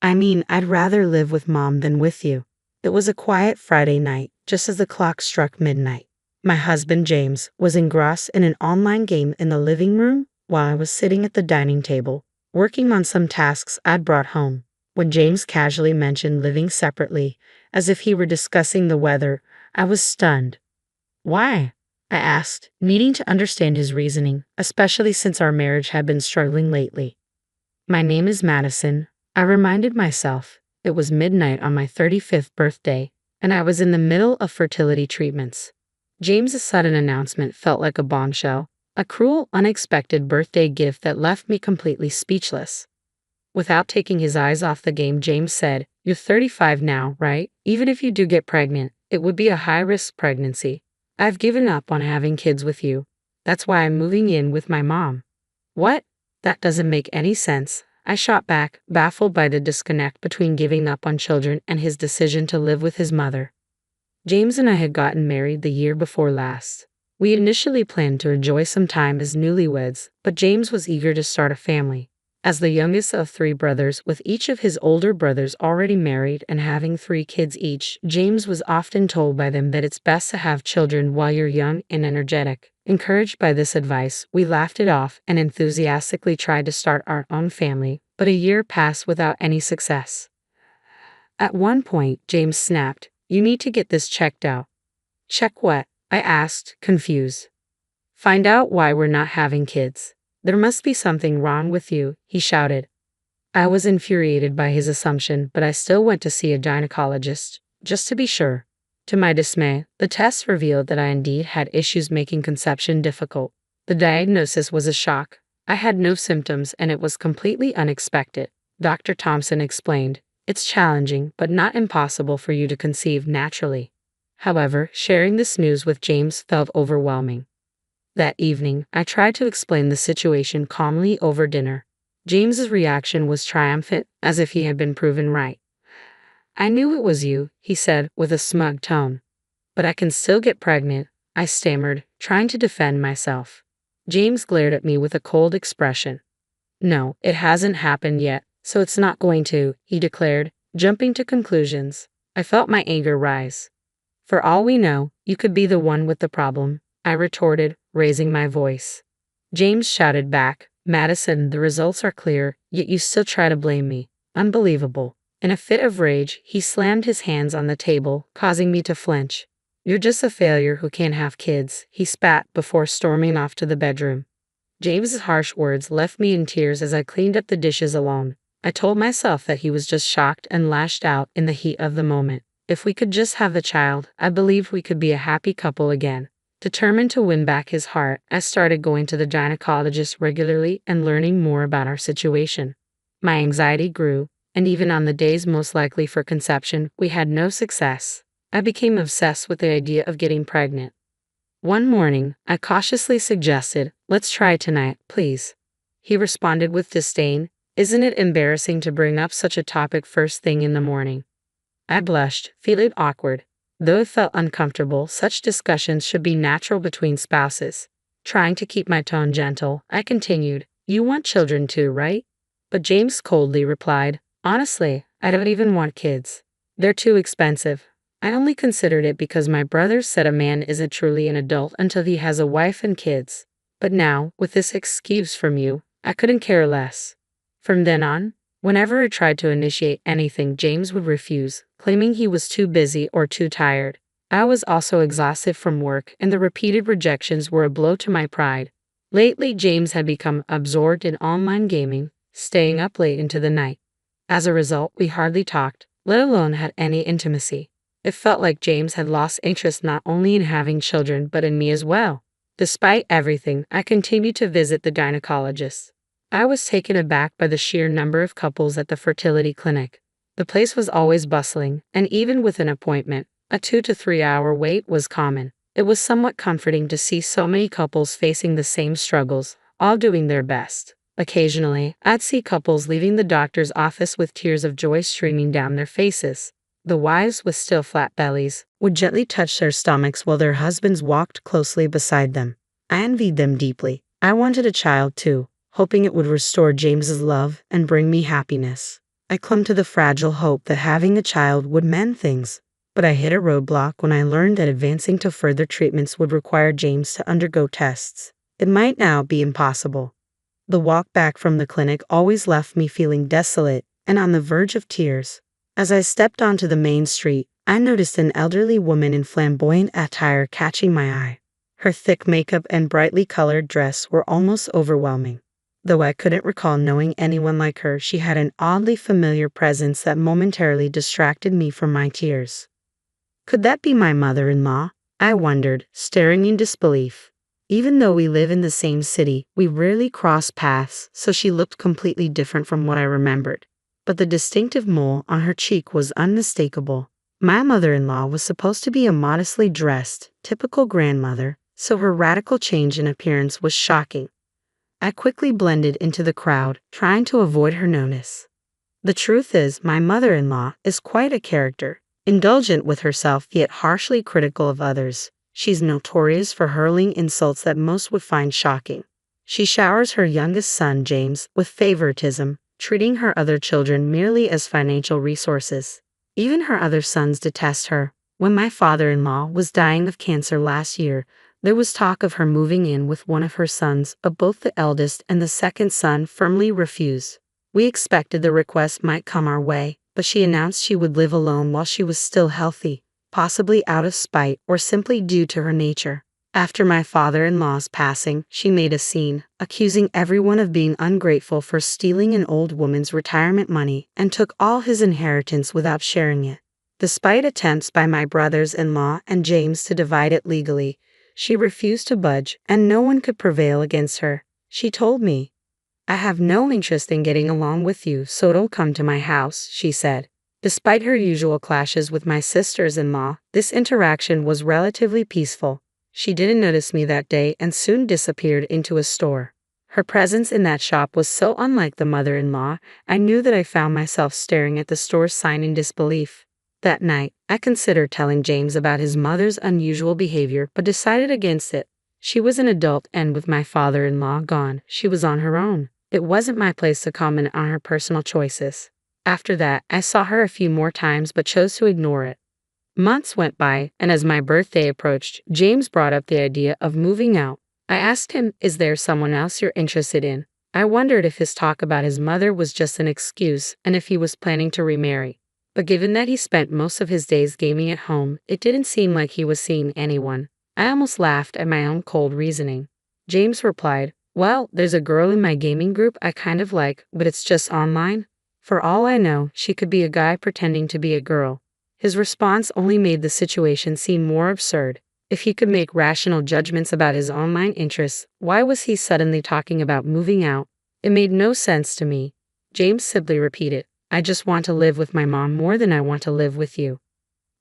I mean, I'd rather live with Mom than with you. It was a quiet Friday night, just as the clock struck midnight. My husband, James, was engrossed in an online game in the living room while I was sitting at the dining table, working on some tasks I'd brought home. When James casually mentioned living separately, as if he were discussing the weather, I was stunned. Why? I asked, needing to understand his reasoning, especially since our marriage had been struggling lately. My name is Madison, I reminded myself. It was midnight on my 35th birthday, and I was in the middle of fertility treatments. James's sudden announcement felt like a bombshell, a cruel, unexpected birthday gift that left me completely speechless. Without taking his eyes off the game, James said, "You're 35 now, right? Even if you do get pregnant, it would be a high-risk pregnancy. I've given up on having kids with you. That's why I'm moving in with my mom." What? That doesn't make any sense. I shot back, baffled by the disconnect between giving up on children and his decision to live with his mother. James and I had gotten married the year before last. We initially planned to enjoy some time as newlyweds, but James was eager to start a family. As the youngest of 3 brothers, with each of his older brothers already married and having 3 kids each, James was often told by them that it's best to have children while you're young and energetic. Encouraged by this advice, we laughed it off and enthusiastically tried to start our own family, but a year passed without any success. At one point, James snapped, "You need to get this checked out." "Check what?" I asked, confused. "Find out why we're not having kids. There must be something wrong with you," he shouted. I was infuriated by his assumption, but I still went to see a gynecologist, just to be sure. To my dismay, the test revealed that I indeed had issues making conception difficult. The diagnosis was a shock. I had no symptoms and it was completely unexpected. Dr. Thompson explained, "It's challenging, but not impossible for you to conceive naturally." However, sharing this news with James felt overwhelming. That evening, I tried to explain the situation calmly over dinner. James's reaction was triumphant, as if he had been proven right. "I knew it was you," he said with a smug tone. "But I can still get pregnant," I stammered, trying to defend myself. James glared at me with a cold expression. "No, it hasn't happened yet, so it's not going to," he declared, jumping to conclusions. I felt my anger rise. "For all we know, you could be the one with the problem," I retorted, raising my voice. James shouted back, "Madison, the results are clear, yet you still try to blame me. Unbelievable." In a fit of rage, he slammed his hands on the table, causing me to flinch. "You're just a failure who can't have kids," he spat before storming off to the bedroom. James's harsh words left me in tears as I cleaned up the dishes alone. I told myself that he was just shocked and lashed out in the heat of the moment. If we could just have the child, I believed we could be a happy couple again. Determined to win back his heart, I started going to the gynecologist regularly and learning more about our situation. My anxiety grew, and even on the days most likely for conception, we had no success. I became obsessed with the idea of getting pregnant. One morning, I cautiously suggested, "Let's try tonight, please." He responded with disdain, "Isn't it embarrassing to bring up such a topic first thing in the morning?" I blushed, feeling awkward. Though it felt uncomfortable, such discussions should be natural between spouses. Trying to keep my tone gentle, I continued, "You want children too, right?" But James coldly replied, "Honestly, I don't even want kids. They're too expensive. I only considered it because my brother said a man isn't truly an adult until he has a wife and kids. But now, with this excuse from you, I couldn't care less." From then on, whenever I tried to initiate anything, James would refuse, claiming he was too busy or too tired. I was also exhausted from work, and the repeated rejections were a blow to my pride. Lately, James had become absorbed in online gaming, staying up late into the night. As a result, we hardly talked, let alone had any intimacy. It felt like James had lost interest not only in having children but in me as well. Despite everything, I continued to visit the gynecologist. I was taken aback by the sheer number of couples at the fertility clinic. The place was always bustling, and even with an appointment, a 2 to 3 hour wait was common. It was somewhat comforting to see so many couples facing the same struggles, all doing their best. Occasionally, I'd see couples leaving the doctor's office with tears of joy streaming down their faces. The wives, with still flat bellies, would gently touch their stomachs while their husbands walked closely beside them. I envied them deeply. I wanted a child too, hoping it would restore James's love and bring me happiness. I clung to the fragile hope that having a child would mend things, but I hit a roadblock when I learned that advancing to further treatments would require James to undergo tests. It might now be impossible. The walk back from the clinic always left me feeling desolate and on the verge of tears. As I stepped onto the main street, I noticed an elderly woman in flamboyant attire catching my eye. Her thick makeup and brightly colored dress were almost overwhelming. Though I couldn't recall knowing anyone like her, she had an oddly familiar presence that momentarily distracted me from my tears. Could that be my mother-in-law? I wondered, staring in disbelief. Even though we live in the same city, we rarely cross paths, so she looked completely different from what I remembered. But the distinctive mole on her cheek was unmistakable. My mother-in-law was supposed to be a modestly dressed, typical grandmother, so her radical change in appearance was shocking. I quickly blended into the crowd, trying to avoid her notice. The truth is, my mother-in-law is quite a character, indulgent with herself yet harshly critical of others. She's notorious for hurling insults that most would find shocking. She showers her youngest son, James, with favoritism, treating her other children merely as financial resources. Even her other sons detest her. When my father-in-law was dying of cancer last year, there was talk of her moving in with one of her sons, but both the eldest and the second son firmly refused. We expected the request might come our way, but she announced she would live alone while she was still healthy, possibly out of spite or simply due to her nature. After my father-in-law's passing, she made a scene, accusing everyone of being ungrateful for stealing an old woman's retirement money and took all his inheritance without sharing it. Despite attempts by my brothers-in-law and James to divide it legally, she refused to budge, and no one could prevail against her. She told me, "I have no interest in getting along with you, so don't come to my house," she said. Despite her usual clashes with my sisters-in-law, this interaction was relatively peaceful. She didn't notice me that day and soon disappeared into a store. Her presence in that shop was so unlike the mother-in-law, I knew that I found myself staring at the store's sign in disbelief. That night, I considered telling James about his mother's unusual behavior, but decided against it. She was an adult, and with my father-in-law gone, she was on her own. It wasn't my place to comment on her personal choices. After that, I saw her a few more times but chose to ignore it. Months went by, and as my birthday approached, James brought up the idea of moving out. I asked him, "Is there someone else you're interested in?" I wondered if his talk about his mother was just an excuse and if he was planning to remarry. But given that he spent most of his days gaming at home, it didn't seem like he was seeing anyone. I almost laughed at my own cold reasoning. James replied, "Well, there's a girl in my gaming group I kind of like, but it's just online. For all I know, she could be a guy pretending to be a girl." His response only made the situation seem more absurd. If he could make rational judgments about his online interests, why was he suddenly talking about moving out? It made no sense to me. James simply repeated, "I just want to live with my mom more than I want to live with you."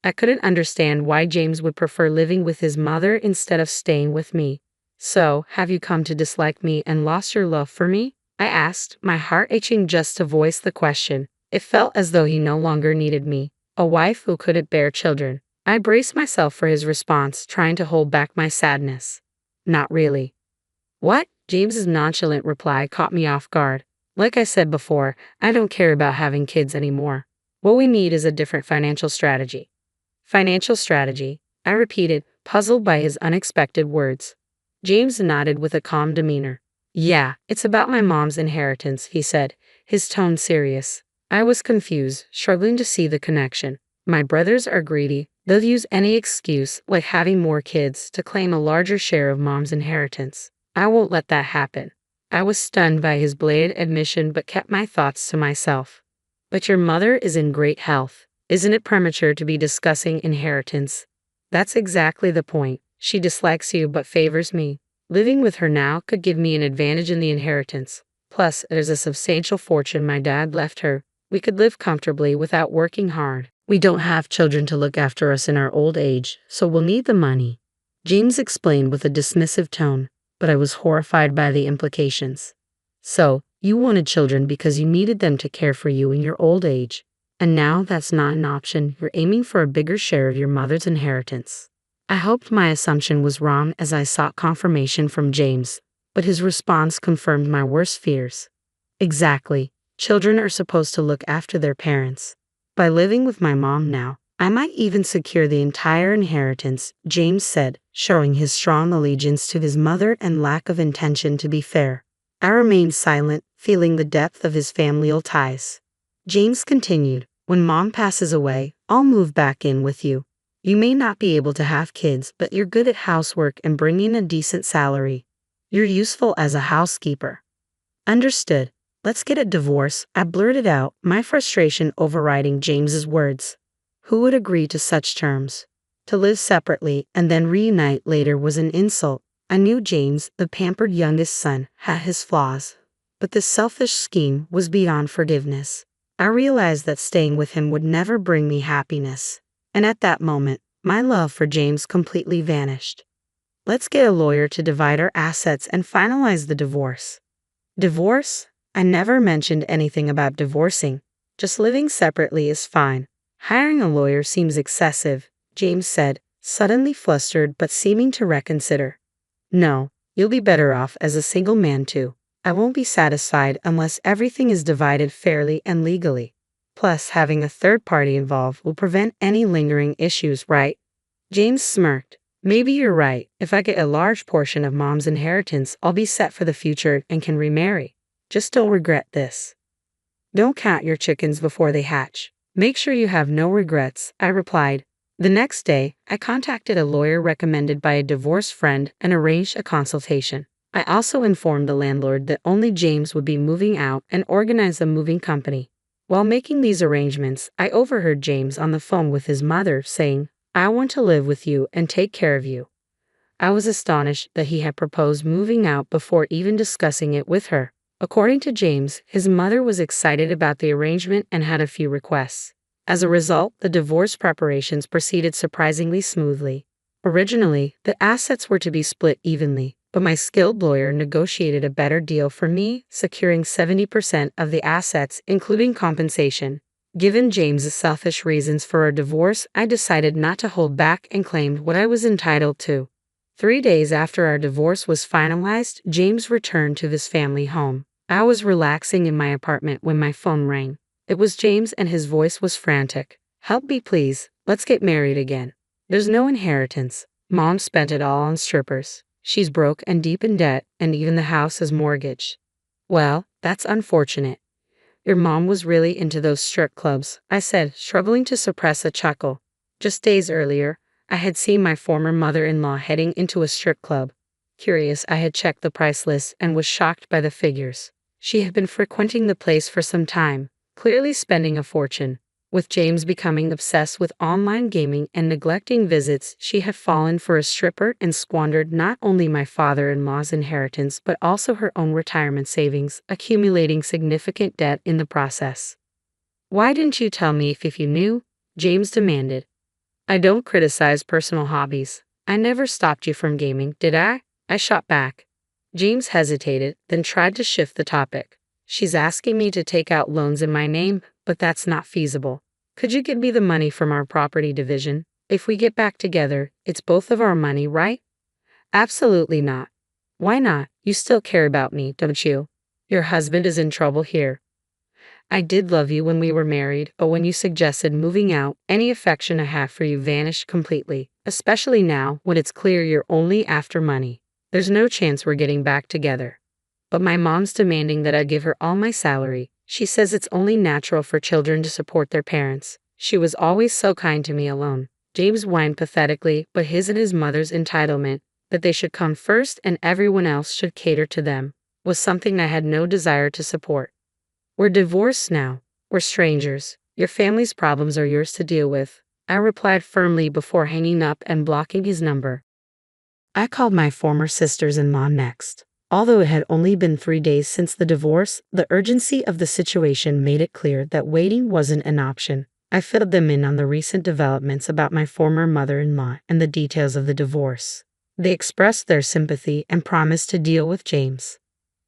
I couldn't understand why James would prefer living with his mother instead of staying with me. "So, have you come to dislike me and lost your love for me?" I asked, my heart itching just to voice the question. It felt as though he no longer needed me, a wife who couldn't bear children. I braced myself for his response, trying to hold back my sadness. "Not really." "What?" James's nonchalant reply caught me off guard. "Like I said before, I don't care about having kids anymore. What we need is a different financial strategy." "Financial strategy?" I repeated, puzzled by his unexpected words. James nodded with a calm demeanor. "Yeah, it's about my mom's inheritance," he said, his tone serious. I was confused, struggling to see the connection. My brothers are greedy. They'll use any excuse, like having more kids, to claim a larger share of mom's inheritance. I won't let that happen. I was stunned by his blatant admission but kept my thoughts to myself. "But your mother is in great health. Isn't it premature to be discussing inheritance?" "That's exactly the point. She dislikes you but favors me. Living with her now could give me an advantage in the inheritance. Plus, there's a substantial fortune my dad left her. We could live comfortably without working hard. We don't have children to look after us in our old age, so we'll need the money," James explained with a dismissive tone, but I was horrified by the implications. "So, you wanted children because you needed them to care for you in your old age. And now that's not an option. You're aiming for a bigger share of your mother's inheritance." I hoped my assumption was wrong as I sought confirmation from James, but his response confirmed my worst fears. "Exactly. Children are supposed to look after their parents. By living with my mom now, I might even secure the entire inheritance, James said, showing his strong allegiance to his mother and lack of intention to be fair. I remained silent, feeling the depth of his familial ties. James continued, "When mom passes away, I'll move back in with you. You may not be able to have kids, but you're good at housework and bringing a decent salary. You're useful as a housekeeper." "Understood. Let's get a divorce," I blurted out, my frustration overriding James's words. Who would agree to such terms? To live separately and then reunite later was an insult. I knew James, the pampered youngest son, had his flaws. But this selfish scheme was beyond forgiveness. I realized that staying with him would never bring me happiness. And at that moment, my love for James completely vanished. "Let's get a lawyer to divide our assets and finalize the divorce." Divorce? I never mentioned anything about divorcing. Just living separately is fine. Hiring a lawyer seems excessive, James said, suddenly flustered but seeming to reconsider. "No, you'll be better off as a single man too. I won't be satisfied unless everything is divided fairly and legally. Plus, having a third party involved will prevent any lingering issues, right?" James smirked. "Maybe you're right. If I get a large portion of mom's inheritance, I'll be set for the future and can remarry. Just don't regret this." "Don't count your chickens before they hatch. Make sure you have no regrets," I replied. The next day, I contacted a lawyer recommended by a divorced friend and arranged a consultation. I also informed the landlord that only James would be moving out and organized a moving company. While making these arrangements, I overheard James on the phone with his mother saying, "I want to live with you and take care of you." I was astonished that he had proposed moving out before even discussing it with her. According to James, his mother was excited about the arrangement and had a few requests. As a result, the divorce preparations proceeded surprisingly smoothly. Originally, the assets were to be split evenly, but my skilled lawyer negotiated a better deal for me, securing 70% of the assets, including compensation. Given James's selfish reasons for our divorce, I decided not to hold back and claimed what I was entitled to. 3 days after our divorce was finalized, James returned to his family home. I was relaxing in my apartment when my phone rang. It was James and his voice was frantic. "Help me please, let's get married again. There's no inheritance. Mom spent it all on strippers. She's broke and deep in debt, and even the house is mortgaged." "Well, that's unfortunate. Your mom was really into those strip clubs," I said, struggling to suppress a chuckle. Just days earlier, I had seen my former mother-in-law heading into a strip club. Curious, I had checked the price list and was shocked by the figures. She had been frequenting the place for some time, clearly spending a fortune. With James becoming obsessed with online gaming and neglecting visits, she had fallen for a stripper and squandered not only my father-in-law's inheritance but also her own retirement savings, accumulating significant debt in the process. "Why didn't you tell me if you knew?" James demanded. "I don't criticize personal hobbies. I never stopped you from gaming, did I?" I shot back. James hesitated, then tried to shift the topic. "She's asking me to take out loans in my name, but that's not feasible. Could you give me the money from our property division? If we get back together, it's both of our money, right?" "Absolutely not." "Why not? You still care about me, don't you? Your husband is in trouble here." "I did love you when we were married, but when you suggested moving out, any affection I have for you vanished completely, especially now when it's clear you're only after money. There's no chance we're getting back together." "But my mom's demanding that I give her all my salary. She says it's only natural for children to support their parents. She was always so kind to me alone." James whined pathetically, but his and his mother's entitlement, that they should come first and everyone else should cater to them, was something I had no desire to support. "We're divorced now. We're strangers. Your family's problems are yours to deal with," I replied firmly before hanging up and blocking his number. I called my former sisters-in-law next. Although it had only been 3 days since the divorce, the urgency of the situation made it clear that waiting wasn't an option. I filled them in on the recent developments about my former mother-in-law and the details of the divorce. They expressed their sympathy and promised to deal with James.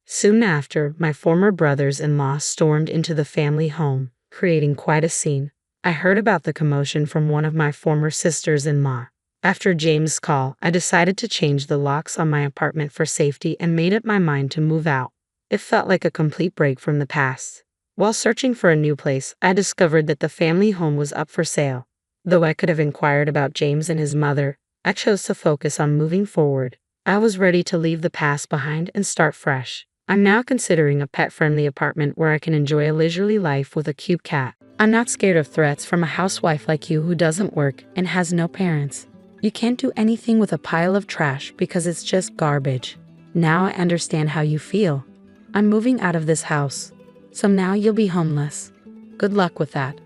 Soon after, my former brothers-in-law stormed into the family home, creating quite a scene. I heard about the commotion from one of my former sisters-in-law. After James' call, I decided to change the locks on my apartment for safety and made up my mind to move out. It felt like a complete break from the past. While searching for a new place, I discovered that the family home was up for sale. Though I could have inquired about James and his mother, I chose to focus on moving forward. I was ready to leave the past behind and start fresh. I'm now considering a pet-friendly apartment where I can enjoy a leisurely life with a cute cat. I'm not scared of threats from a housewife like you who doesn't work and has no parents. You can't do anything with a pile of trash because it's just garbage. Now I understand how you feel. I'm moving out of this house. So now you'll be homeless. Good luck with that.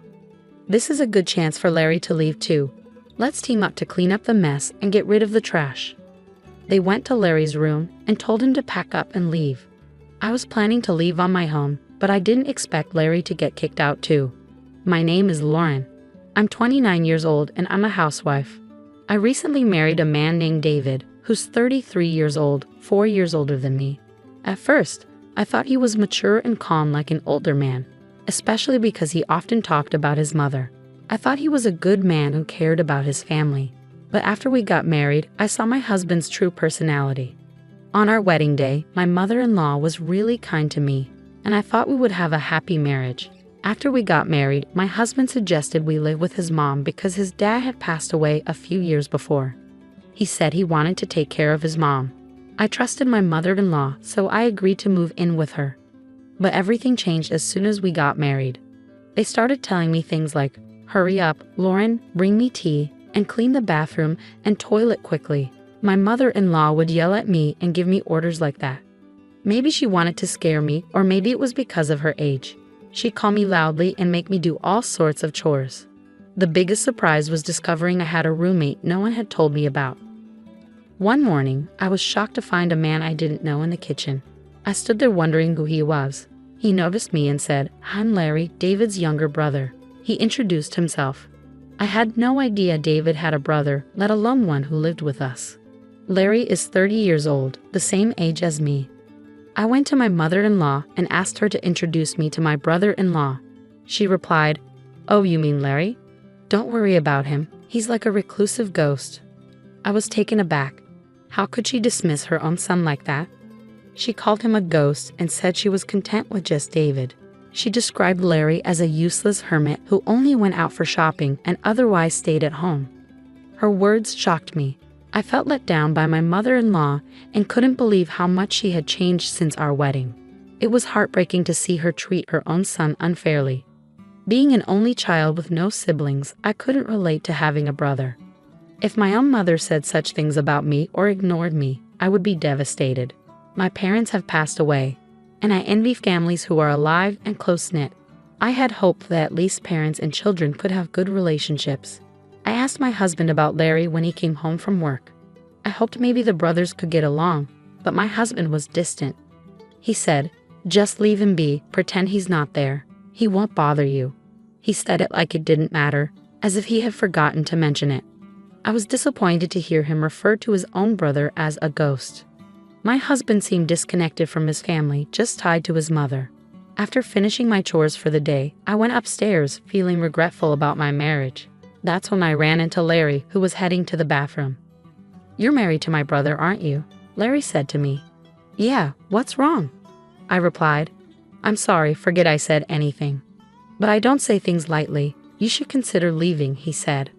This is a good chance for Larry to leave too. Let's team up to clean up the mess and get rid of the trash. They went to Larry's room and told him to pack up and leave. I was planning to leave on my own, but I didn't expect Larry to get kicked out too. My name is Lauren. I'm 29 years old and I'm a housewife. I recently married a man named David, who's 33 years old, 4 years older than me. At first, I thought he was mature and calm like an older man, especially because he often talked about his mother. I thought he was a good man who cared about his family. But after we got married, I saw my husband's true personality. On our wedding day, my mother-in-law was really kind to me, and I thought we would have a happy marriage. After we got married, my husband suggested we live with his mom because his dad had passed away a few years before. He said he wanted to take care of his mom. I trusted my mother-in-law, so I agreed to move in with her. But everything changed as soon as we got married. They started telling me things like, "Hurry up, Lauren, bring me tea, and clean the bathroom and toilet quickly." My mother-in-law would yell at me and give me orders like that. Maybe she wanted to scare me, or maybe it was because of her age. She'd call me loudly and make me do all sorts of chores. The biggest surprise was discovering I had a roommate no one had told me about. One morning, I was shocked to find a man I didn't know in the kitchen. I stood there wondering who he was. He noticed me and said, "I'm Larry, David's younger brother." He introduced himself. I had no idea David had a brother, let alone one who lived with us. Larry is 30 years old, the same age as me. I went to my mother-in-law and asked her to introduce me to my brother-in-law. She replied, "Oh, you mean Larry? Don't worry about him. He's like a reclusive ghost." I was taken aback. How could she dismiss her own son like that? She called him a ghost and said she was content with just David. She described Larry as a useless hermit who only went out for shopping and otherwise stayed at home. Her words shocked me. I felt let down by my mother-in-law and couldn't believe how much she had changed since our wedding. It was heartbreaking to see her treat her own son unfairly. Being an only child with no siblings, I couldn't relate to having a brother. If my own mother said such things about me or ignored me, I would be devastated. My parents have passed away, and I envy families who are alive and close-knit. I had hoped that at least parents and children could have good relationships. I asked my husband about Larry when he came home from work. I hoped maybe the brothers could get along, but my husband was distant. He said, "Just leave him be, pretend he's not there. He won't bother you." He said it like it didn't matter, as if he had forgotten to mention it. I was disappointed to hear him refer to his own brother as a ghost. My husband seemed disconnected from his family, just tied to his mother. After finishing my chores for the day, I went upstairs, feeling regretful about my marriage. That's when I ran into Larry, who was heading to the bathroom. "You're married to my brother, aren't you?" Larry said to me. "Yeah, what's wrong?" I replied. "I'm sorry, forget I said anything. But I don't say things lightly. You should consider leaving," he said.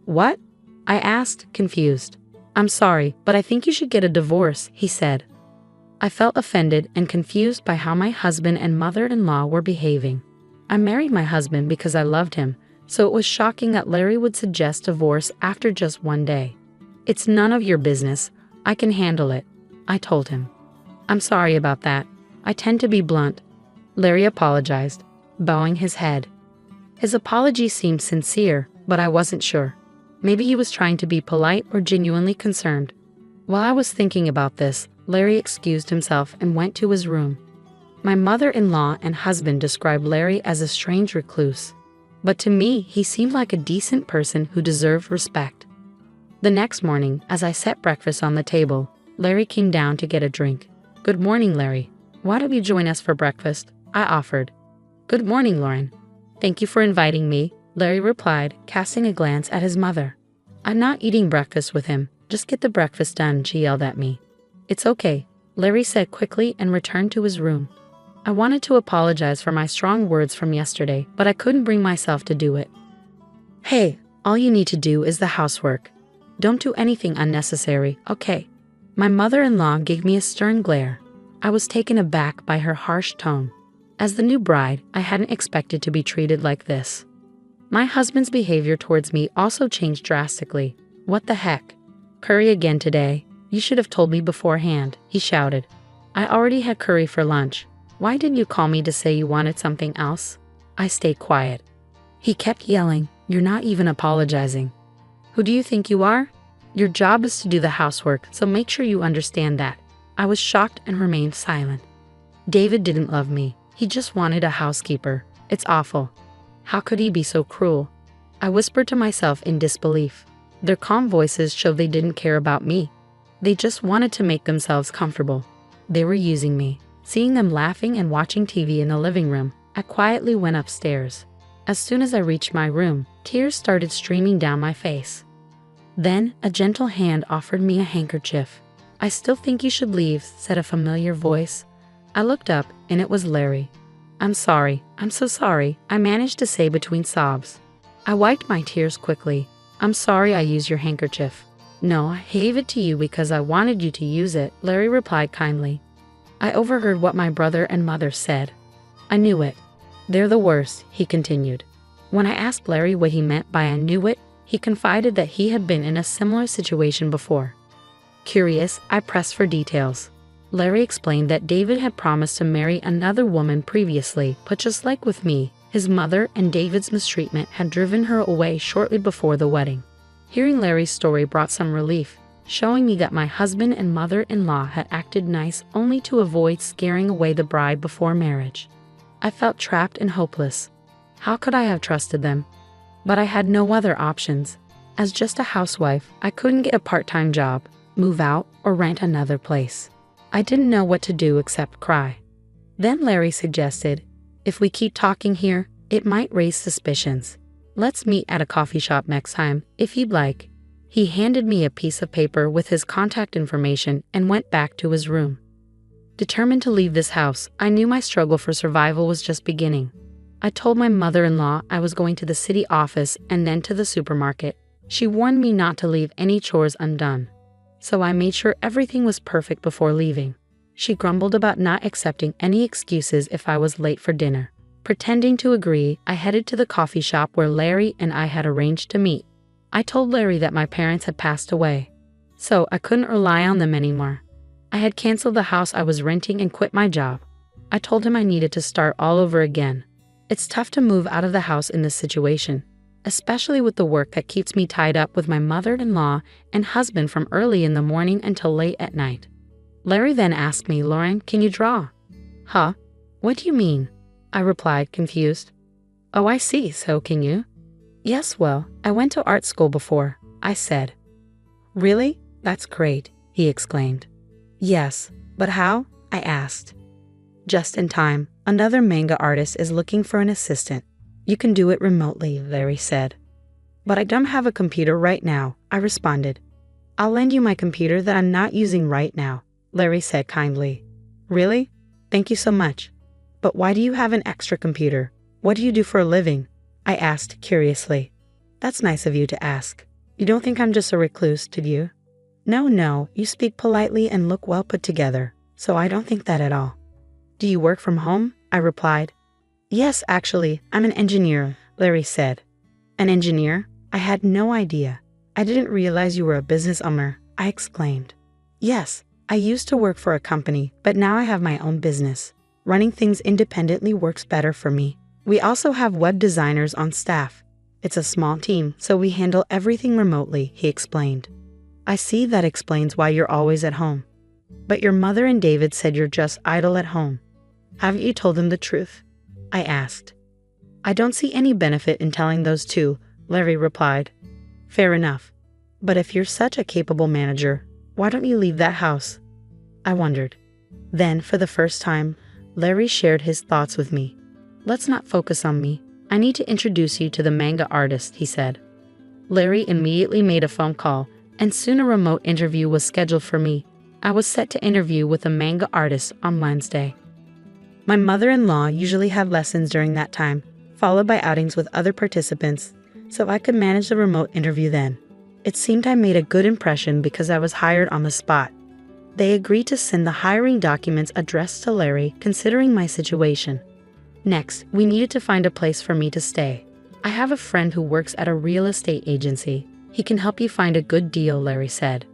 "What?" I asked, confused. "I'm sorry, but I think you should get a divorce," he said. I felt offended and confused by how my husband and mother-in-law were behaving. I married my husband because I loved him, so it was shocking that Larry would suggest divorce after just one day. "It's none of your business. I can handle it," I told him. "I'm sorry about that. I tend to be blunt." Larry apologized, bowing his head. His apology seemed sincere, but I wasn't sure. Maybe he was trying to be polite or genuinely concerned. While I was thinking about this, Larry excused himself and went to his room. My mother-in-law and husband described Larry as a strange recluse. But to me, he seemed like a decent person who deserved respect. The next morning, as I set breakfast on the table, Larry came down to get a drink. "Good morning, Larry. Why don't you join us for breakfast?" I offered. "Good morning, Lauren. Thank you for inviting me," Larry replied, casting a glance at his mother. "I'm not eating breakfast with him. Just get the breakfast done," she yelled at me. "It's okay," Larry said quickly and returned to his room. I wanted to apologize for my strong words from yesterday, but I couldn't bring myself to do it. Hey, all you need to do is the housework. Don't do anything unnecessary, okay? My mother-in-law gave me a stern glare. I was taken aback by her harsh tone. As the new bride, I hadn't expected to be treated like this. My husband's behavior towards me also changed drastically. What the heck? Curry again today? You should have told me beforehand, he shouted. I already had curry for lunch. Why didn't you call me to say you wanted something else? I stayed quiet. He kept yelling, you're not even apologizing. Who do you think you are? Your job is to do the housework, so make sure you understand that. I was shocked and remained silent. David didn't love me. He just wanted a housekeeper. It's awful. How could he be so cruel? I whispered to myself in disbelief. Their calm voices showed they didn't care about me. They just wanted to make themselves comfortable. They were using me. Seeing them laughing and watching TV in the living room, I quietly went upstairs. As soon as I reached my room, tears started streaming down my face. Then, a gentle hand offered me a handkerchief. I still think you should leave, said a familiar voice. I looked up, and it was Larry. I'm sorry, I'm so sorry, I managed to say between sobs. I wiped my tears quickly. I'm sorry I used your handkerchief. No, I gave it to you because I wanted you to use it, Larry replied kindly. I overheard what my brother and mother said. I knew it. They're the worst, he continued. When I asked Larry what he meant by I knew it, he confided that he had been in a similar situation before. Curious, I pressed for details. Larry explained that David had promised to marry another woman previously, but just like with me, his mother and David's mistreatment had driven her away shortly before the wedding. Hearing Larry's story brought some relief, showing me that my husband and mother-in-law had acted nice only to avoid scaring away the bride before marriage. I felt trapped and hopeless. How could I have trusted them? But I had no other options. As just a housewife, I couldn't get a part-time job, move out, or rent another place. I didn't know what to do except cry. Then Larry suggested, if we keep talking here, it might raise suspicions. Let's meet at a coffee shop next time, if you'd like. He handed me a piece of paper with his contact information and went back to his room. Determined to leave this house, I knew my struggle for survival was just beginning. I told my mother-in-law I was going to the city office and then to the supermarket. She warned me not to leave any chores undone. So I made sure everything was perfect before leaving. She grumbled about not accepting any excuses if I was late for dinner. Pretending to agree, I headed to the coffee shop where Larry and I had arranged to meet. I told Larry that my parents had passed away, so I couldn't rely on them anymore. I had canceled the house I was renting and quit my job. I told him I needed to start all over again. It's tough to move out of the house in this situation, especially with the work that keeps me tied up with my mother-in-law and husband from early in the morning until late at night. Larry then asked me, Lauren, can you draw? Huh? What do you mean? I replied, confused. Oh, I see, so can you? Yes, well, I went to art school before, I said. Really? That's great, he exclaimed. Yes, but how? I asked. Just in time, another manga artist is looking for an assistant. You can do it remotely, Larry said. But I don't have a computer right now, I responded. I'll lend you my computer that I'm not using right now, Larry said kindly. Really? Thank you so much. But why do you have an extra computer? What do you do for a living? I asked curiously. That's nice of you to ask. You don't think I'm just a recluse, do you? No, you speak politely and look well put together, so I don't think that at all. Do you work from home? I replied. Yes, actually, I'm an engineer, Larry said. An engineer? I had no idea. I didn't realize you were a business owner, I exclaimed. Yes, I used to work for a company, but now I have my own business. Running things independently works better for me. We also have web designers on staff. It's a small team, so we handle everything remotely, he explained. I see, that explains why you're always at home. But your mother and David said you're just idle at home. Haven't you told them the truth? I asked. I don't see any benefit in telling those two, Larry replied. Fair enough. But if you're such a capable manager, why don't you leave that house? I wondered. Then, for the first time, Larry shared his thoughts with me. Let's not focus on me. I need to introduce you to the manga artist, he said. Larry immediately made a phone call, and soon a remote interview was scheduled for me. I was set to interview with a manga artist on Wednesday. My mother-in-law usually had lessons during that time, followed by outings with other participants, so I could manage the remote interview then. It seemed I made a good impression because I was hired on the spot. They agreed to send the hiring documents addressed to Larry, considering my situation. Next, we needed to find a place for me to stay. I have a friend who works at a real estate agency. He can help you find a good deal, Larry said.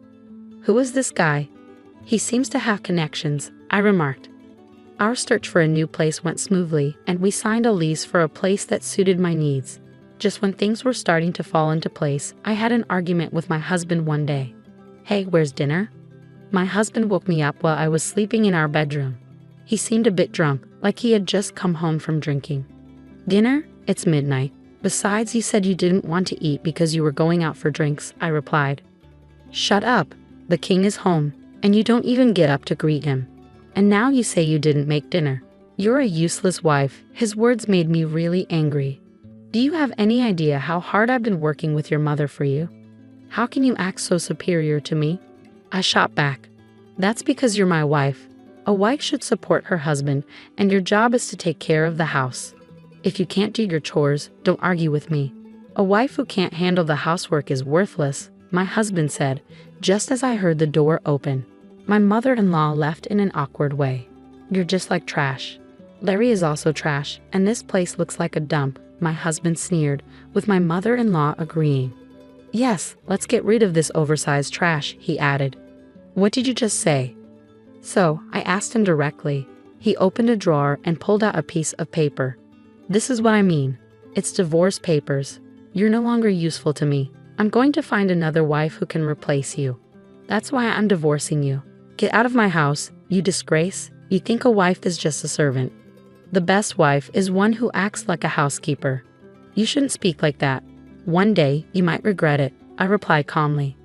Who is this guy? He seems to have connections, I remarked. Our search for a new place went smoothly, and we signed a lease for a place that suited my needs. Just when things were starting to fall into place, I had an argument with my husband one day. Hey, where's dinner? My husband woke me up while I was sleeping in our bedroom. He seemed a bit drunk, like he had just come home from drinking. Dinner? It's midnight. Besides, you said you didn't want to eat because you were going out for drinks, I replied. Shut up. The king is home, and you don't even get up to greet him. And now you say you didn't make dinner. You're a useless wife. His words made me really angry. Do you have any idea how hard I've been working with your mother for you? How can you act so superior to me? I shot back. That's because you're my wife. A wife should support her husband, and your job is to take care of the house. If you can't do your chores, don't argue with me. A wife who can't handle the housework is worthless, my husband said, just as I heard the door open. My mother-in-law left in an awkward way. You're just like trash. Larry is also trash, and this place looks like a dump, my husband sneered, with my mother-in-law agreeing. Yes, let's get rid of this oversized trash, he added. What did you just say? So, I asked him directly. He opened a drawer and pulled out a piece of paper. This is what I mean. It's divorce papers. You're no longer useful to me. I'm going to find another wife who can replace you. That's why I'm divorcing you. Get out of my house, you disgrace. You think a wife is just a servant. The best wife is one who acts like a housekeeper. You shouldn't speak like that. One day, you might regret it, I replied calmly.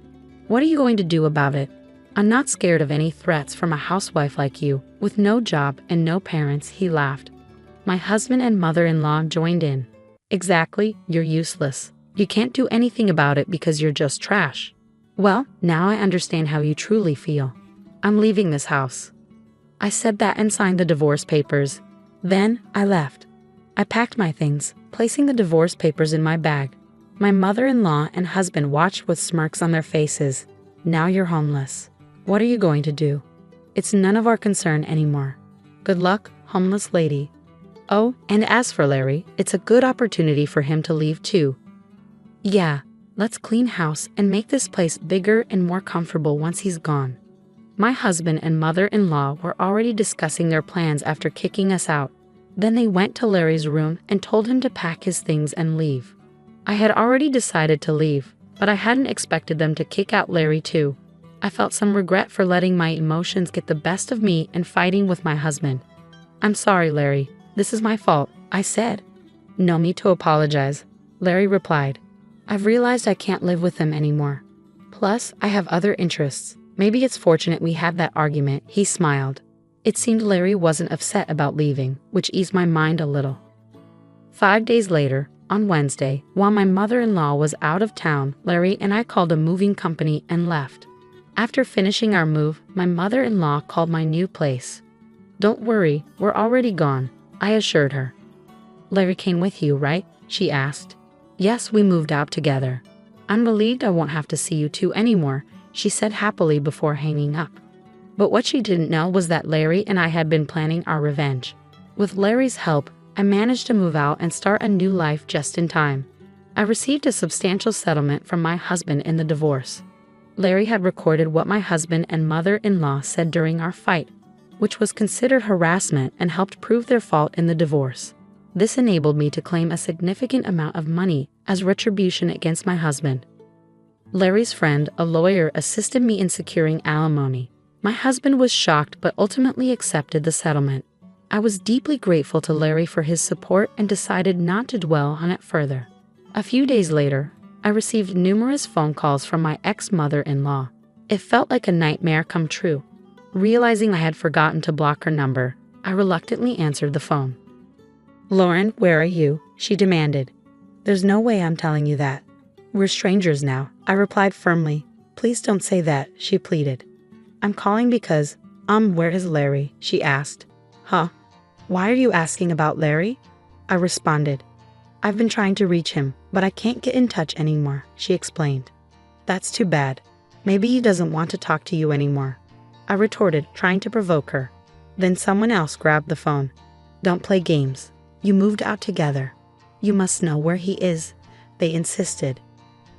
What are you going to do about it? I'm not scared of any threats from a housewife like you, with no job and no parents, he laughed. My husband and mother-in-law joined in. Exactly, you're useless. You can't do anything about it because you're just trash. Well, now I understand how you truly feel. I'm leaving this house. I said that and signed the divorce papers. Then, I left. I packed my things, placing the divorce papers in my bag. My mother-in-law and husband watched with smirks on their faces. Now you're homeless. What are you going to do? It's none of our concern anymore. Good luck, homeless lady. Oh, and as for Larry, it's a good opportunity for him to leave too. Yeah, let's clean house and make this place bigger and more comfortable once he's gone. My husband and mother-in-law were already discussing their plans after kicking us out. Then they went to Larry's room and told him to pack his things and leave. I had already decided to leave, but I hadn't expected them to kick out Larry too. I felt some regret for letting my emotions get the best of me and fighting with my husband. I'm sorry, Larry. This is my fault, I said. No need to apologize, Larry replied. I've realized I can't live with them anymore. Plus, I have other interests. Maybe it's fortunate we had that argument, he smiled. It seemed Larry wasn't upset about leaving, which eased my mind a little. 5 days later, on Wednesday, while my mother-in-law was out of town, Larry and I called a moving company and left. After finishing our move, my mother-in-law called my new place. Don't worry, we're already gone, I assured her. Larry came with you, right? She asked. Yes, we moved out together. I'm relieved I won't have to see you two anymore, she said happily before hanging up. But what she didn't know was that Larry and I had been planning our revenge. With Larry's help, I managed to move out and start a new life just in time. I received a substantial settlement from my husband in the divorce. Larry had recorded what my husband and mother-in-law said during our fight, which was considered harassment and helped prove their fault in the divorce. This enabled me to claim a significant amount of money as retribution against my husband. Larry's friend, a lawyer, assisted me in securing alimony. My husband was shocked but ultimately accepted the settlement. I was deeply grateful to Larry for his support and decided not to dwell on it further. A few days later, I received numerous phone calls from my ex-mother-in-law. It felt like a nightmare come true. Realizing I had forgotten to block her number, I reluctantly answered the phone. Lauren, where are you? She demanded. There's no way I'm telling you that. We're strangers now, I replied firmly. Please don't say that, she pleaded. I'm calling because, where is Larry? She asked. Huh? "Why are you asking about Larry?" I responded. "I've been trying to reach him, but I can't get in touch anymore," she explained. "That's too bad. Maybe he doesn't want to talk to you anymore," I retorted, trying to provoke her. Then someone else grabbed the phone. "Don't play games. You moved out together. You must know where he is," they insisted.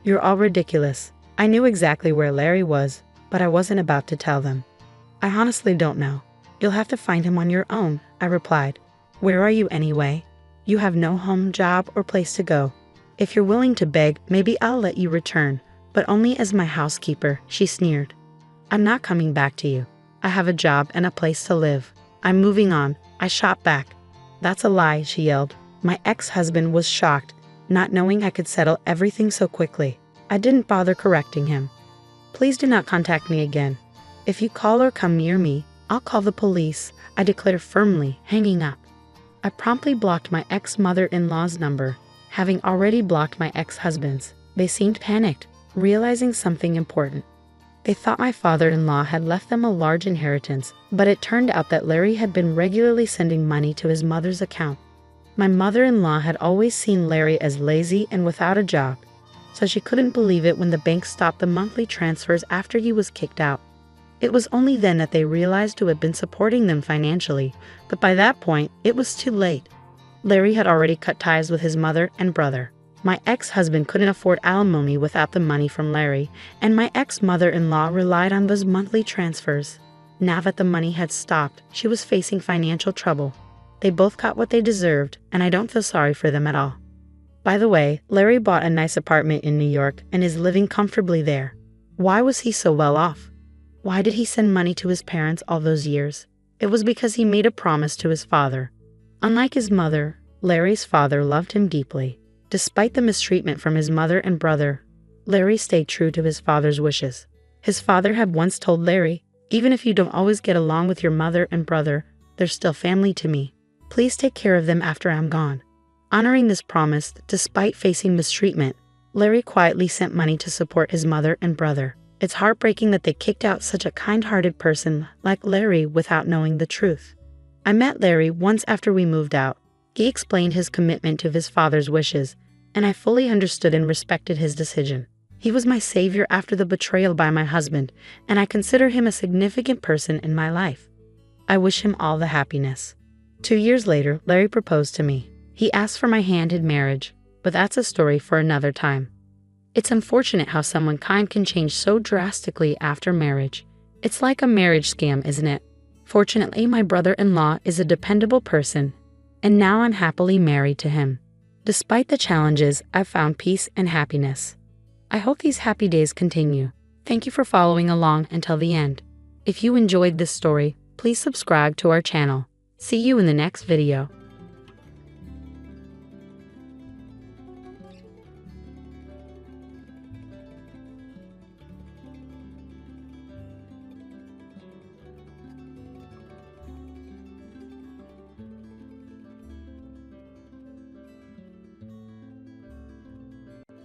"You're all ridiculous. I knew exactly where Larry was, but I wasn't about to tell them." "I honestly don't know. You'll have to find him on your own," I replied. "Where are you anyway? You have no home, job, or place to go. If you're willing to beg, maybe I'll let you return, but only as my housekeeper," she sneered. "I'm not coming back to you. I have a job and a place to live. I'm moving on," I shot back. "That's a lie," she yelled. My ex-husband was shocked, not knowing I could settle everything so quickly. I didn't bother correcting him. "Please do not contact me again. If you call or come near me, I'll call the police," I declared firmly, hanging up. I promptly blocked my ex-mother-in-law's number, having already blocked my ex-husband's. They seemed panicked, realizing something important. They thought my father-in-law had left them a large inheritance, but it turned out that Larry had been regularly sending money to his mother's account. My mother-in-law had always seen Larry as lazy and without a job, so she couldn't believe it when the bank stopped the monthly transfers after he was kicked out. It was only then that they realized who had been supporting them financially, but by that point, it was too late. Larry had already cut ties with his mother and brother. My ex-husband couldn't afford alimony without the money from Larry, and my ex-mother-in-law relied on those monthly transfers. Now that the money had stopped, she was facing financial trouble. They both got what they deserved, and I don't feel sorry for them at all. By the way, Larry bought a nice apartment in New York and is living comfortably there. Why was he so well off? Why did he send money to his parents all those years? It was because he made a promise to his father. Unlike his mother, Larry's father loved him deeply. Despite the mistreatment from his mother and brother, Larry stayed true to his father's wishes. His father had once told Larry, "Even if you don't always get along with your mother and brother, they're still family to me. Please take care of them after I'm gone." Honoring this promise, despite facing mistreatment, Larry quietly sent money to support his mother and brother. It's heartbreaking that they kicked out such a kind-hearted person like Larry without knowing the truth. I met Larry once after we moved out. He explained his commitment to his father's wishes, and I fully understood and respected his decision. He was my savior after the betrayal by my husband, and I consider him a significant person in my life. I wish him all the happiness. 2 years later, Larry proposed to me. He asked for my hand in marriage, but that's a story for another time. It's unfortunate how someone kind can change so drastically after marriage. It's like a marriage scam, isn't it? Fortunately, my brother-in-law is a dependable person, and now I'm happily married to him. Despite the challenges, I've found peace and happiness. I hope these happy days continue. Thank you for following along until the end. If you enjoyed this story, please subscribe to our channel. See you in the next video.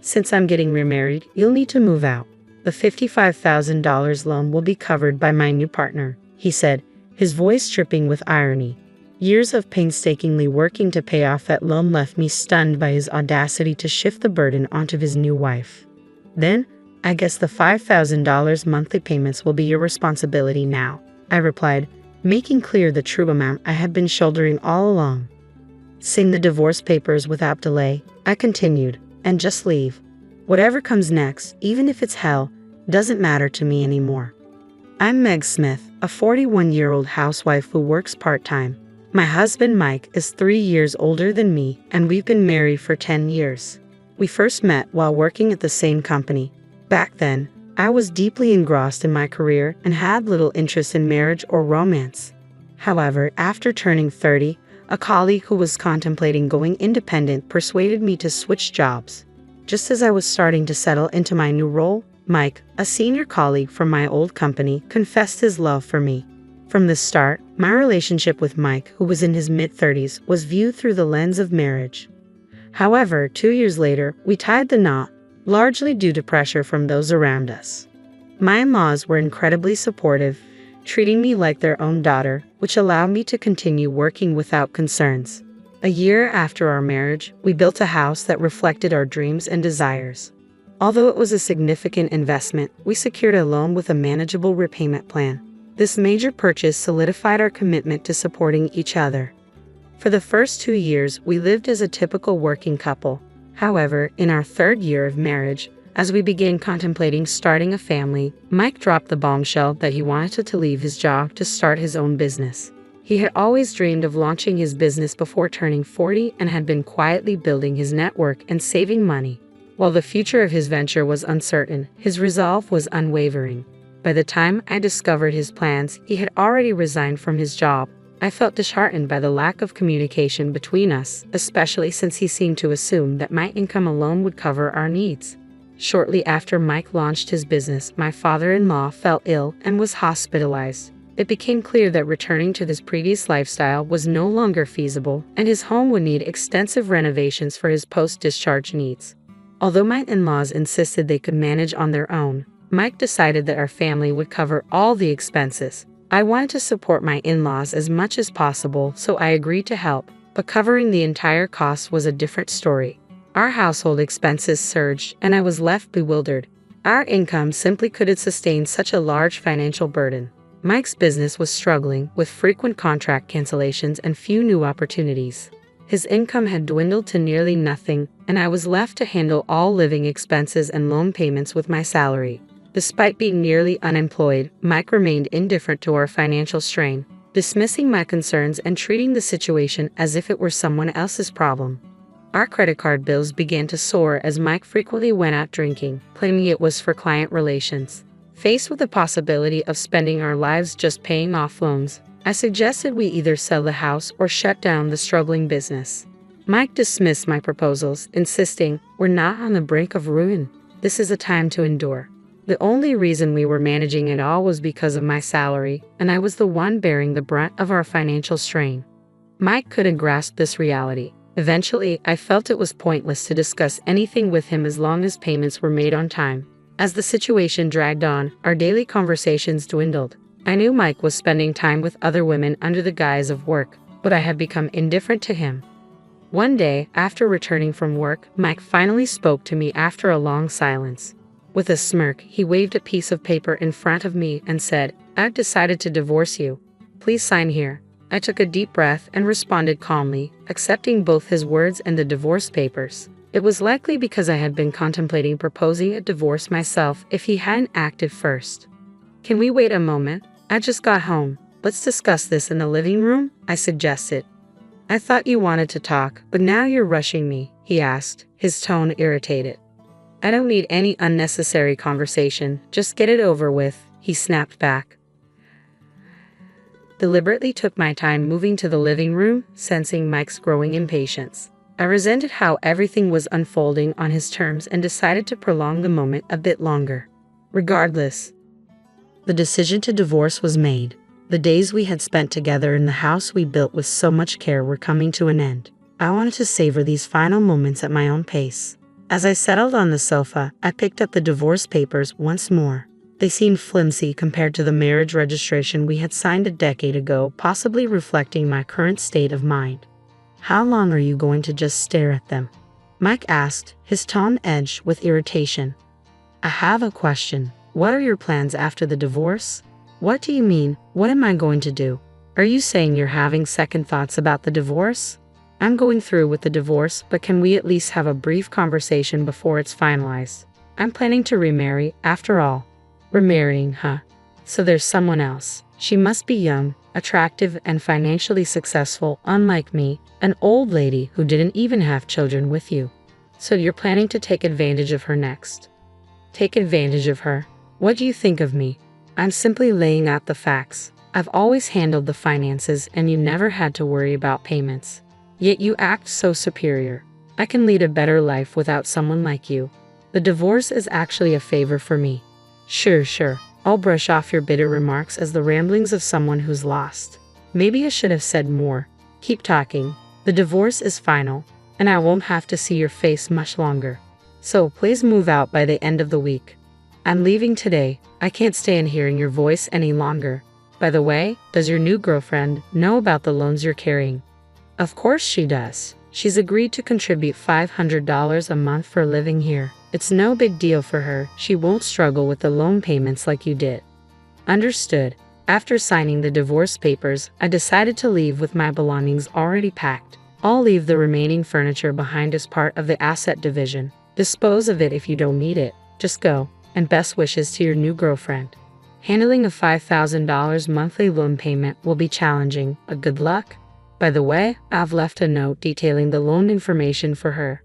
Since I'm getting remarried, you'll need to move out. The $55,000 loan will be covered by my new partner, he said, his voice dripping with irony. Years of painstakingly working to pay off that loan left me stunned by his audacity to shift the burden onto his new wife. "Then, I guess the $5,000 monthly payments will be your responsibility now," I replied, making clear the true amount I had been shouldering all along. "Sign the divorce papers without delay," I continued, "and just leave. Whatever comes next, even if it's hell, doesn't matter to me anymore." I'm Meg Smith, a 41-year-old housewife who works part-time. My husband Mike is 3 years older than me, and we've been married for 10 years. We first met while working at the same company. Back then, I was deeply engrossed in my career and had little interest in marriage or romance. However, after turning 30, a colleague who was contemplating going independent persuaded me to switch jobs. Just as I was starting to settle into my new role, Mike, a senior colleague from my old company, confessed his love for me. From the start, my relationship with Mike, who was in his mid-30s, was viewed through the lens of marriage. However, 2 years later, we tied the knot, largely due to pressure from those around us. My in-laws were incredibly supportive, treating me like their own daughter, which allowed me to continue working without concerns. A year after our marriage, we built a house that reflected our dreams and desires. Although it was a significant investment, we secured a loan with a manageable repayment plan. This major purchase solidified our commitment to supporting each other. For the first 2 years, we lived as a typical working couple. However, in our 3rd year of marriage, as we began contemplating starting a family, Mike dropped the bombshell that he wanted to leave his job to start his own business. He had always dreamed of launching his business before turning 40 and had been quietly building his network and saving money. While the future of his venture was uncertain, his resolve was unwavering. By the time I discovered his plans, he had already resigned from his job. I felt disheartened by the lack of communication between us, especially since he seemed to assume that my income alone would cover our needs. Shortly after Mike launched his business, my father-in-law fell ill and was hospitalized. It became clear that returning to this previous lifestyle was no longer feasible, and his home would need extensive renovations for his post-discharge needs. Although my in-laws insisted they could manage on their own, Mike decided that our family would cover all the expenses. I wanted to support my in-laws as much as possible, so I agreed to help, but covering the entire cost was a different story. Our household expenses surged, and I was left bewildered. Our income simply couldn't sustain such a large financial burden. Mike's business was struggling, with frequent contract cancellations and few new opportunities. His income had dwindled to nearly nothing, and I was left to handle all living expenses and loan payments with my salary. Despite being nearly unemployed, Mike remained indifferent to our financial strain, dismissing my concerns and treating the situation as if it were someone else's problem. Our credit card bills began to soar as Mike frequently went out drinking, claiming it was for client relations. Faced with the possibility of spending our lives just paying off loans, I suggested we either sell the house or shut down the struggling business. Mike dismissed my proposals, insisting, "We're not on the brink of ruin. This is a time to endure." The only reason we were managing it all was because of my salary, and I was the one bearing the brunt of our financial strain. Mike couldn't grasp this reality. Eventually, I felt it was pointless to discuss anything with him as long as payments were made on time. As the situation dragged on, our daily conversations dwindled. I knew Mike was spending time with other women under the guise of work, but I had become indifferent to him. One day, after returning from work, Mike finally spoke to me after a long silence. With a smirk, he waved a piece of paper in front of me and said, "I've decided to divorce you. Please sign here." I took a deep breath and responded calmly, accepting both his words and the divorce papers. It was likely because I had been contemplating proposing a divorce myself if he hadn't acted first. "Can we wait a moment? I just got home. Let's discuss this in the living room," I suggested. "I thought you wanted to talk, but now you're rushing me," he asked, his tone irritated. "I don't need any unnecessary conversation, just get it over with," he snapped back. Deliberately took my time moving to the living room, sensing Mike's growing impatience. I resented how everything was unfolding on his terms and decided to prolong the moment a bit longer. Regardless, the decision to divorce was made. The days we had spent together in the house we built with so much care were coming to an end. I wanted to savor these final moments at my own pace. As I settled on the sofa, I picked up the divorce papers once more. They seemed flimsy compared to the marriage registration we had signed a decade ago, possibly reflecting my current state of mind. "How long are you going to just stare at them?" Mike asked, his tone edged with irritation. "I have a question. What are your plans after the divorce?" "What do you mean? What am I going to do? Are you saying you're having second thoughts about the divorce?" "I'm going through with the divorce, but can we at least have a brief conversation before it's finalized? I'm planning to remarry, after all." "Remarrying, huh? So there's someone else. She must be young, attractive, and financially successful, unlike me, an old lady who didn't even have children with you. So you're planning to take advantage of her next." "Take advantage of her? What do you think of me?" "I'm simply laying out the facts. I've always handled the finances and you never had to worry about payments. Yet you act so superior. I can lead a better life without someone like you. The divorce is actually a favor for me." Sure. I'll brush off your bitter remarks as the ramblings of someone who's lost. Maybe I should have said more. "Keep talking. The divorce is final, and I won't have to see your face much longer. So please move out by the end of the week." "I'm leaving today. I can't stand hearing your voice any longer." By the way, does your new girlfriend know about the loans you're carrying? Of course she does. She's agreed to contribute $500 a month for living here. It's no big deal for her. She won't struggle with the loan payments like you did. Understood. After signing the divorce papers, I decided to leave with my belongings already packed. I'll leave the remaining furniture behind as part of the asset division. Dispose of it if you don't need it. Just go. And best wishes to your new girlfriend. Handling a $5,000 monthly loan payment will be challenging, but good luck. By the way, I've left a note detailing the loan information for her.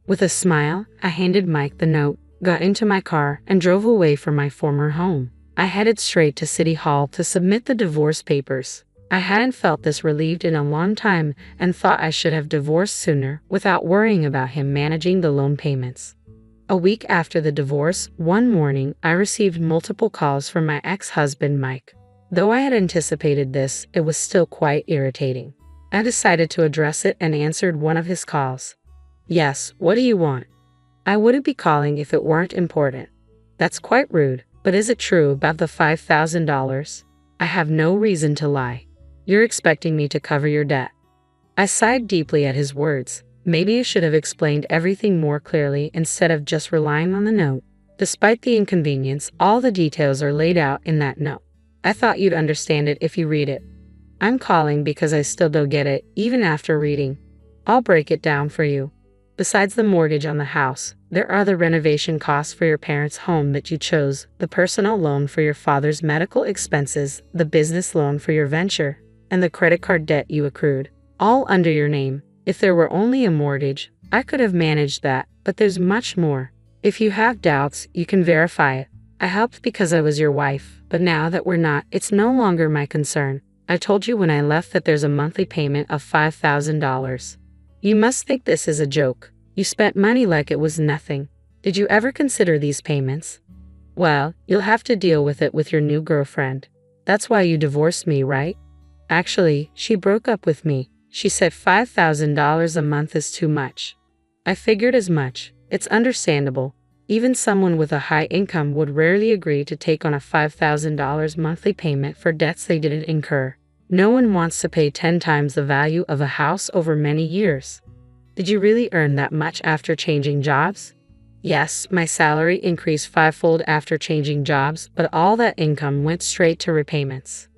With a smile, I handed Mike the note, got into my car, and drove away from my former home. I headed straight to City Hall to submit the divorce papers. I hadn't felt this relieved in a long time and thought I should have divorced sooner without worrying about him managing the loan payments. A week after the divorce, one morning, I received multiple calls from my ex-husband Mike. Though I had anticipated this, it was still quite irritating. I decided to address it and answered one of his calls. Yes, what do you want? I wouldn't be calling if it weren't important. That's quite rude, but is it true about the $5,000? I have no reason to lie. You're expecting me to cover your debt. I sighed deeply at his words. Maybe I should have explained everything more clearly instead of just relying on the note. Despite the inconvenience, all the details are laid out in that note. I thought you'd understand it if you read it. I'm calling because I still don't get it, even after reading. I'll break it down for you. Besides the mortgage on the house, there are the renovation costs for your parents' home that you chose, the personal loan for your father's medical expenses, the business loan for your venture, and the credit card debt you accrued, all under your name. If there were only a mortgage, I could have managed that, but there's much more. If you have doubts, you can verify it. I helped because I was your wife, but now that we're not, it's no longer my concern. I told you when I left that there's a monthly payment of $5,000. You must think this is a joke. You spent money like it was nothing. Did you ever consider these payments? Well, you'll have to deal with it with your new girlfriend. That's why you divorced me, right? Actually, she broke up with me. She said $5,000 a month is too much. I figured as much. It's understandable. Even someone with a high income would rarely agree to take on a $5,000 monthly payment for debts they didn't incur. No one wants to pay 10 times the value of a house over many years. Did you really earn that much after changing jobs? Yes, my salary increased fivefold after changing jobs, but all that income went straight to repayments.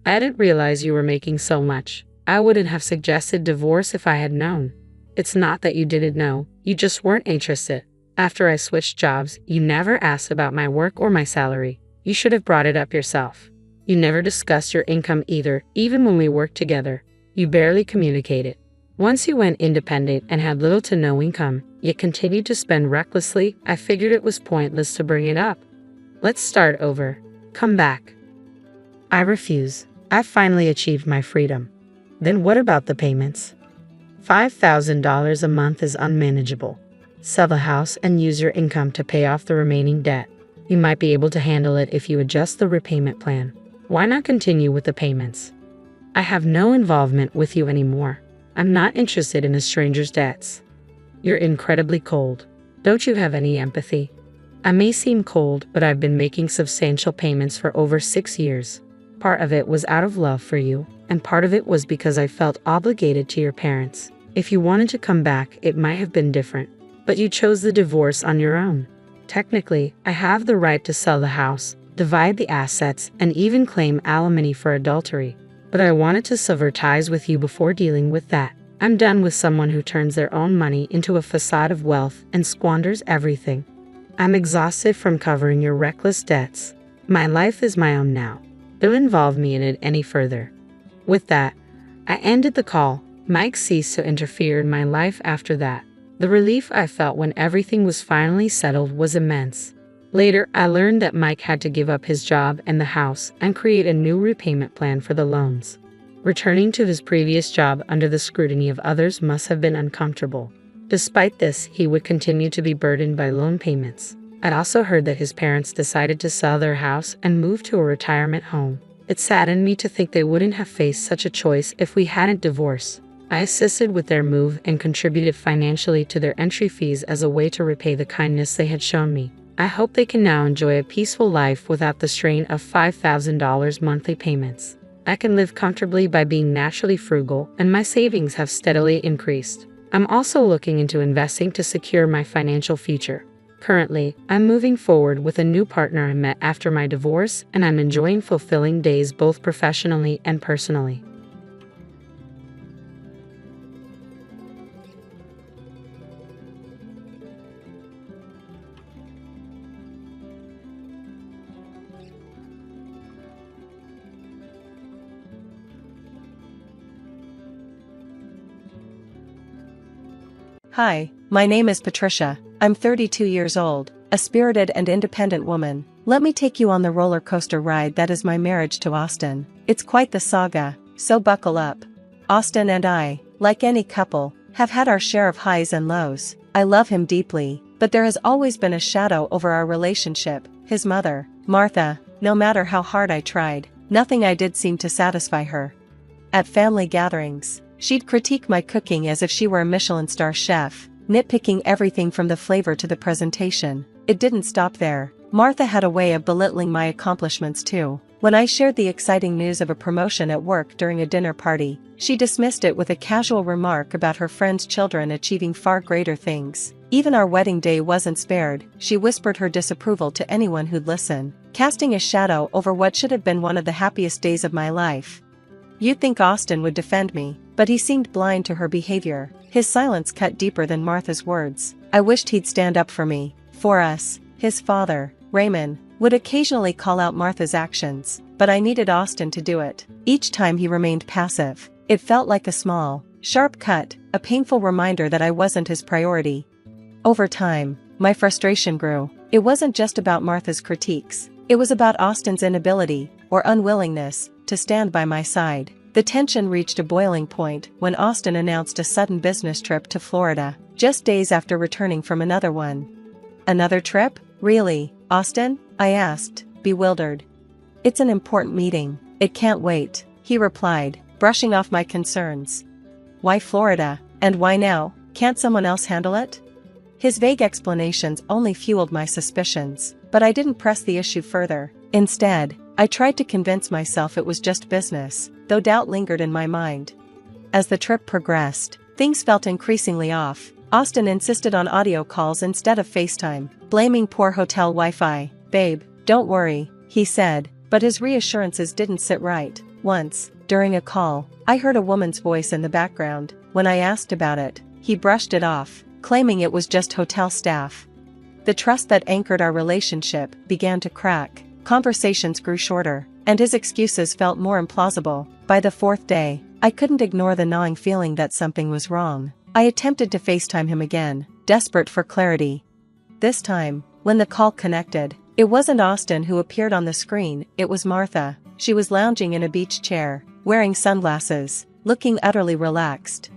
I didn't realize you were making so much. I wouldn't have suggested divorce if I had known. It's not that you didn't know, you just weren't interested. After I switched jobs, you never asked about my work or my salary. You should have brought it up yourself. You never discussed your income either, even when we worked together. You barely communicated. Once you went independent and had little to no income, yet continued to spend recklessly, I figured it was pointless to bring it up. Let's start over. Come back. I refuse. I finally achieved my freedom. Then what about the payments? $5,000 a month is unmanageable. Sell the house and use your income to pay off the remaining debt. You might be able to handle it if you adjust the repayment plan. Why not continue with the payments? I have no involvement with you anymore. I'm not interested in a stranger's debts. You're incredibly cold. Don't you have any empathy? I may seem cold, but I've been making substantial payments for over 6 years. Part of it was out of love for you, and part of it was because I felt obligated to your parents. If you wanted to come back, it might have been different. But you chose the divorce on your own. Technically, I have the right to sell the house, divide the assets, and even claim alimony for adultery. But I wanted to sever ties with you before dealing with that. I'm done with someone who turns their own money into a facade of wealth and squanders everything. I'm exhausted from covering your reckless debts. My life is my own now. Don't involve me in it any further. With that, I ended the call. Mike ceased to interfere in my life after that. The relief I felt when everything was finally settled was immense. Later, I learned that Mike had to give up his job and the house and create a new repayment plan for the loans. Returning to his previous job under the scrutiny of others must have been uncomfortable. Despite this, he would continue to be burdened by loan payments. I'd also heard that his parents decided to sell their house and move to a retirement home. It saddened me to think they wouldn't have faced such a choice if we hadn't divorced. I assisted with their move and contributed financially to their entry fees as a way to repay the kindness they had shown me. I hope they can now enjoy a peaceful life without the strain of $5,000 monthly payments. I can live comfortably by being naturally frugal, and my savings have steadily increased. I'm also looking into investing to secure my financial future. Currently, I'm moving forward with a new partner I met after my divorce, and I'm enjoying fulfilling days both professionally and personally. Hi, my name is Patricia. I'm 32 years old, a spirited and independent woman. Let me take you on the roller coaster ride that is my marriage to Austin. It's quite the saga, so buckle up. Austin and I, like any couple, have had our share of highs and lows. I love him deeply, but there has always been a shadow over our relationship. His mother, Martha, no matter how hard I tried, nothing I did seemed to satisfy her. At family gatherings, she'd critique my cooking as if she were a Michelin star chef, nitpicking everything from the flavor to the presentation. It didn't stop there. Martha had a way of belittling my accomplishments too. When I shared the exciting news of a promotion at work during a dinner party, she dismissed it with a casual remark about her friends' children achieving far greater things. Even our wedding day wasn't spared. She whispered her disapproval to anyone who'd listen, casting a shadow over what should have been one of the happiest days of my life. You'd think Austin would defend me, but he seemed blind to her behavior. His silence cut deeper than Martha's words. I wished he'd stand up for me, for us. His father, Raymond, would occasionally call out Martha's actions, but I needed Austin to do it. Each time he remained passive. It felt like a small, sharp cut, a painful reminder that I wasn't his priority. Over time, my frustration grew. It wasn't just about Martha's critiques. It was about Austin's inability, or unwillingness, to stand by my side. The tension reached a boiling point when Austin announced a sudden business trip to Florida, just days after returning from another one. Another trip? Really, Austin? I asked, bewildered. It's an important meeting. It can't wait, he replied, brushing off my concerns. Why Florida? And why now? Can't someone else handle it? His vague explanations only fueled my suspicions, but I didn't press the issue further. Instead, I tried to convince myself it was just business, though doubt lingered in my mind. As the trip progressed, things felt increasingly off. Austin insisted on audio calls instead of FaceTime, blaming poor hotel Wi-Fi. Babe, don't worry, he said, but his reassurances didn't sit right. Once, during a call, I heard a woman's voice in the background. When I asked about it, he brushed it off, claiming it was just hotel staff. The trust that anchored our relationship began to crack. Conversations grew shorter, and his excuses felt more implausible. By the fourth day, I couldn't ignore the gnawing feeling that something was wrong. I attempted to FaceTime him again, desperate for clarity. This time, when the call connected, it wasn't Austin who appeared on the screen, it was Martha. She was lounging in a beach chair, wearing sunglasses, looking utterly relaxed.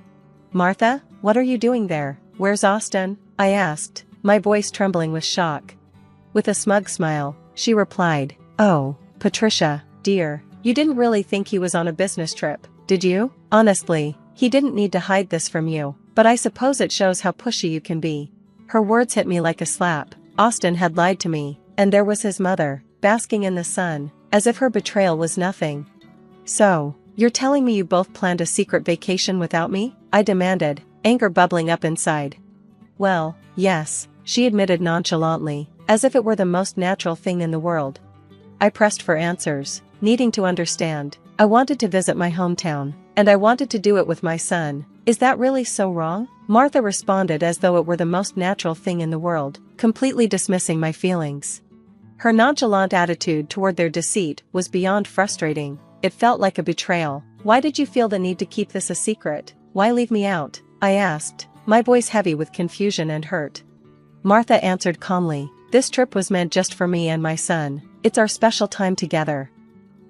Martha, what are you doing there? Where's Austin? I asked, my voice trembling with shock. With a smug smile, she replied, Oh, Patricia, dear, you didn't really think he was on a business trip, did you? Honestly, he didn't need to hide this from you, but I suppose it shows how pushy you can be. Her words hit me like a slap. Austin had lied to me, and there was his mother, basking in the sun, as if her betrayal was nothing. So, you're telling me you both planned a secret vacation without me? I demanded, anger bubbling up inside. Well, yes, she admitted nonchalantly, as if it were the most natural thing in the world. I pressed for answers, needing to understand. I wanted to visit my hometown, and I wanted to do it with my son. Is that really so wrong? Martha responded as though it were the most natural thing in the world, completely dismissing my feelings. Her nonchalant attitude toward their deceit was beyond frustrating. It felt like a betrayal. Why did you feel the need to keep this a secret? Why leave me out? I asked, my voice heavy with confusion and hurt. Martha answered calmly, This trip was meant just for me and my son. It's our special time together.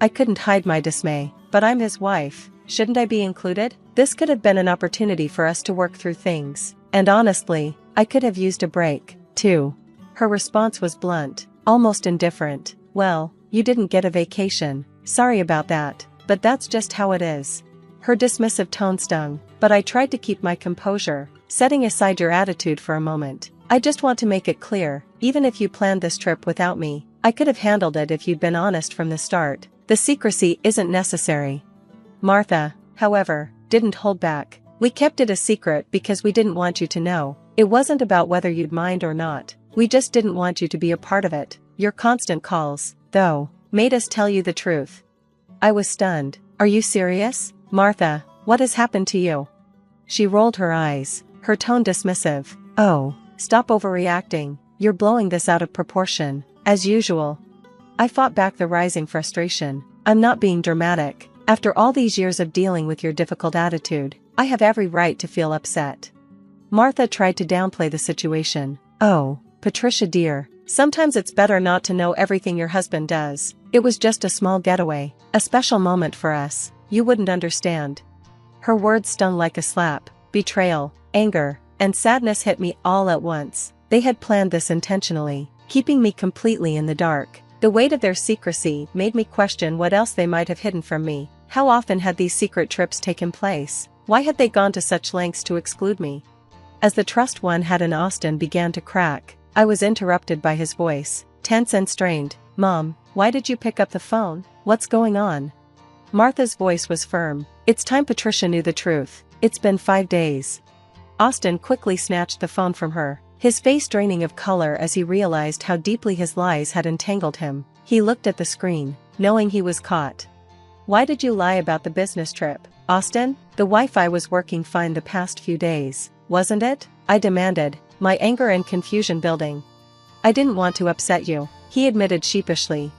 I couldn't hide my dismay, but I'm his wife. Shouldn't I be included? This could have been an opportunity for us to work through things. And honestly, I could have used a break, too. Her response was blunt, almost indifferent. Well, you didn't get a vacation. Sorry about that, but that's just how it is. Her dismissive tone stung, but I tried to keep my composure, setting aside your attitude for a moment. I just want to make it clear, even if you planned this trip without me, I could have handled it if you'd been honest from the start. The secrecy isn't necessary. Martha, however, didn't hold back. We kept it a secret because we didn't want you to know. It wasn't about whether you'd mind or not. We just didn't want you to be a part of it. Your constant calls, though, made us tell you the truth. I was stunned. Are you serious? Martha, what has happened to you? She rolled her eyes, her tone dismissive. Oh, stop overreacting. You're blowing this out of proportion, as usual. I fought back the rising frustration. I'm not being dramatic. After all these years of dealing with your difficult attitude, I have every right to feel upset. Martha tried to downplay the situation. Oh, Patricia dear, sometimes it's better not to know everything your husband does. It was just a small getaway, a special moment for us. You wouldn't understand. Her words stung like a slap. Betrayal, anger, and sadness hit me all at once. They had planned this intentionally, keeping me completely in the dark. The weight of their secrecy made me question what else they might have hidden from me. How often had these secret trips taken place? Why had they gone to such lengths to exclude me? As the trust one had in Austin began to crack, I was interrupted by his voice, tense and strained. Mom, why did you pick up the phone? What's going on? Martha's voice was firm. It's time Patricia knew the truth. It's been 5 days. Austin quickly snatched the phone from her, his face draining of color as he realized how deeply his lies had entangled him. He looked at the screen, knowing he was caught. Why did you lie about the business trip, Austin? The Wi-Fi was working fine the past few days, wasn't it? I demanded, my anger and confusion building. I didn't want to upset you, he admitted sheepishly.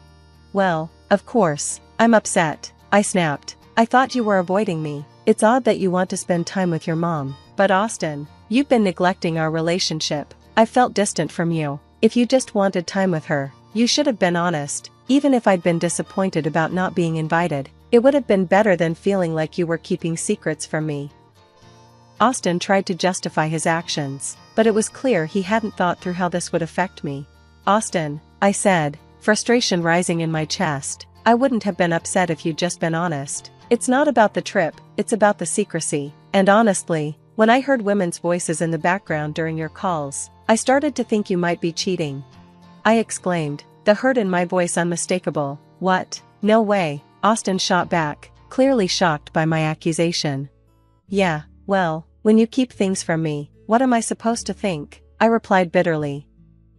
Well, of course, I'm upset, I snapped. I thought you were avoiding me. It's odd that you want to spend time with your mom, but Austin, you've been neglecting our relationship. I felt distant from you. If you just wanted time with her, you should have been honest. Even if I'd been disappointed about not being invited, it would have been better than feeling like you were keeping secrets from me. Austin tried to justify his actions, but it was clear he hadn't thought through how this would affect me. Austin, I said, frustration rising in my chest, I wouldn't have been upset if you'd just been honest. It's not about the trip, it's about the secrecy. And honestly, when I heard women's voices in the background during your calls, I started to think you might be cheating. I exclaimed, the hurt in my voice unmistakable. What? No way, Austin shot back, clearly shocked by my accusation. Yeah, well, when you keep things from me, what am I supposed to think? I replied bitterly.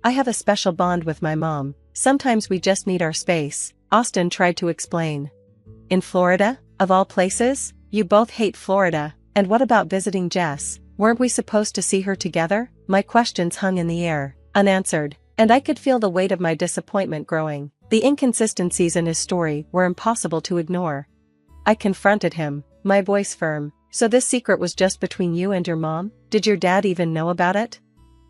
I have a special bond with my mom. Sometimes we just need our space, Austin tried to explain. In Florida, of all places? You both hate Florida, and what about visiting Jess? Weren't we supposed to see her together? My questions hung in the air, unanswered, and I could feel the weight of my disappointment growing. The inconsistencies in his story were impossible to ignore. I confronted him, my voice firm. So this secret was just between you and your mom? Did your dad even know about it?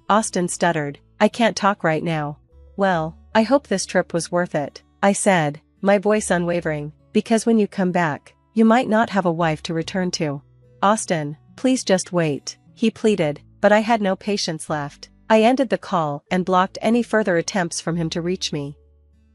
Austin stuttered. I can't talk right now. Well, I hope this trip was worth it, I said, my voice unwavering, because when you come back, you might not have a wife to return to. Austin, please just wait, he pleaded, but I had no patience left. I ended the call and blocked any further attempts from him to reach me.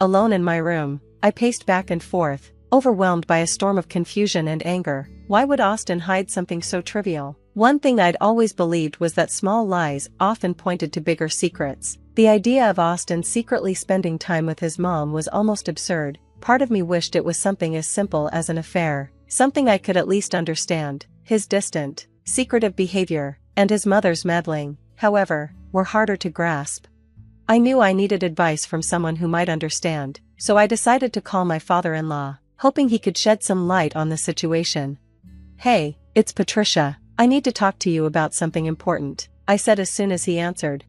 Alone in my room, I paced back and forth, overwhelmed by a storm of confusion and anger. Why would Austin hide something so trivial? One thing I'd always believed was that small lies often pointed to bigger secrets. The idea of Austin secretly spending time with his mom was almost absurd. Part of me wished it was something as simple as an affair, something I could at least understand. His distant, secretive behavior, and his mother's meddling, however, were harder to grasp. I knew I needed advice from someone who might understand, so I decided to call my father-in-law, hoping he could shed some light on the situation. Hey, it's Patricia. I need to talk to you about something important, I said as soon as he answered.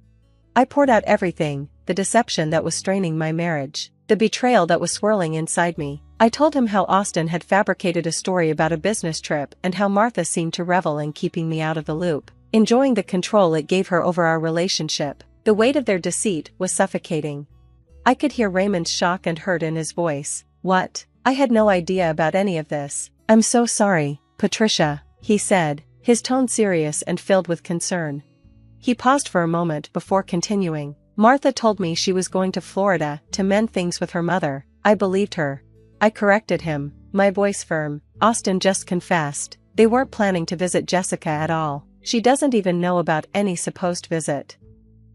I poured out everything, the deception that was straining my marriage, the betrayal that was swirling inside me. I told him how Austin had fabricated a story about a business trip and how Martha seemed to revel in keeping me out of the loop, enjoying the control it gave her over our relationship. The weight of their deceit was suffocating. I could hear Raymond's shock and hurt in his voice. What? I had no idea about any of this. I'm so sorry, Patricia, he said, his tone serious and filled with concern. He paused for a moment before continuing. Martha told me she was going to Florida to mend things with her mother. I believed her. I corrected him, my voice firm. Austin just confessed. They weren't planning to visit Jessica at all. She doesn't even know about any supposed visit.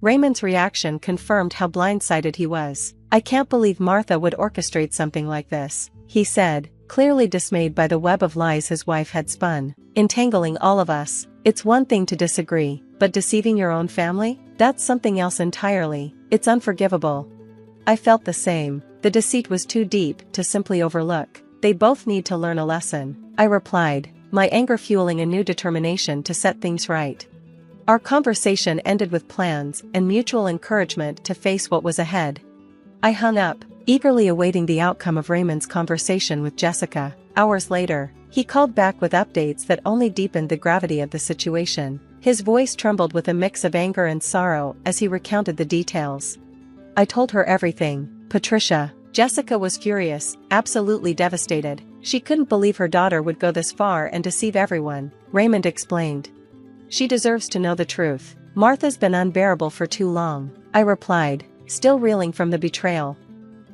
Raymond's reaction confirmed how blindsided he was. "I can't believe Martha would orchestrate something like this," he said, clearly dismayed by the web of lies his wife had spun, entangling all of us. "It's one thing to disagree, but deceiving your own family? That's something else entirely. It's unforgivable." I felt the same. The deceit was too deep to simply overlook. "They both need to learn a lesson," I replied, my anger fueling a new determination to set things right. Our conversation ended with plans and mutual encouragement to face what was ahead. I hung up, eagerly awaiting the outcome of Raymond's conversation with Jessica. Hours later, he called back with updates that only deepened the gravity of the situation. His voice trembled with a mix of anger and sorrow as he recounted the details. "I told her everything, Patricia." Jessica was furious, absolutely devastated. She couldn't believe her daughter would go this far and deceive everyone, Raymond explained. "She deserves to know the truth. Martha's been unbearable for too long," I replied, still reeling from the betrayal.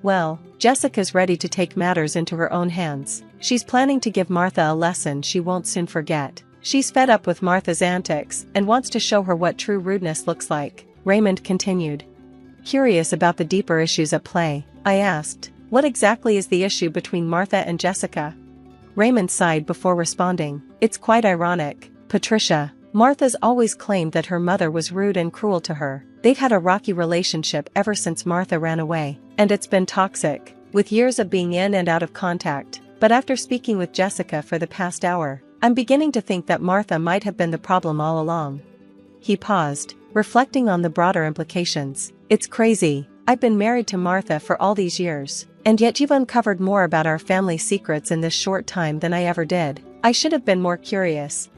"Well, Jessica's ready to take matters into her own hands. She's planning to give Martha a lesson she won't soon forget. She's fed up with Martha's antics and wants to show her what true rudeness looks like," Raymond continued. Curious about the deeper issues at play, I asked, "What exactly is the issue between Martha and Jessica?" Raymond sighed before responding, "It's quite ironic, Patricia. Martha's always claimed that her mother was rude and cruel to her. They've had a rocky relationship ever since Martha ran away, and it's been toxic, with years of being in and out of contact. But after speaking with Jessica for the past hour, I'm beginning to think that Martha might have been the problem all along." He paused, reflecting on the broader implications. "It's crazy. I've been married to Martha for all these years, and yet you've uncovered more about our family secrets in this short time than I ever did. I should have been more curious."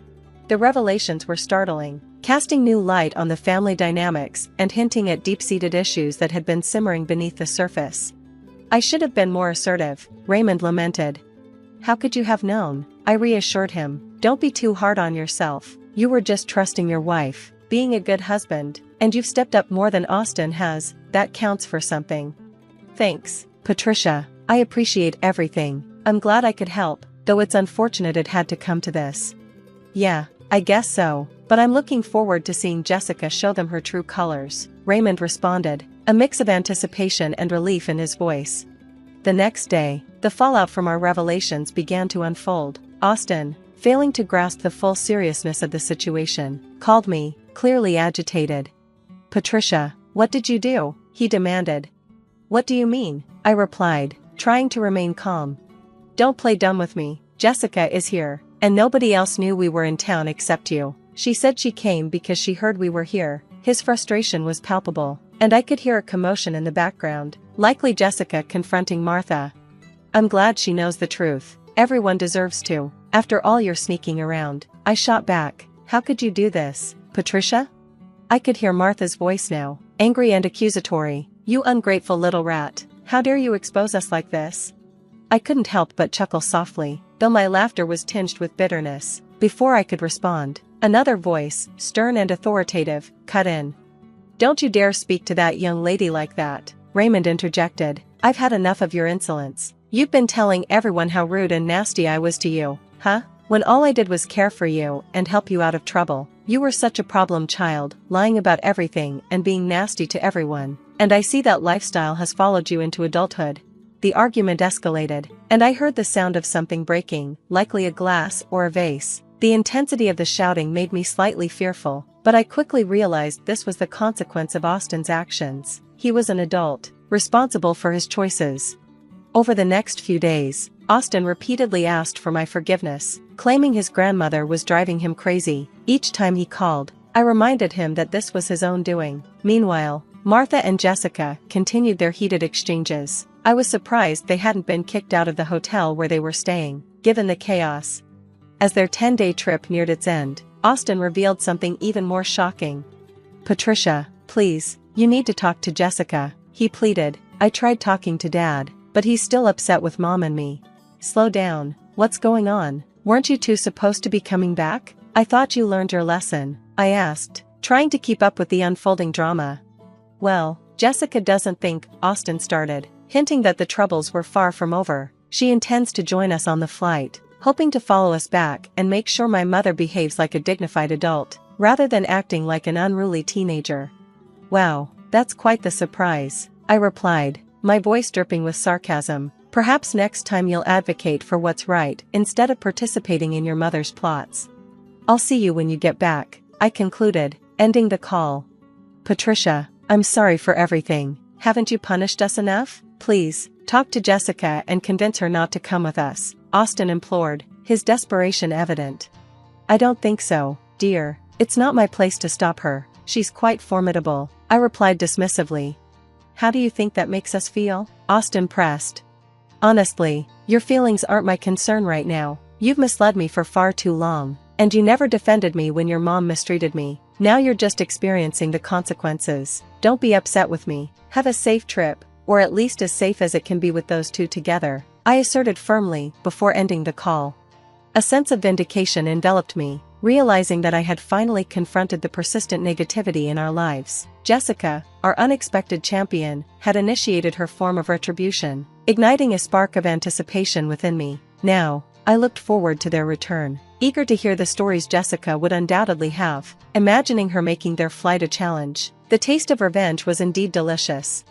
The revelations were startling, casting new light on the family dynamics and hinting at deep-seated issues that had been simmering beneath the surface. "I should have been more assertive," Raymond lamented. "How could you have known?" I reassured him. "Don't be too hard on yourself. You were just trusting your wife, being a good husband, and you've stepped up more than Austin has. That counts for something." "Thanks, Patricia. I appreciate everything. I'm glad I could help, though it's unfortunate it had to come to this." "Yeah, I guess so, but I'm looking forward to seeing Jessica show them her true colors," Raymond responded, a mix of anticipation and relief in his voice. The next day, the fallout from our revelations began to unfold. Austin, failing to grasp the full seriousness of the situation, called me, clearly agitated. "Patricia, what did you do?" he demanded. "What do you mean?" I replied, trying to remain calm. "Don't play dumb with me. Jessica is here, and nobody else knew we were in town except you. She said she came because she heard we were here." His frustration was palpable, and I could hear a commotion in the background, likely Jessica confronting Martha. "I'm glad she knows the truth. Everyone deserves to. After all your sneaking around," I shot back. "How could you do this, Patricia?" I could hear Martha's voice now, angry and accusatory. "You ungrateful little rat. How dare you expose us like this?" I couldn't help but chuckle softly, though my laughter was tinged with bitterness. Before I could respond, another voice, stern and authoritative, cut in. "Don't you dare speak to that young lady like that," Raymond interjected. "I've had enough of your insolence. You've been telling everyone how rude and nasty I was to you, huh? When all I did was care for you and help you out of trouble. You were such a problem child, lying about everything and being nasty to everyone. And I see that lifestyle has followed you into adulthood." The argument escalated, and I heard the sound of something breaking, likely a glass or a vase. The intensity of the shouting made me slightly fearful, but I quickly realized this was the consequence of Austin's actions. He was an adult, responsible for his choices. Over the next few days, Austin repeatedly asked for my forgiveness, claiming his grandmother was driving him crazy. Each time he called, I reminded him that this was his own doing. Meanwhile, Martha and Jessica continued their heated exchanges. I was surprised they hadn't been kicked out of the hotel where they were staying, given the chaos. As their 10-day trip neared its end, Austin revealed something even more shocking. "Patricia, please, you need to talk to Jessica," he pleaded. "I tried talking to Dad, but he's still upset with Mom and me." "Slow down, what's going on? Weren't you two supposed to be coming back? I thought you learned your lesson," I asked, trying to keep up with the unfolding drama. "Well, Jessica doesn't think," Austin started, hinting that the troubles were far from over. "She intends to join us on the flight, hoping to follow us back and make sure my mother behaves like a dignified adult, rather than acting like an unruly teenager." Wow, that's quite the surprise, I replied, my voice dripping with sarcasm. Perhaps next time you'll advocate for what's right instead of participating in your mother's plots. I'll see you when you get back, I concluded, ending the call. Patricia, I'm sorry for everything. Haven't you punished us enough? Please, talk to Jessica and convince her not to come with us, Austin implored, his desperation evident. I don't think so, dear. It's not my place to stop her. She's quite formidable, I replied dismissively. How do you think that makes us feel? Austin pressed. Honestly, your feelings aren't my concern right now. You've misled me for far too long, and you never defended me when your mom mistreated me. Now you're just experiencing the consequences. Don't be upset with me. Have a safe trip, or at least as safe as it can be with those two together, I asserted firmly before ending the call. A sense of vindication enveloped me, realizing that I had finally confronted the persistent negativity in our lives. Jessica, our unexpected champion, had initiated her form of retribution, igniting a spark of anticipation within me. Now, I looked forward to their return, eager to hear the stories Jessica would undoubtedly have, imagining her making their flight a challenge. The taste of revenge was indeed delicious.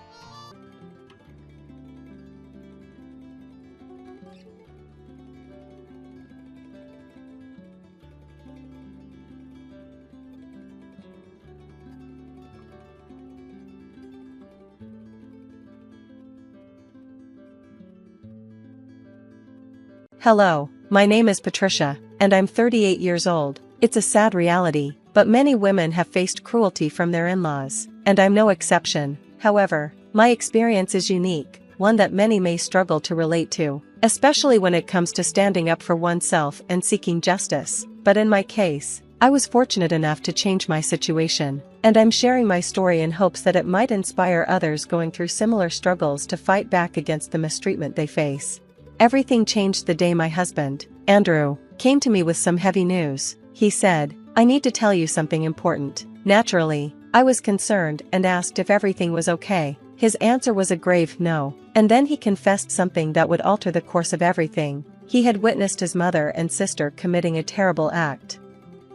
Hello, my name is Patricia, and I'm 38 years old. It's a sad reality, but many women have faced cruelty from their in-laws, and I'm no exception. However, my experience is unique, one that many may struggle to relate to, especially when it comes to standing up for oneself and seeking justice. But in my case, I was fortunate enough to change my situation, and I'm sharing my story in hopes that it might inspire others going through similar struggles to fight back against the mistreatment they face. Everything changed the day my husband, Andrew, came to me with some heavy news. He said, I need to tell you something important. Naturally, I was concerned and asked if everything was okay. His answer was a grave no, and then he confessed something that would alter the course of everything. He had witnessed his mother and sister committing a terrible act.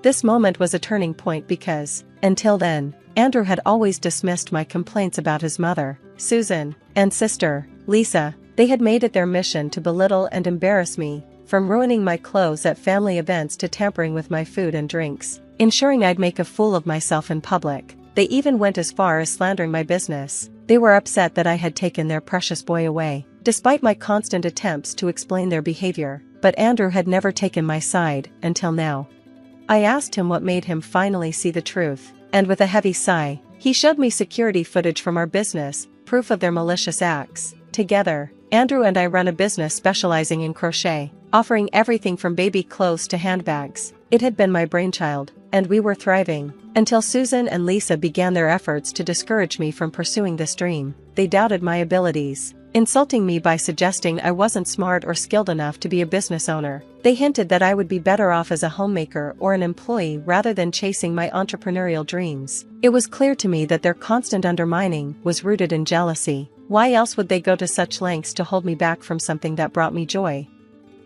This moment was a turning point because, until then, Andrew had always dismissed my complaints about his mother, Susan, and sister, Lisa. They had made it their mission to belittle and embarrass me, from ruining my clothes at family events to tampering with my food and drinks, ensuring I'd make a fool of myself in public. They even went as far as slandering my business. They were upset that I had taken their precious boy away, despite my constant attempts to explain their behavior. But Andrew had never taken my side, until now. I asked him what made him finally see the truth, and with a heavy sigh, he showed me security footage from our business, proof of their malicious acts. Together, Andrew and I run a business specializing in crochet, offering everything from baby clothes to handbags. It had been my brainchild, and we were thriving, until Susan and Lisa began their efforts to discourage me from pursuing this dream. They doubted my abilities, insulting me by suggesting I wasn't smart or skilled enough to be a business owner. They hinted that I would be better off as a homemaker or an employee rather than chasing my entrepreneurial dreams. It was clear to me that their constant undermining was rooted in jealousy. Why else would they go to such lengths to hold me back from something that brought me joy?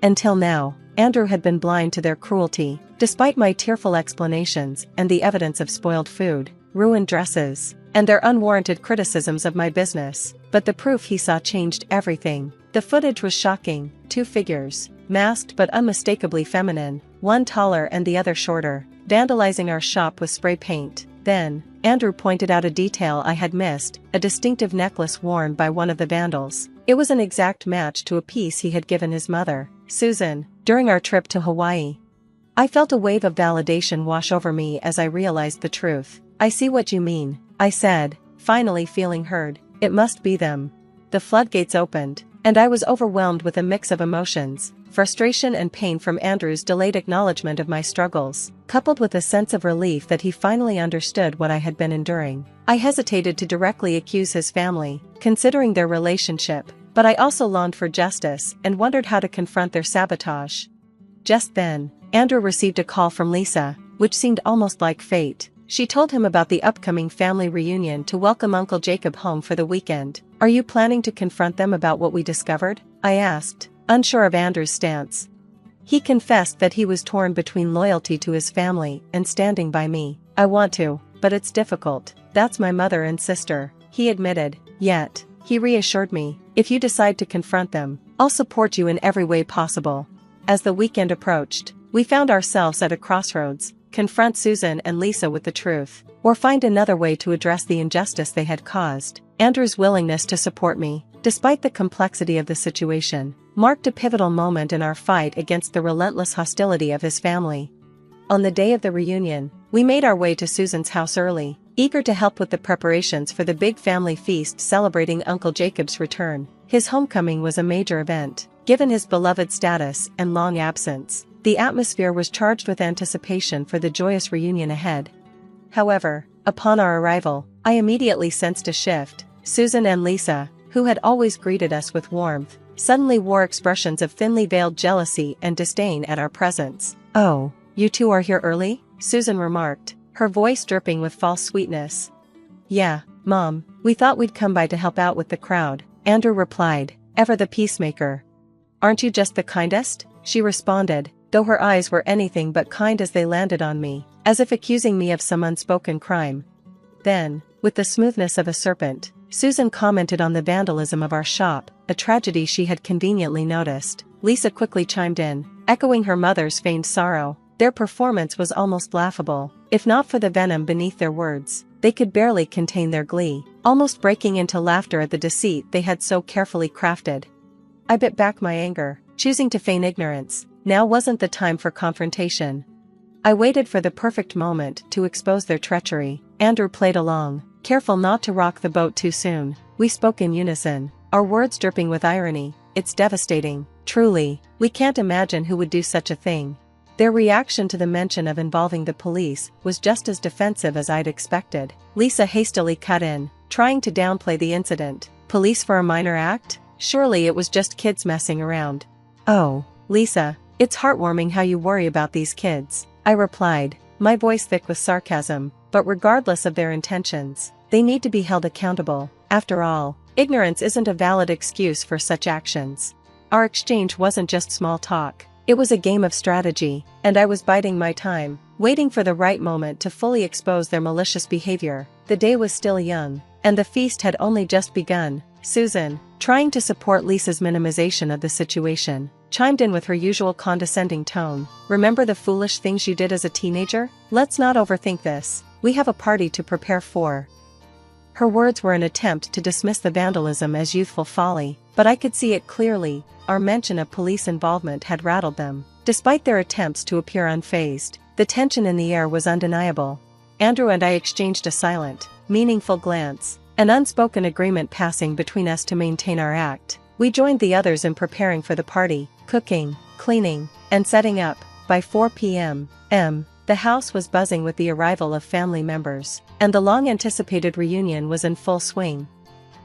Until now, Andrew had been blind to their cruelty, despite my tearful explanations and the evidence of spoiled food, ruined dresses, and their unwarranted criticisms of my business. But the proof he saw changed everything. The footage was shocking. Two figures, masked but unmistakably feminine, one taller and the other shorter, vandalizing our shop with spray paint. Then, Andrew pointed out a detail I had missed, a distinctive necklace worn by one of the vandals. It was an exact match to a piece he had given his mother, Susan, during our trip to Hawaii. I felt a wave of validation wash over me as I realized the truth. I see what you mean, I said, finally feeling heard. It must be them. The floodgates opened, and I was overwhelmed with a mix of emotions, frustration and pain from Andrew's delayed acknowledgement of my struggles, coupled with a sense of relief that he finally understood what I had been enduring. I hesitated to directly accuse his family, considering their relationship, but I also longed for justice and wondered how to confront their sabotage. Just then, Andrew received a call from Lisa, which seemed almost like fate. She told him about the upcoming family reunion to welcome Uncle Jacob home for the weekend. Are you planning to confront them about what we discovered? I asked, unsure of Andrew's stance. He confessed that he was torn between loyalty to his family and standing by me. I want to, but it's difficult. that's my mother and sister, he admitted. Yet, he reassured me, if you decide to confront them, I'll support you in every way possible. As the weekend approached, we found ourselves at a crossroads: confront Susan and Lisa with the truth, or find another way to address the injustice they had caused. Andrew's willingness to support me, despite the complexity of the situation, marked a pivotal moment in our fight against the relentless hostility of his family. On the day of the reunion, we made our way to Susan's house early, eager to help with the preparations for the big family feast celebrating Uncle Jacob's return. His homecoming was a major event. Given his beloved status and long absence, the atmosphere was charged with anticipation for the joyous reunion ahead. However, upon our arrival, I immediately sensed a shift. Susan and Lisa, who had always greeted us with warmth, suddenly wore expressions of thinly veiled jealousy and disdain at our presence. "Oh, you two are here early?" Susan remarked, her voice dripping with false sweetness. "Yeah, Mom, we thought we'd come by to help out with the crowd," Andrew replied, ever the peacemaker. "Aren't you just the kindest?" she responded, though her eyes were anything but kind as they landed on me, as if accusing me of some unspoken crime. Then, with the smoothness of a serpent, Susan commented on the vandalism of our shop, a tragedy she had conveniently noticed. Lisa quickly chimed in, echoing her mother's feigned sorrow. Their performance was almost laughable. If not for the venom beneath their words, they could barely contain their glee, almost breaking into laughter at the deceit they had so carefully crafted. I bit back my anger, choosing to feign ignorance. Now wasn't the time for confrontation. I waited for the perfect moment to expose their treachery. Andrew played along, careful not to rock the boat too soon. We spoke in unison, our words dripping with irony. "It's devastating. Truly, we can't imagine who would do such a thing." Their reaction to the mention of involving the police was just as defensive as I'd expected. Lisa hastily cut in, trying to downplay the incident. "Police for a minor act? Surely it was just kids messing around." "Oh, Lisa, it's heartwarming how you worry about these kids," I replied, my voice thick with sarcasm. "But regardless of their intentions, they need to be held accountable. After all, ignorance isn't a valid excuse for such actions." Our exchange wasn't just small talk. It was a game of strategy, and I was biding my time, waiting for the right moment to fully expose their malicious behavior. The day was still young, and the feast had only just begun. Susan, trying to support Lisa's minimization of the situation, chimed in with her usual condescending tone. "Remember the foolish things you did as a teenager? Let's not overthink this. We have a party to prepare for." Her words were an attempt to dismiss the vandalism as youthful folly, but I could see it clearly. Our mention of police involvement had rattled them. Despite their attempts to appear unfazed, the tension in the air was undeniable. Andrew and I exchanged a silent, meaningful glance, an unspoken agreement passing between us to maintain our act. We joined the others in preparing for the party, cooking, cleaning, and setting up. By 4 p.m., the house was buzzing with the arrival of family members, and the long-anticipated reunion was in full swing.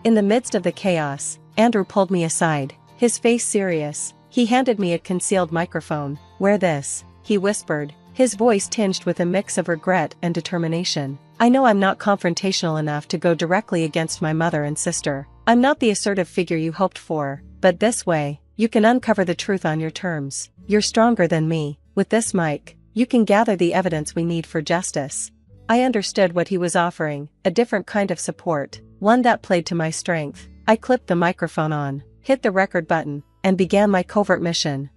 In the midst of the chaos, Andrew pulled me aside, his face serious. He handed me a concealed microphone. "Wear this," he whispered, his voice tinged with a mix of regret and determination. "I know I'm not confrontational enough to go directly against my mother and sister. I'm not the assertive figure you hoped for, but this way, you can uncover the truth on your terms. You're stronger than me. With this mic, you can gather the evidence we need for justice." I understood what he was offering, a different kind of support, one that played to my strength. I clipped the microphone on, hit the record button, and began my covert mission.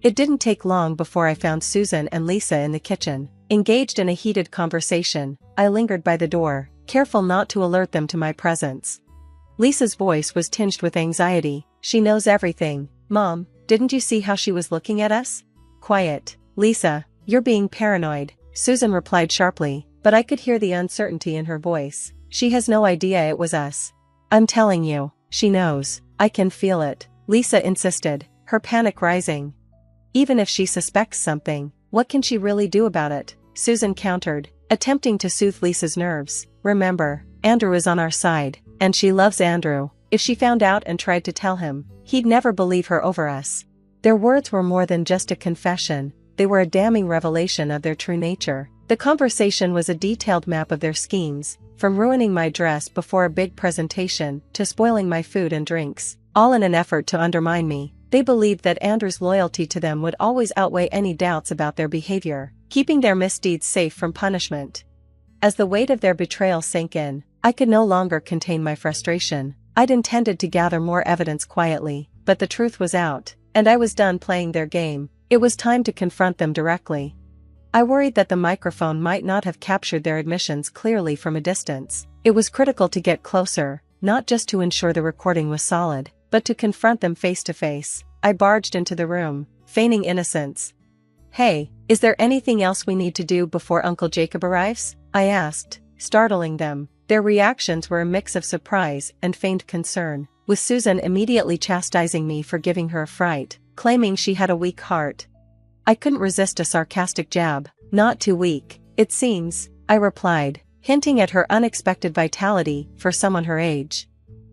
It didn't take long before I found Susan and Lisa in the kitchen, engaged in a heated conversation. I lingered by the door, careful not to alert them to my presence. Lisa's voice was tinged with anxiety. "She knows everything. Mom, didn't you see how she was looking at us?" "Quiet, Lisa, you're being paranoid," Susan replied sharply, but I could hear the uncertainty in her voice. "She has no idea it was us." "I'm telling you, she knows. I can feel it," Lisa insisted, her panic rising. "Even if she suspects something, what can she really do about it?" Susan countered, attempting to soothe Lisa's nerves. "Remember, Andrew is on our side, and she loves Andrew. If she found out and tried to tell him, he'd never believe her over us." Their words were more than just a confession, they were a damning revelation of their true nature. The conversation was a detailed map of their schemes, from ruining my dress before a big presentation to spoiling my food and drinks, all in an effort to undermine me. They believed that Andrew's loyalty to them would always outweigh any doubts about their behavior, keeping their misdeeds safe from punishment. As the weight of their betrayal sank in, I could no longer contain my frustration. I'd intended to gather more evidence quietly, but the truth was out, and I was done playing their game. It was time to confront them directly. I worried that the microphone might not have captured their admissions clearly from a distance. It was critical to get closer, not just to ensure the recording was solid, but to confront them face to face. I barged into the room, feigning innocence. "Hey, is there anything else we need to do before Uncle Jacob arrives?" I asked, startling them. Their reactions were a mix of surprise and feigned concern, with Susan immediately chastising me for giving her a fright, claiming she had a weak heart. I couldn't resist a sarcastic jab. "Not too weak, it seems," I replied, hinting at her unexpected vitality for someone her age.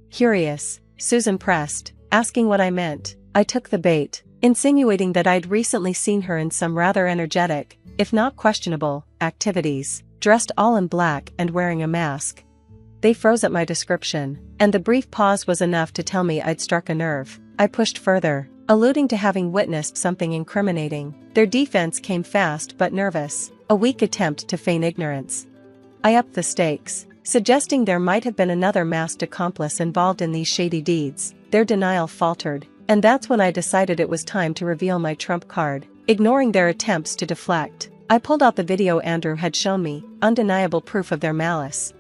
Curious, Susan pressed, asking what I meant. I took the bait, insinuating that I'd recently seen her in some rather energetic, if not questionable, activities, dressed all in black and wearing a mask. They froze at my description, and the brief pause was enough to tell me I'd struck a nerve. I pushed further, alluding to having witnessed something incriminating. Their defense came fast but nervous, a weak attempt to feign ignorance. I upped the stakes, suggesting there might have been another masked accomplice involved in these shady deeds. Their denial faltered, and that's when I decided it was time to reveal my trump card. Ignoring their attempts to deflect, I pulled out the video Andrew had shown me, undeniable proof of their malice.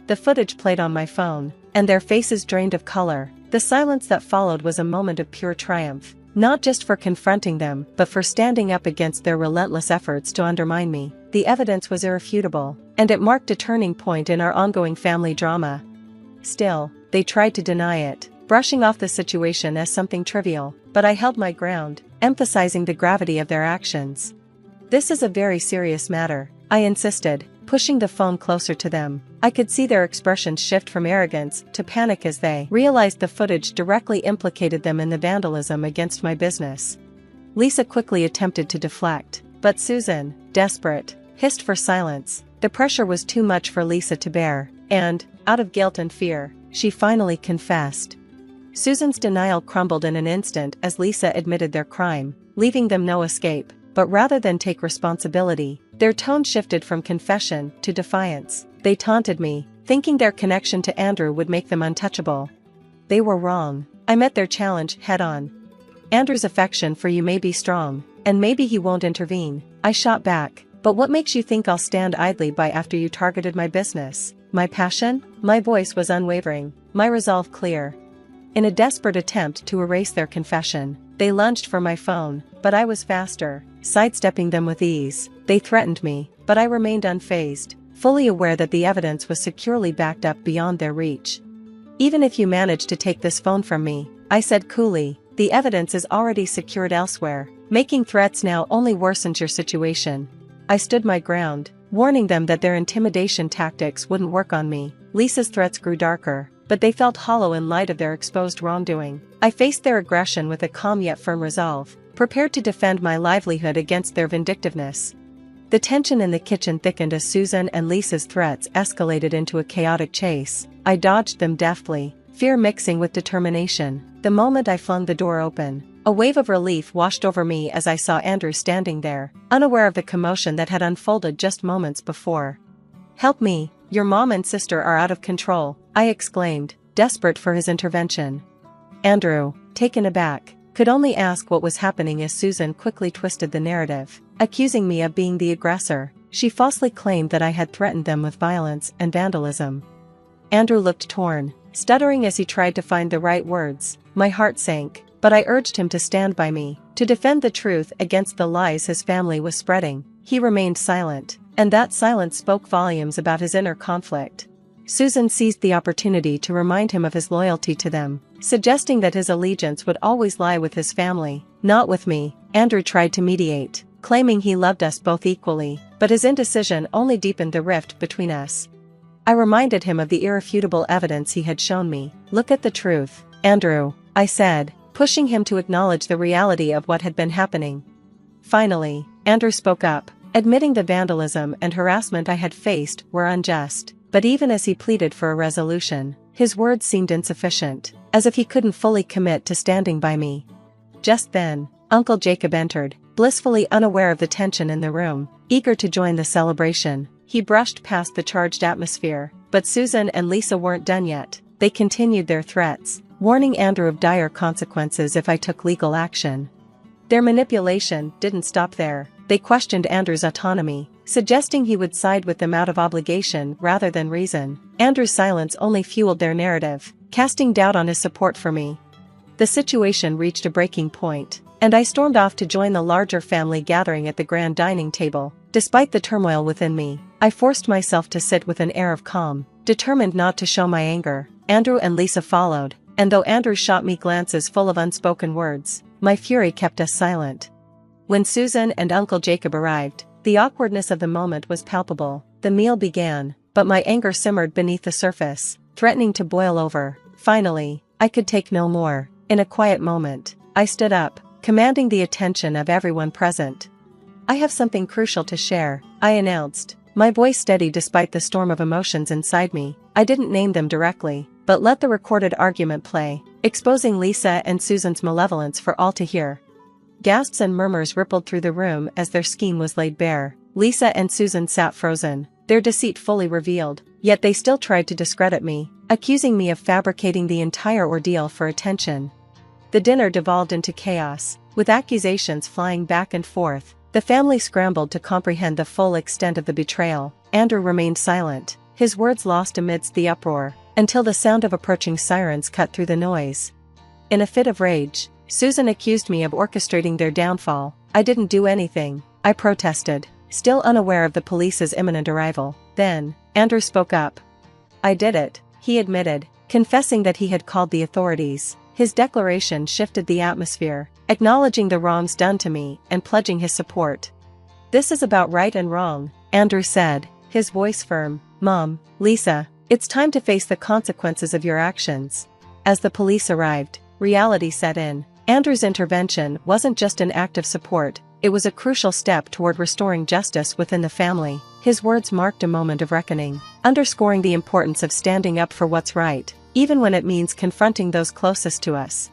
The footage played on my phone, and their faces drained of color. The silence that followed was a moment of pure triumph, not just for confronting them, but for standing up against their relentless efforts to undermine me. The evidence was irrefutable, and it marked a turning point in our ongoing family drama. Still, they tried to deny it, brushing off the situation as something trivial, but I held my ground, emphasizing the gravity of their actions. "This is a very serious matter," I insisted, pushing the phone closer to them. I could see their expressions shift from arrogance to panic as they realized the footage directly implicated them in the vandalism against my business. Lisa quickly attempted to deflect, but Susan, desperate, hissed for silence. The pressure was too much for Lisa to bear, and, out of guilt and fear, she finally confessed. Susan's denial crumbled in an instant as Lisa admitted their crime, leaving them no escape. But rather than take responsibility, their tone shifted from confession to defiance. They taunted me, thinking their connection to Andrew would make them untouchable. They were wrong. I met their challenge head-on. "Andrew's affection for you may be strong, and maybe he won't intervene," I shot back. "But what makes you think I'll stand idly by after you targeted my business?" My passion? My voice was unwavering, my resolve clear. In a desperate attempt to erase their confession, they lunged for my phone, but I was faster, sidestepping them with ease. They threatened me, but I remained unfazed, fully aware that the evidence was securely backed up beyond their reach. "Even if you manage to take this phone from me," I said coolly, "the evidence is already secured elsewhere. Making threats now only worsens your situation." I stood my ground, warning them that their intimidation tactics wouldn't work on me. Lisa's threats grew darker, but they felt hollow in light of their exposed wrongdoing. I faced their aggression with a calm yet firm resolve, prepared to defend my livelihood against their vindictiveness. The tension in the kitchen thickened as Susan and Lisa's threats escalated into a chaotic chase. I dodged them deftly, fear mixing with determination. The moment I flung the door open, a wave of relief washed over me as I saw Andrew standing there, unaware of the commotion that had unfolded just moments before. "Help me, your mom and sister are out of control," I exclaimed, desperate for his intervention. Andrew, taken aback, could only ask what was happening as Susan quickly twisted the narrative, accusing me of being the aggressor. She falsely claimed that I had threatened them with violence and vandalism. Andrew looked torn, stuttering as he tried to find the right words. My heart sank, but I urged him to stand by me, to defend the truth against the lies his family was spreading. He remained silent, and that silence spoke volumes about his inner conflict. Susan seized the opportunity to remind him of his loyalty to them, suggesting that his allegiance would always lie with his family, not with me. Andrew tried to mediate, claiming he loved us both equally, but his indecision only deepened the rift between us. I reminded him of the irrefutable evidence he had shown me. "Look at the truth, Andrew," I said, pushing him to acknowledge the reality of what had been happening. Finally, Andrew spoke up, admitting the vandalism and harassment I had faced were unjust. But even as he pleaded for a resolution, his words seemed insufficient, as if he couldn't fully commit to standing by me. Just then, Uncle Jacob entered, blissfully unaware of the tension in the room, eager to join the celebration. He brushed past the charged atmosphere, but Susan and Lisa weren't done yet. They continued their threats, warning Andrew of dire consequences if I took legal action. Their manipulation didn't stop there. They questioned Andrew's autonomy, suggesting he would side with them out of obligation rather than reason. Andrew's silence only fueled their narrative, casting doubt on his support for me. The situation reached a breaking point, and I stormed off to join the larger family gathering at the grand dining table. Despite the turmoil within me, I forced myself to sit with an air of calm, determined not to show my anger. Andrew and Lisa followed, and though Andrew shot me glances full of unspoken words, my fury kept us silent. When Susan and Uncle Jacob arrived, the awkwardness of the moment was palpable. The meal began, but my anger simmered beneath the surface, threatening to boil over. Finally, I could take no more. In a quiet moment, I stood up, commanding the attention of everyone present. "I have something crucial to share," I announced, my voice steady despite the storm of emotions inside me. I didn't name them directly, but let the recorded argument play, exposing Lisa and Susan's malevolence for all to hear. Gasps and murmurs rippled through the room as their scheme was laid bare. Lisa and Susan sat frozen, their deceit fully revealed, yet they still tried to discredit me, accusing me of fabricating the entire ordeal for attention. The dinner devolved into chaos, with accusations flying back and forth. The family scrambled to comprehend the full extent of the betrayal. Andrew remained silent, his words lost amidst the uproar, until the sound of approaching sirens cut through the noise. In a fit of rage, Susan accused me of orchestrating their downfall. "I didn't do anything," I protested, still unaware of the police's imminent arrival. Then, Andrew spoke up. "I did it," he admitted, confessing that he had called the authorities. His declaration shifted the atmosphere, acknowledging the wrongs done to me and pledging his support. "This is about right and wrong," Andrew said, his voice firm. "Mom, Lisa, it's time to face the consequences of your actions." As the police arrived, reality set in. Andrew's intervention wasn't just an act of support, it was a crucial step toward restoring justice within the family. His words marked a moment of reckoning, underscoring the importance of standing up for what's right, even when it means confronting those closest to us.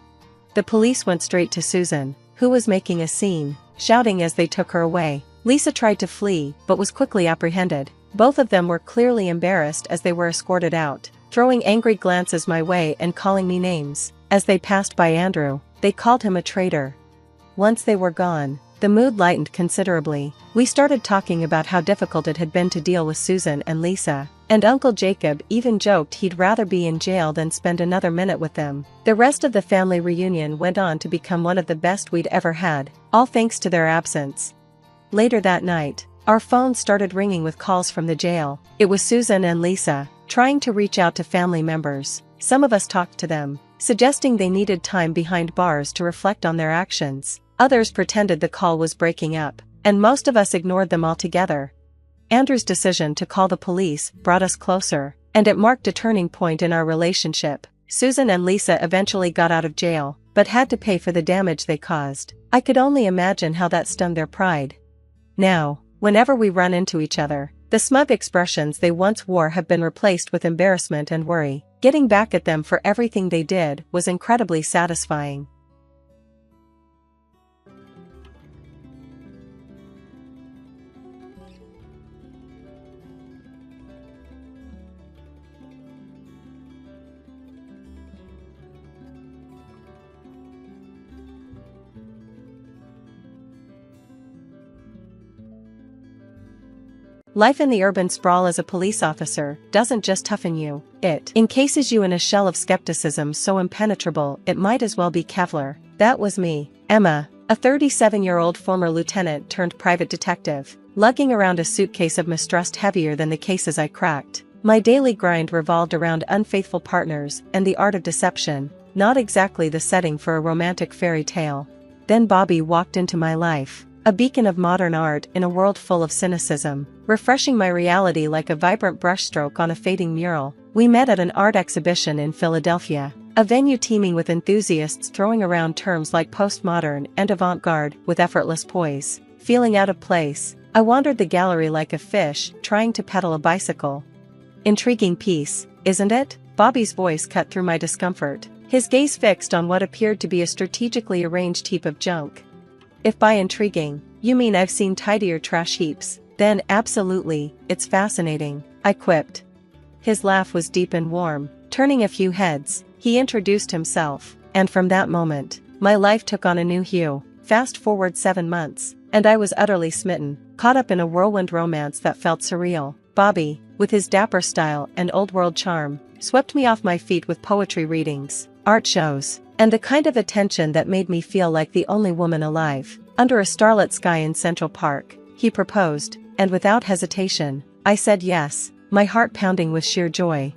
The police went straight to Susan, who was making a scene, shouting as they took her away. Lisa tried to flee, but was quickly apprehended. Both of them were clearly embarrassed as they were escorted out, throwing angry glances my way and calling me names. As they passed by Andrew, they called him a traitor. Once they were gone, the mood lightened considerably. We started talking about how difficult it had been to deal with Susan and Lisa, and Uncle Jacob even joked he'd rather be in jail than spend another minute with them. The rest of the family reunion went on to become one of the best we'd ever had, all thanks to their absence. Later that night, our phones started ringing with calls from the jail. It was Susan and Lisa, trying to reach out to family members. Some of us talked to them, suggesting they needed time behind bars to reflect on their actions. Others pretended the call was breaking up, and most of us ignored them altogether. Andrew's decision to call the police brought us closer, and it marked a turning point in our relationship. Susan and Lisa eventually got out of jail, but had to pay for the damage they caused. I could only imagine how that stung their pride. Now, whenever we run into each other, the smug expressions they once wore have been replaced with embarrassment and worry. Getting back at them for everything they did was incredibly satisfying. Life in the urban sprawl as a police officer doesn't just toughen you, it encases you in a shell of skepticism so impenetrable it might as well be Kevlar. That was me, Emma, a 37-year-old former lieutenant turned private detective, lugging around a suitcase of mistrust heavier than the cases I cracked. My daily grind revolved around unfaithful partners and the art of deception, not exactly the setting for a romantic fairy tale. Then Bobby walked into my life, a beacon of modern art in a world full of cynicism, refreshing my reality like a vibrant brushstroke on a fading mural. We met at an art exhibition in Philadelphia, a venue teeming with enthusiasts throwing around terms like postmodern and avant-garde with effortless poise. Feeling out of place, I wandered the gallery like a fish trying to pedal a bicycle. Intriguing piece, isn't it? Bobby's voice cut through my discomfort, his gaze fixed on what appeared to be a strategically arranged heap of junk. If by intriguing, you mean I've seen tidier trash heaps, Then absolutely, it's fascinating, I quipped. His laugh was deep and warm. Turning a few heads, he introduced himself, and from that moment, my life took on a new hue. Fast forward 7 months, and I was utterly smitten, caught up in a whirlwind romance that felt surreal. Bobby, with his dapper style and old-world charm, swept me off my feet with poetry readings, art shows, and the kind of attention that made me feel like the only woman alive. Under a starlit sky in Central Park, he proposed, and without hesitation, I said yes, my heart pounding with sheer joy.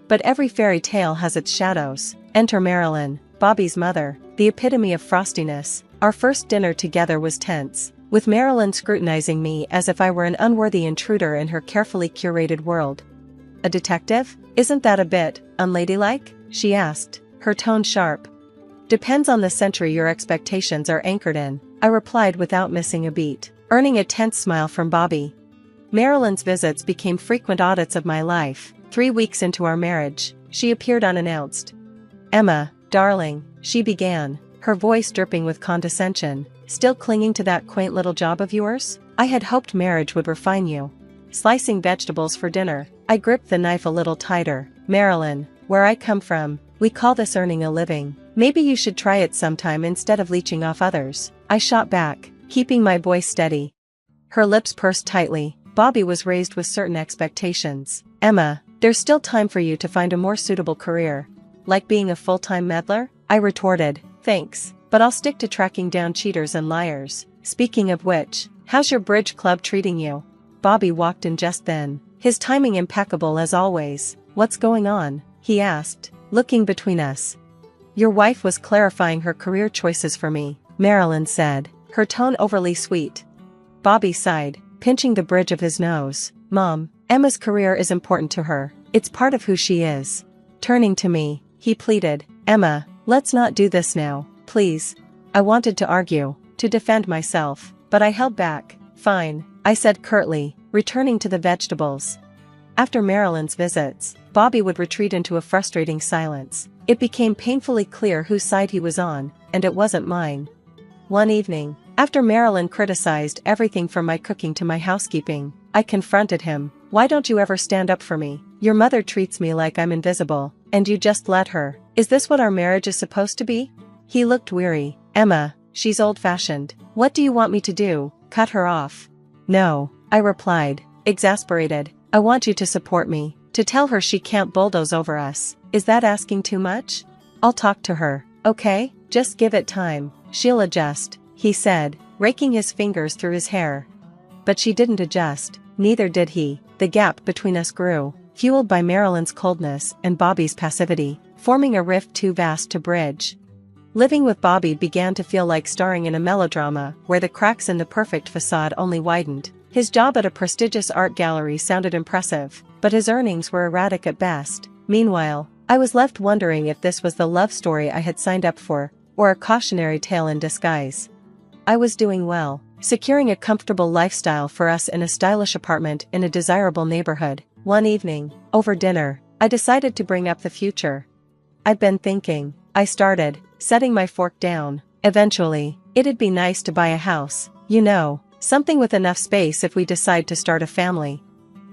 But every fairy tale has its shadows. Enter Marilyn, Bobby's mother, the epitome of frostiness. Our first dinner together was tense, with Marilyn scrutinizing me as if I were an unworthy intruder in her carefully curated world. "A detective? Isn't that a bit unladylike?" she asked, her tone sharp. "Depends on the century your expectations are anchored in," I replied without missing a beat, earning a tense smile from Bobby. Marilyn's visits became frequent audits of my life. 3 weeks into our marriage, she appeared unannounced. "Emma, darling," she began, her voice dripping with condescension, "still clinging to that quaint little job of yours? I had hoped marriage would refine you." Slicing vegetables for dinner, I gripped the knife a little tighter. "Marilyn, where I come from, we call this earning a living. Maybe you should try it sometime instead of leeching off others," I shot back, keeping my voice steady. Her lips pursed tightly. Bobby was raised with certain expectations. "Emma, there's still time for you to find a more suitable career. Like being a full-time meddler?" I retorted. "Thanks, but I'll stick to tracking down cheaters and liars. Speaking of which, how's your bridge club treating you?" Bobby walked in just then, his timing impeccable as always. "What's going on?" he asked, looking between us. "Your wife was clarifying her career choices for me," Marilyn said, her tone overly sweet. Bobby sighed, pinching the bridge of his nose. "Mom, Emma's career is important to her. It's part of who she is." Turning to me, he pleaded, "Emma, let's not do this now, please." I wanted to argue, to defend myself, but I held back. "Fine," I said curtly, returning to the vegetables. After Marilyn's visits, Bobby would retreat into a frustrating silence. It became painfully clear whose side he was on, and it wasn't mine. One evening, after Marilyn criticized everything from my cooking to my housekeeping, I confronted him. "Why don't you ever stand up for me? Your mother treats me like I'm invisible, and you just let her. Is this what our marriage is supposed to be?" He looked weary. "Emma, she's old-fashioned. What do you want me to do, cut her off?" "No," I replied, exasperated. "I want you to support me, to tell her she can't bulldoze over us. Is that asking too much?" "I'll talk to her, okay? Just give it time. She'll adjust," he said, raking his fingers through his hair. But she didn't adjust, neither did he. The gap between us grew, fueled by Marilyn's coldness and Bobby's passivity, forming a rift too vast to bridge. Living with Bobby began to feel like starring in a melodrama where the cracks in the perfect facade only widened. His job at a prestigious art gallery sounded impressive, but his earnings were erratic at best. Meanwhile, I was left wondering if this was the love story I had signed up for, or a cautionary tale in disguise. I was doing well, securing a comfortable lifestyle for us in a stylish apartment in a desirable neighborhood. One evening, over dinner, I decided to bring up the future. "I've been thinking," I started, setting my fork down. "Eventually, it'd be nice to buy a house, you know, something with enough space if we decide to start a family."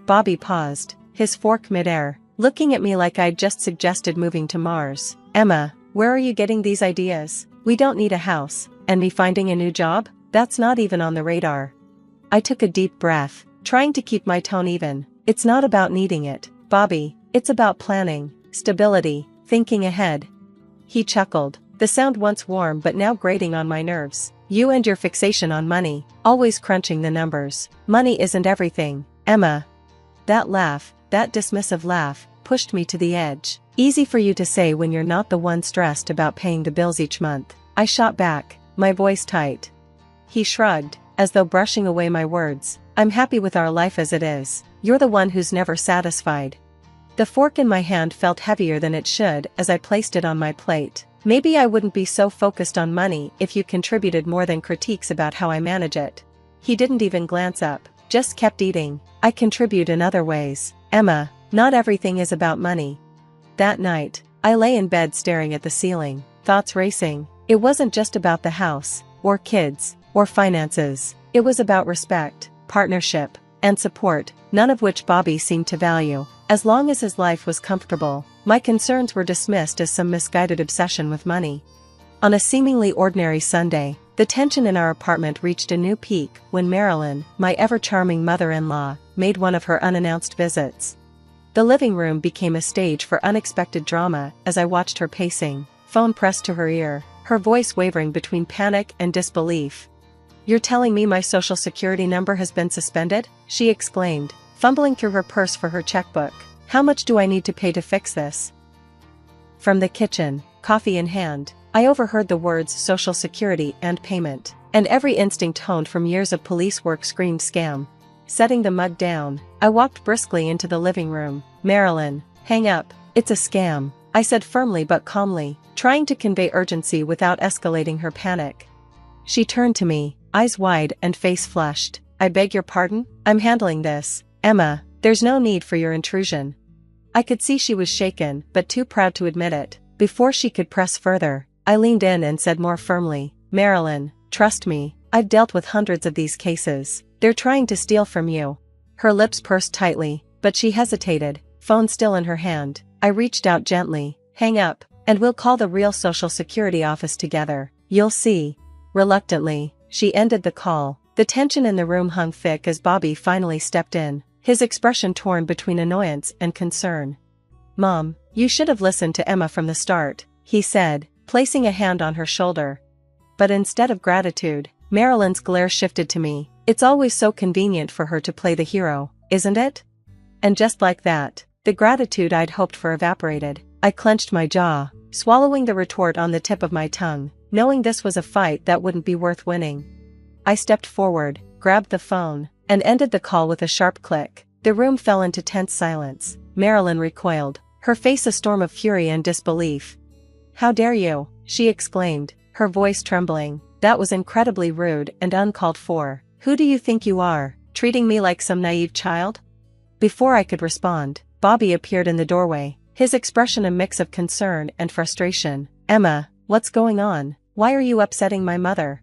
Bobby paused, his fork midair, looking at me like I'd just suggested moving to Mars. "Emma, where are you getting these ideas? We don't need a house, and me finding a new job? That's not even on the radar." I took a deep breath, trying to keep my tone even. "It's not about needing it, Bobby, it's about planning, stability, thinking ahead." He chuckled, the sound once warm but now grating on my nerves. "You and your fixation on money, always crunching the numbers. Money isn't everything, Emma." That laugh, that dismissive laugh, pushed me to the edge. "Easy for you to say when you're not the one stressed about paying the bills each month," I shot back, my voice tight. He shrugged, as though brushing away my words. "I'm happy with our life as it is. You're the one who's never satisfied." The fork in my hand felt heavier than it should as I placed it on my plate. "Maybe I wouldn't be so focused on money if you contributed more than critiques about how I manage it." He didn't even glance up, just kept eating. "I contribute in other ways, Emma. Not everything is about money." That night, I lay in bed staring at the ceiling, thoughts racing. It wasn't just about the house, or kids, or finances. It was about respect, partnership, and support, none of which Bobby seemed to value. As long as his life was comfortable, my concerns were dismissed as some misguided obsession with money. On a seemingly ordinary Sunday, the tension in our apartment reached a new peak when Marilyn, my ever-charming mother-in-law, made one of her unannounced visits. The living room became a stage for unexpected drama as I watched her pacing, phone pressed to her ear, her voice wavering between panic and disbelief. "You're telling me my social security number has been suspended?" she exclaimed, fumbling through her purse for her checkbook. "How much do I need to pay to fix this?" From the kitchen, coffee in hand, I overheard the words Social Security and payment, and every instinct honed from years of police work screamed scam. Setting the mug down, I walked briskly into the living room. "Marilyn, hang up, it's a scam," I said firmly but calmly, trying to convey urgency without escalating her panic. She turned to me, eyes wide and face flushed. "I beg your pardon? I'm handling this. Emma, there's no need for your intrusion." I could see she was shaken but too proud to admit it. Before she could press further, I leaned in and said more firmly, "Marilyn, trust me, I've dealt with hundreds of these cases. They're trying to steal from you." Her lips pursed tightly, but she hesitated, phone still in her hand. I reached out gently. "Hang up, and we'll call the real Social Security office together. You'll see." Reluctantly, she ended the call. The tension in the room hung thick as Bobby finally stepped in, his expression torn between annoyance and concern. "Mom, you should have listened to Emma from the start," he said, placing a hand on her shoulder. But instead of gratitude, Marilyn's glare shifted to me. "It's always so convenient for her to play the hero, isn't it?" And just like that, the gratitude I'd hoped for evaporated. I clenched my jaw, swallowing the retort on the tip of my tongue, knowing this was a fight that wouldn't be worth winning. I stepped forward, grabbed the phone, and ended the call with a sharp click. The room fell into tense silence. Marilyn recoiled, her face a storm of fury and disbelief. "How dare you?" she exclaimed, her voice trembling. "That was incredibly rude and uncalled for. Who do you think you are, treating me like some naive child?" Before I could respond, Bobby appeared in the doorway, his expression a mix of concern and frustration. "Emma, what's going on? Why are you upsetting my mother?"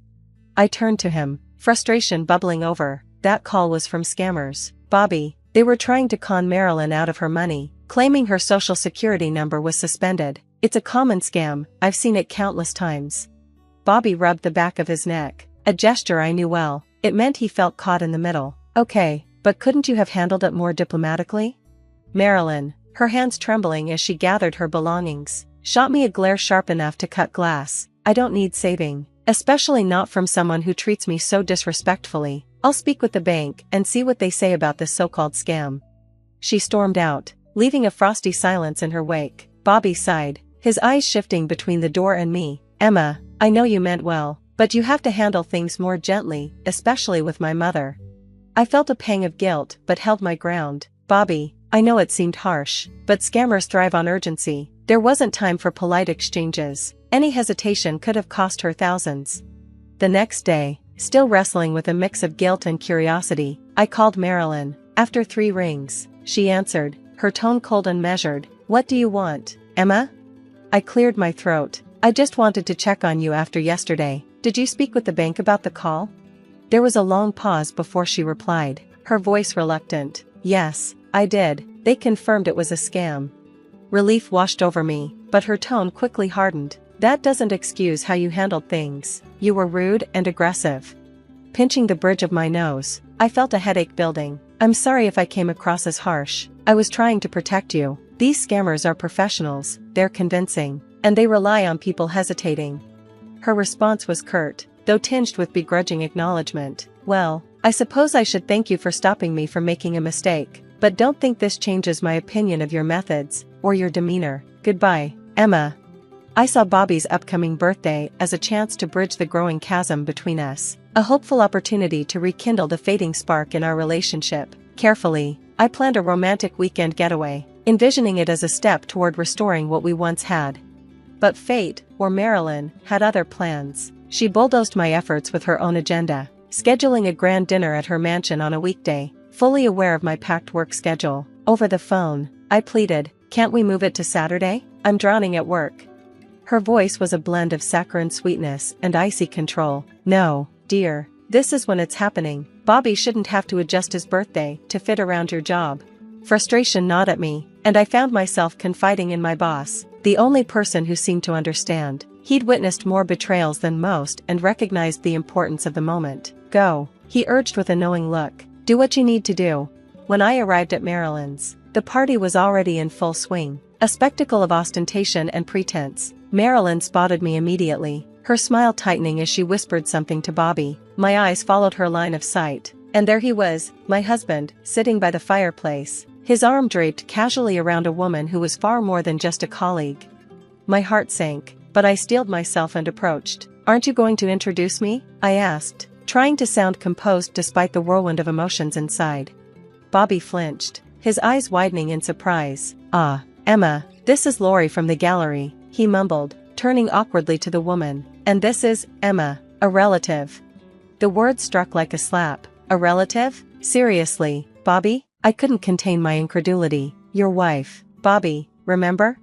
I turned to him, frustration bubbling over. "That call was from scammers, Bobby. They were trying to con Marilyn out of her money, claiming her social security number was suspended. It's a common scam, I've seen it countless times." Bobby rubbed the back of his neck, a gesture I knew well. It meant he felt caught in the middle. "Okay, but couldn't you have handled it more diplomatically?" Marilyn, her hands trembling as she gathered her belongings, shot me a glare sharp enough to cut glass. "I don't need saving, especially not from someone who treats me so disrespectfully. I'll speak with the bank and see what they say about this so-called scam." She stormed out, leaving a frosty silence in her wake. Bobby sighed, his eyes shifting between the door and me. "Emma, I know you meant well, but you have to handle things more gently, especially with my mother." I felt a pang of guilt but held my ground. "Bobby, I know it seemed harsh, but scammers thrive on urgency. There wasn't time for polite exchanges. Any hesitation could have cost her thousands." The next day, still wrestling with a mix of guilt and curiosity, I called Marilyn. After 3 rings, she answered, her tone cold and measured. "What do you want, Emma?" I cleared my throat. "I just wanted to check on you after yesterday. Did you speak with the bank about the call?" There was a long pause before she replied, her voice reluctant. "Yes, I did. They confirmed it was a scam." Relief washed over me, but her tone quickly hardened. "That doesn't excuse how you handled things. You were rude and aggressive." Pinching the bridge of my nose, I felt a headache building. "I'm sorry if I came across as harsh. I was trying to protect you. These scammers are professionals, they're convincing, and they rely on people hesitating." Her response was curt, though tinged with begrudging acknowledgement. "Well, I suppose I should thank you for stopping me from making a mistake, but don't think this changes my opinion of your methods, or your demeanor. Goodbye, Emma." I saw Bobby's upcoming birthday as a chance to bridge the growing chasm between us, a hopeful opportunity to rekindle the fading spark in our relationship. Carefully, I planned a romantic weekend getaway, envisioning it as a step toward restoring what we once had. But fate, or Marilyn, had other plans. She bulldozed my efforts with her own agenda, scheduling a grand dinner at her mansion on a weekday, fully aware of my packed work schedule. Over the phone, I pleaded, "Can't we move it to Saturday? I'm drowning at work." Her voice was a blend of saccharine sweetness and icy control. "No, dear, this is when it's happening. Bobby shouldn't have to adjust his birthday to fit around your job. Frustration gnawed at me, and I found myself confiding in my boss, the only person who seemed to understand. He'd witnessed more betrayals than most and recognized the importance of the moment. Go, he urged with a knowing look. Do what you need to do. When I arrived at Marilyn's, the party was already in full swing, a spectacle of ostentation and pretense. Marilyn spotted me immediately, her smile tightening as she whispered something to Bobby. My eyes followed her line of sight, and there he was, my husband, sitting by the fireplace, his arm draped casually around a woman who was far more than just a colleague. My heart sank, but I steeled myself and approached. Aren't you going to introduce me? I asked, trying to sound composed despite the whirlwind of emotions inside. Bobby flinched, his eyes widening in surprise. Ah, Emma, this is Lori from the gallery, he mumbled, turning awkwardly to the woman. And this is, Emma, a relative. The word struck like a slap. A relative? Seriously, Bobby? I couldn't contain my incredulity. Your wife, Bobby, remember?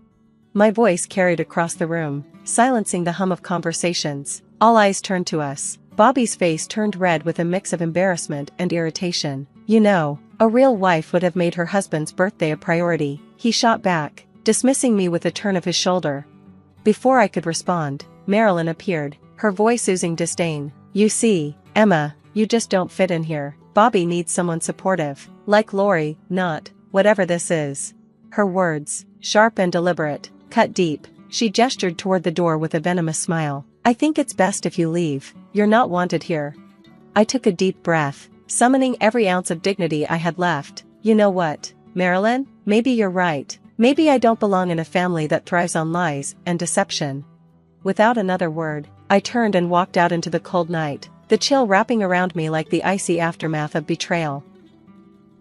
My voice carried across the room, silencing the hum of conversations. All eyes turned to us. Bobby's face turned red with a mix of embarrassment and irritation. You know, a real wife would have made her husband's birthday a priority. He shot back, dismissing me with a turn of his shoulder. Before I could respond, Marilyn appeared, her voice oozing disdain. You see, Emma, you just don't fit in here. Bobby needs someone supportive, like Lori, not, whatever this is. Her words, sharp and deliberate, cut deep. She gestured toward the door with a venomous smile. I think it's best if you leave. You're not wanted here. I took a deep breath, summoning every ounce of dignity I had left. You know what, Marilyn? Maybe you're right. Maybe I don't belong in a family that thrives on lies and deception. Without another word, I turned and walked out into the cold night, the chill wrapping around me like the icy aftermath of betrayal.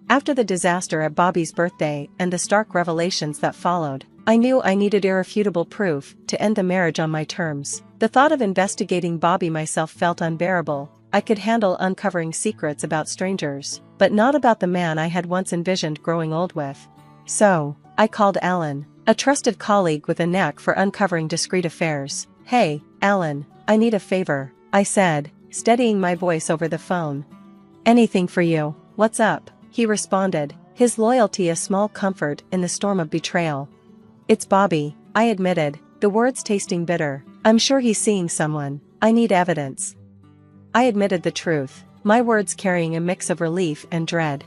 After the disaster at Bobby's birthday and the stark revelations that followed, I knew I needed irrefutable proof to end the marriage on my terms. The thought of investigating Bobby myself felt unbearable. I could handle uncovering secrets about strangers, but not about the man I had once envisioned growing old with. So, I called Alan, a trusted colleague with a knack for uncovering discreet affairs. Hey, Alan, I need a favor, I said, steadying my voice over the phone. Anything for you, what's up? He responded, his loyalty a small comfort in the storm of betrayal. It's Bobby, I admitted, the words tasting bitter. I'm sure he's seeing someone. I need evidence. I admitted the truth, my words carrying a mix of relief and dread.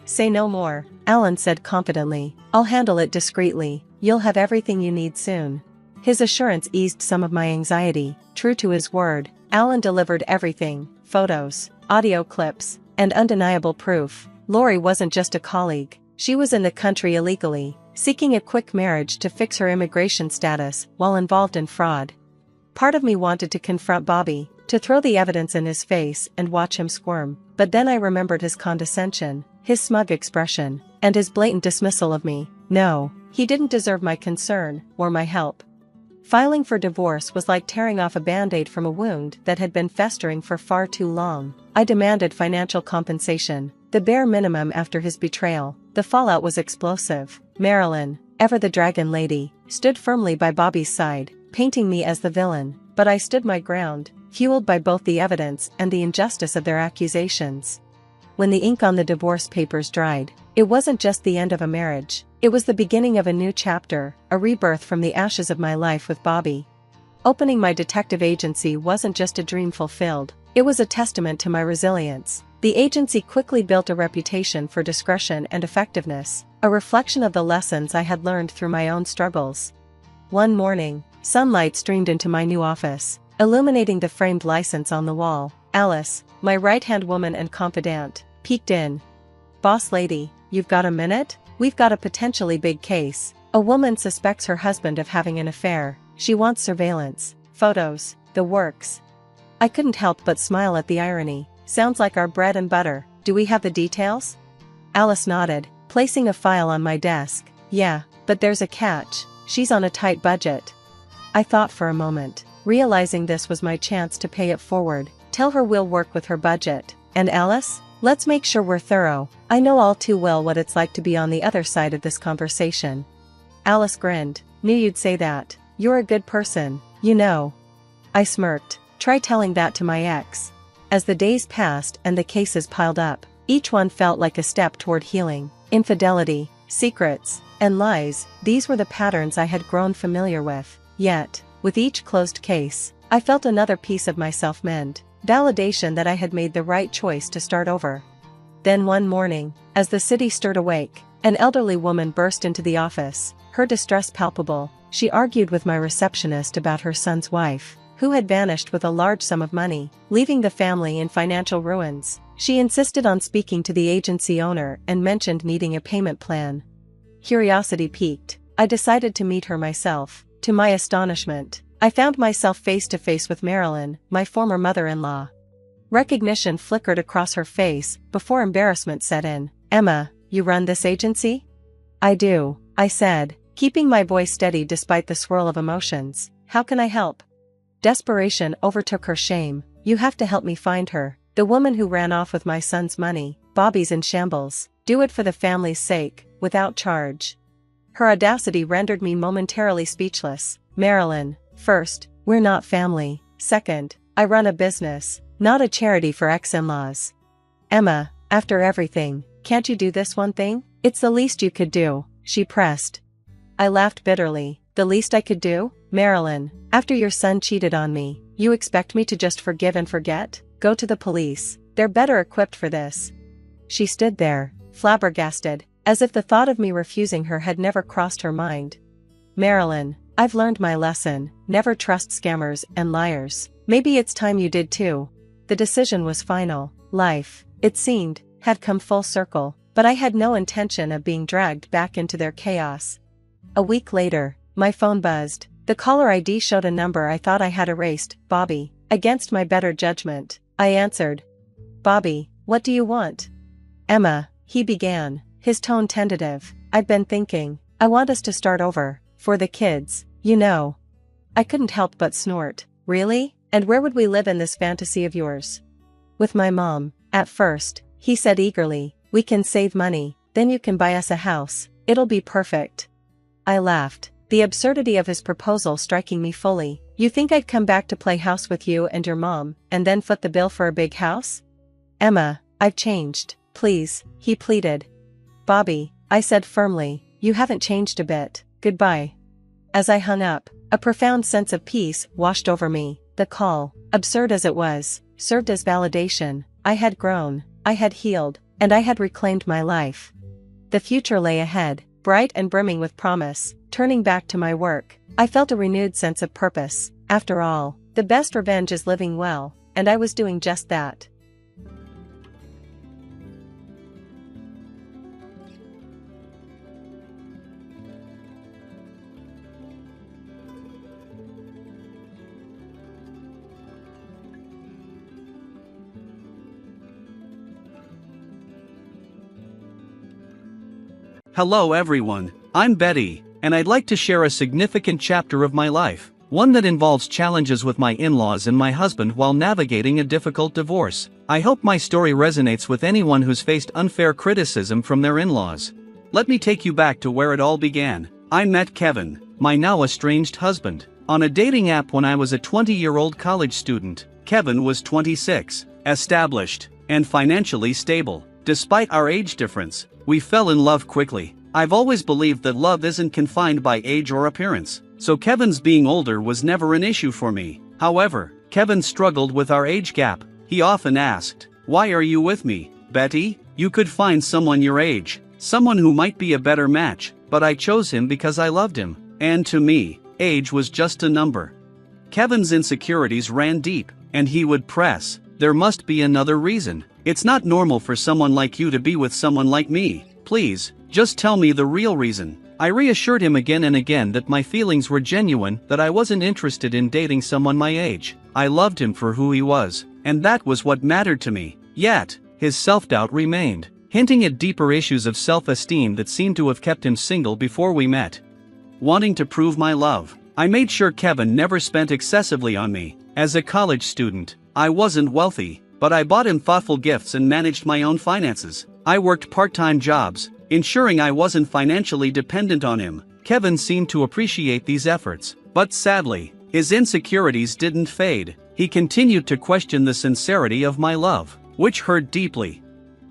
Say no more, Alan said confidently. I'll handle it discreetly. You'll have everything you need soon. His assurance eased some of my anxiety. True to his word, Alan delivered everything, photos, audio clips, and undeniable proof. Lori wasn't just a colleague. She was in the country illegally, seeking a quick marriage to fix her immigration status while involved in fraud. Part of me wanted to confront Bobby, to throw the evidence in his face and watch him squirm, but then I remembered his condescension, his smug expression, and his blatant dismissal of me. No, he didn't deserve my concern or my help. Filing for divorce was like tearing off a band-aid from a wound that had been festering for far too long. I demanded financial compensation, the bare minimum after his betrayal. The fallout was explosive. Marilyn, ever the dragon lady, stood firmly by Bobby's side, painting me as the villain, but I stood my ground, fueled by both the evidence and the injustice of their accusations. When the ink on the divorce papers dried, it wasn't just the end of a marriage, it was the beginning of a new chapter, a rebirth from the ashes of my life with Bobby. Opening my detective agency wasn't just a dream fulfilled, it was a testament to my resilience. The agency quickly built a reputation for discretion and effectiveness, a reflection of the lessons I had learned through my own struggles. One morning, sunlight streamed into my new office, illuminating the framed license on the wall. Alice, my right-hand woman and confidant, peeked in. Boss lady, you've got a minute? We've got a potentially big case. A woman suspects her husband of having an affair. She wants surveillance, photos, the works. I couldn't help but smile at the irony. Sounds like our bread and butter. Do we have the details? Alice nodded, placing a file on my desk. Yeah, but there's a catch. She's on a tight budget. I thought for a moment, realizing this was my chance to pay it forward. Tell her we'll work with her budget. And Alice? Let's make sure we're thorough. I know all too well what it's like to be on the other side of this conversation. Alice grinned. Knew you'd say that. You're a good person, you know. I smirked. Try telling that to my ex. As the days passed and the cases piled up, each one felt like a step toward healing. Infidelity, secrets, and lies, these were the patterns I had grown familiar with. Yet, with each closed case, I felt another piece of myself mend. Validation that I had made the right choice to start over. Then one morning, as the city stirred awake, an elderly woman burst into the office, her distress palpable. She argued with my receptionist about her son's wife, who had vanished with a large sum of money, leaving the family in financial ruins. She insisted on speaking to the agency owner and mentioned needing a payment plan. Curiosity piqued. I decided to meet her myself. To my astonishment, I found myself face to face with Marilyn, my former mother-in-law. Recognition flickered across her face before embarrassment set in. "Emma, you run this agency?" "I do," I said, keeping my voice steady despite the swirl of emotions. "How can I help?" Desperation overtook her shame. "You have to help me find her. The woman who ran off with my son's money. Bobby's in shambles. Do it for the family's sake, without charge." Her audacity rendered me momentarily speechless. "Marilyn, first, we're not family. Second, I run a business, not a charity for ex-in-laws." "Emma, after everything, can't you do this one thing? It's the least you could do," she pressed. I laughed bitterly. "The least I could do? Marilyn, after your son cheated on me, you expect me to just forgive and forget? Go to the police. They're better equipped for this." She stood there, flabbergasted, as if the thought of me refusing her had never crossed her mind. "Marilyn, I've learned my lesson. Never trust scammers and liars. Maybe it's time you did too." The decision was final. Life, it seemed, had come full circle, but I had no intention of being dragged back into their chaos. A week later, my phone buzzed. The caller ID showed a number I thought I had erased. "Bobby." Against my better judgment, I answered. "Bobby, what do you want?" "Emma," he began, his tone tentative. "I've been thinking. I want us to start over. For the kids, you know." I couldn't help but snort. "Really? And where would we live in this fantasy of yours?" "With my mom, at first," he said eagerly. "We can save money, then you can buy us a house. It'll be perfect." I laughed, the absurdity of his proposal striking me fully. "You think I'd come back to play house with you and your mom, and then foot the bill for a big house?" "Emma, I've changed. Please," he pleaded. "Bobby," I said firmly, "you haven't changed a bit. Goodbye." As I hung up, a profound sense of peace washed over me. The call, absurd as it was, served as validation. I had grown, I had healed, and I had reclaimed my life. The future lay ahead, bright and brimming with promise. Turning back to my work, I felt a renewed sense of purpose. After all, the best revenge is living well, and I was doing just that. Hello everyone, I'm Betty, and I'd like to share a significant chapter of my life, one that involves challenges with my in-laws and my husband while navigating a difficult divorce. I hope my story resonates with anyone who's faced unfair criticism from their in-laws. Let me take you back to where it all began. I met Kevin, my now estranged husband, on a dating app when I was a 20-year-old college student. Kevin was 26, established, and financially stable. Despite our age difference, we fell in love quickly. I've always believed that love isn't confined by age or appearance, so Kevin's being older was never an issue for me. However, Kevin struggled with our age gap. He often asked, "Why are you with me, Betty? You could find someone your age, someone who might be a better match," but I chose him because I loved him, and to me, age was just a number. Kevin's insecurities ran deep, and he would press, "There must be another reason. It's not normal for someone like you to be with someone like me. Please, just tell me the real reason." I reassured him again and again that my feelings were genuine, that I wasn't interested in dating someone my age. I loved him for who he was, and that was what mattered to me. Yet, his self-doubt remained, hinting at deeper issues of self-esteem that seemed to have kept him single before we met. Wanting to prove my love, I made sure Kevin never spent excessively on me. As a college student, I wasn't wealthy, but I bought him thoughtful gifts and managed my own finances. I worked part-time jobs, ensuring I wasn't financially dependent on him. Kevin seemed to appreciate these efforts, but sadly, his insecurities didn't fade. He continued to question the sincerity of my love, which hurt deeply.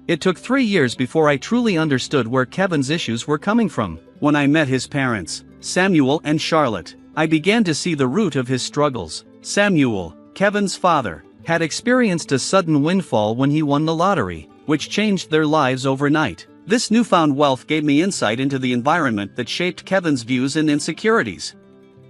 It took 3 years before I truly understood where Kevin's issues were coming from. When I met his parents, Samuel and Charlotte, I began to see the root of his struggles. Samuel, Kevin's father, had experienced a sudden windfall when he won the lottery, which changed their lives overnight. This newfound wealth gave me insight into the environment that shaped Kevin's views and insecurities.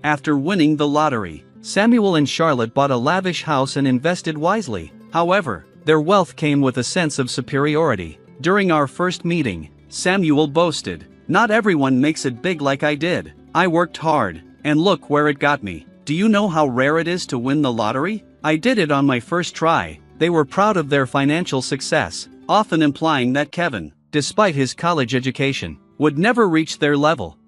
After winning the lottery, Samuel and Charlotte bought a lavish house and invested wisely. However, their wealth came with a sense of superiority. During our first meeting, Samuel boasted, "Not everyone makes it big like I did. I worked hard, and look where it got me. Do you know how rare it is to win the lottery? I did it on my first try." They were proud of their financial success, often implying that Kevin, despite his college education, would never reach their level.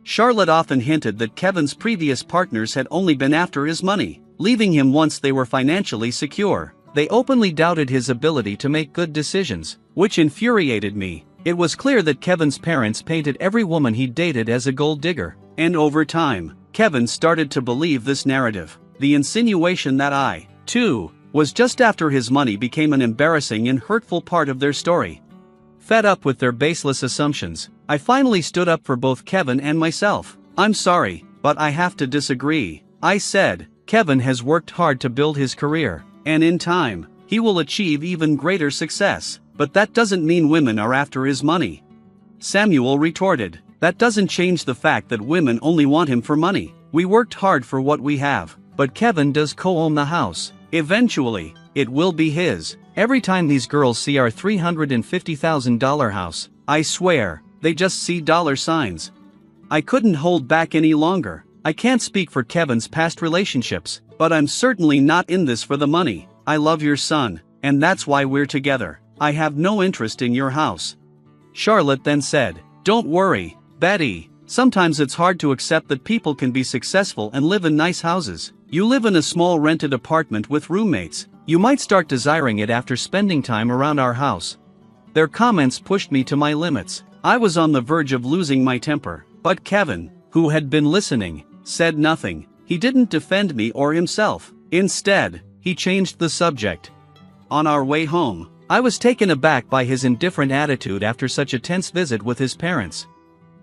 Charlotte often hinted that Kevin's previous partners had only been after his money, leaving him once they were financially secure. They openly doubted his ability to make good decisions, which infuriated me. It was clear that Kevin's parents painted every woman he dated as a gold digger, and over time, Kevin started to believe this narrative. The insinuation that I, too, was just after his money became an embarrassing and hurtful part of their story. Fed up with their baseless assumptions, I finally stood up for both Kevin and myself. "I'm sorry, but I have to disagree," I said. "Kevin has worked hard to build his career, and in time, he will achieve even greater success, but that doesn't mean women are after his money." Samuel retorted, "That doesn't change the fact that women only want him for money. We worked hard for what we have, but Kevin does co-own the house. Eventually, it will be his. Every time these girls see our $350,000 house, I swear, they just see dollar signs." I couldn't hold back any longer. I can't speak for Kevin's past relationships, but I'm certainly not in this for the money. I love your son, and that's why we're together. I have no interest in your house. Charlotte then said, "Don't worry, Betty. Sometimes it's hard to accept that people can be successful and live in nice houses. You live in a small rented apartment with roommates. You might start desiring it after spending time around our house." Their comments pushed me to my limits. I was on the verge of losing my temper, but Kevin, who had been listening, said nothing. He didn't defend me or himself. Instead, he changed the subject. On our way home, I was taken aback by his indifferent attitude after such a tense visit with his parents.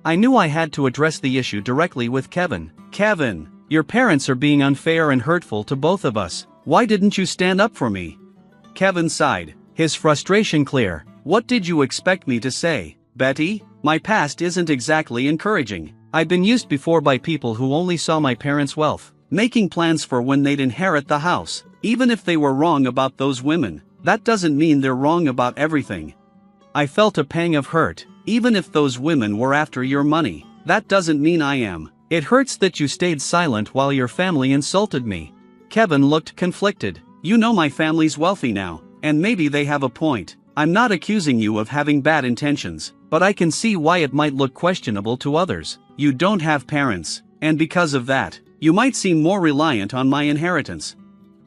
I knew I had to address the issue directly with Kevin. "Kevin, your parents are being unfair and hurtful to both of us. Why didn't you stand up for me?" Kevin sighed, his frustration clear. "What did you expect me to say, Betty? My past isn't exactly encouraging. I've been used before by people who only saw my parents' wealth, making plans for when they'd inherit the house. Even if they were wrong about those women, that doesn't mean they're wrong about everything. I felt a pang of hurt. Even if those women were after your money, that doesn't mean I am. It hurts that you stayed silent while your family insulted me." Kevin looked conflicted. "You know my family's wealthy now, and maybe they have a point. I'm not accusing you of having bad intentions, but I can see why it might look questionable to others. You don't have parents, and because of that, you might seem more reliant on my inheritance."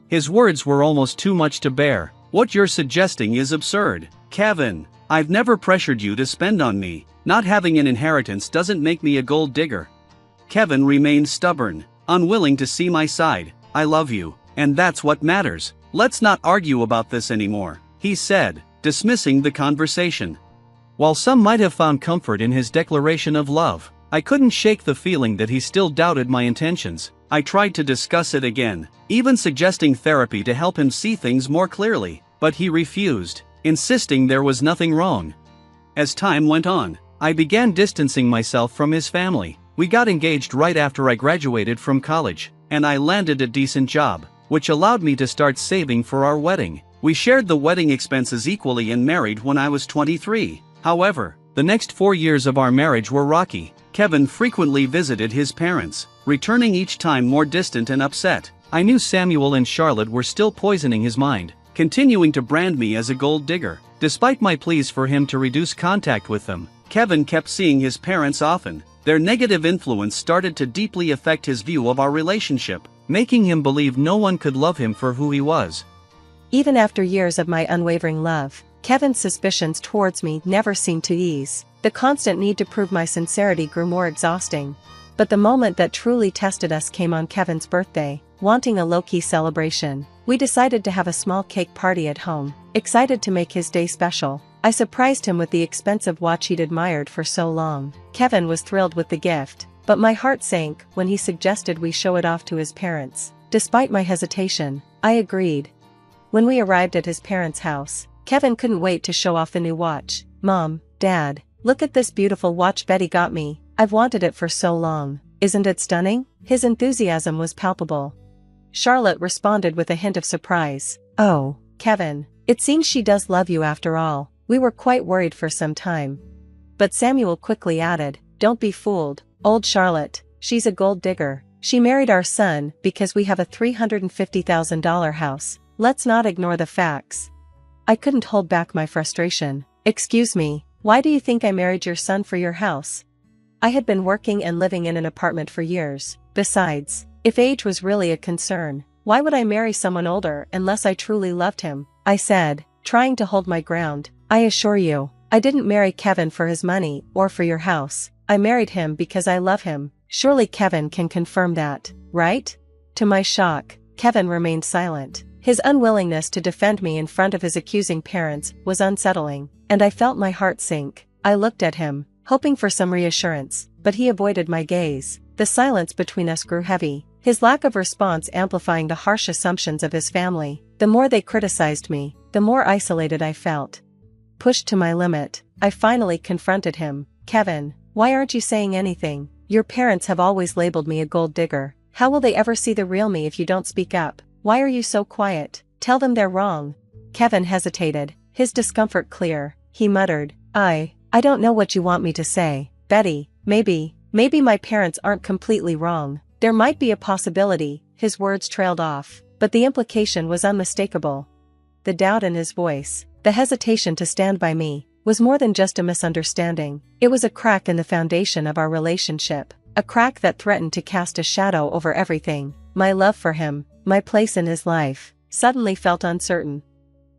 His words were almost too much to bear. "What you're suggesting is absurd, Kevin. I've never pressured you to spend on me. Not having an inheritance doesn't make me a gold digger." Kevin remained stubborn, unwilling to see my side. "I love you, and that's what matters. Let's not argue about this anymore," he said, dismissing the conversation. While some might have found comfort in his declaration of love, I couldn't shake the feeling that he still doubted my intentions. I tried to discuss it again, even suggesting therapy to help him see things more clearly, but he refused, insisting there was nothing wrong. As time went on, I began distancing myself from his family. We got engaged right after I graduated from college, and I landed a decent job, which allowed me to start saving for our wedding. We shared the wedding expenses equally and married when I was 23. However, the next 4 years of our marriage were rocky. Kevin frequently visited his parents, returning each time more distant and upset. I knew Samuel and Charlotte were still poisoning his mind, continuing to brand me as a gold digger. Despite my pleas for him to reduce contact with them, Kevin kept seeing his parents often. Their negative influence started to deeply affect his view of our relationship, making him believe no one could love him for who he was. Even after years of my unwavering love, Kevin's suspicions towards me never seemed to ease. The constant need to prove my sincerity grew more exhausting. But the moment that truly tested us came on Kevin's birthday. Wanting a low-key celebration, We decided to have a small cake party at home, excited to make his day special. I surprised him with the expensive watch he'd admired for so long. Kevin was thrilled with the gift, but my heart sank when he suggested we show it off to his parents. Despite my hesitation, I agreed. When we arrived at his parents' house, Kevin couldn't wait to show off the new watch. "Mom, Dad, look at this beautiful watch Betty got me. I've wanted it for so long. Isn't it stunning?" His enthusiasm was palpable. Charlotte responded with a hint of surprise. "Oh, Kevin, it seems she does love you after all." We were quite worried for some time. But Samuel quickly added, "Don't be fooled, old Charlotte, she's a gold digger. She married our son because we have a $350,000 house. Let's not ignore the facts." I couldn't hold back my frustration. "Excuse me, why do you think I married your son for your house? I had been working and living in an apartment for years. Besides, if age was really a concern, why would I marry someone older unless I truly loved him?" I said, trying to hold my ground. "I assure you, I didn't marry Kevin for his money or for your house. I married him because I love him. Surely Kevin can confirm that, right?" To my shock, Kevin remained silent. His unwillingness to defend me in front of his accusing parents was unsettling, and I felt my heart sink. I looked at him, hoping for some reassurance, but he avoided my gaze. The silence between us grew heavy, his lack of response amplifying the harsh assumptions of his family. The more they criticized me, the more isolated I felt. Pushed to my limit, I finally confronted him. "Kevin, why aren't you saying anything? Your parents have always labeled me a gold digger. How will they ever see the real me if you don't speak up? Why are you so quiet? Tell them they're wrong." Kevin hesitated, his discomfort clear. He muttered, I don't know what you want me to say, Betty. Maybe my parents aren't completely wrong. There might be a possibility." His words trailed off, but the implication was unmistakable. The doubt in his voice, the hesitation to stand by me, was more than just a misunderstanding. It was a crack in the foundation of our relationship, a crack that threatened to cast a shadow over everything. My love for him, my place in his life, suddenly felt uncertain.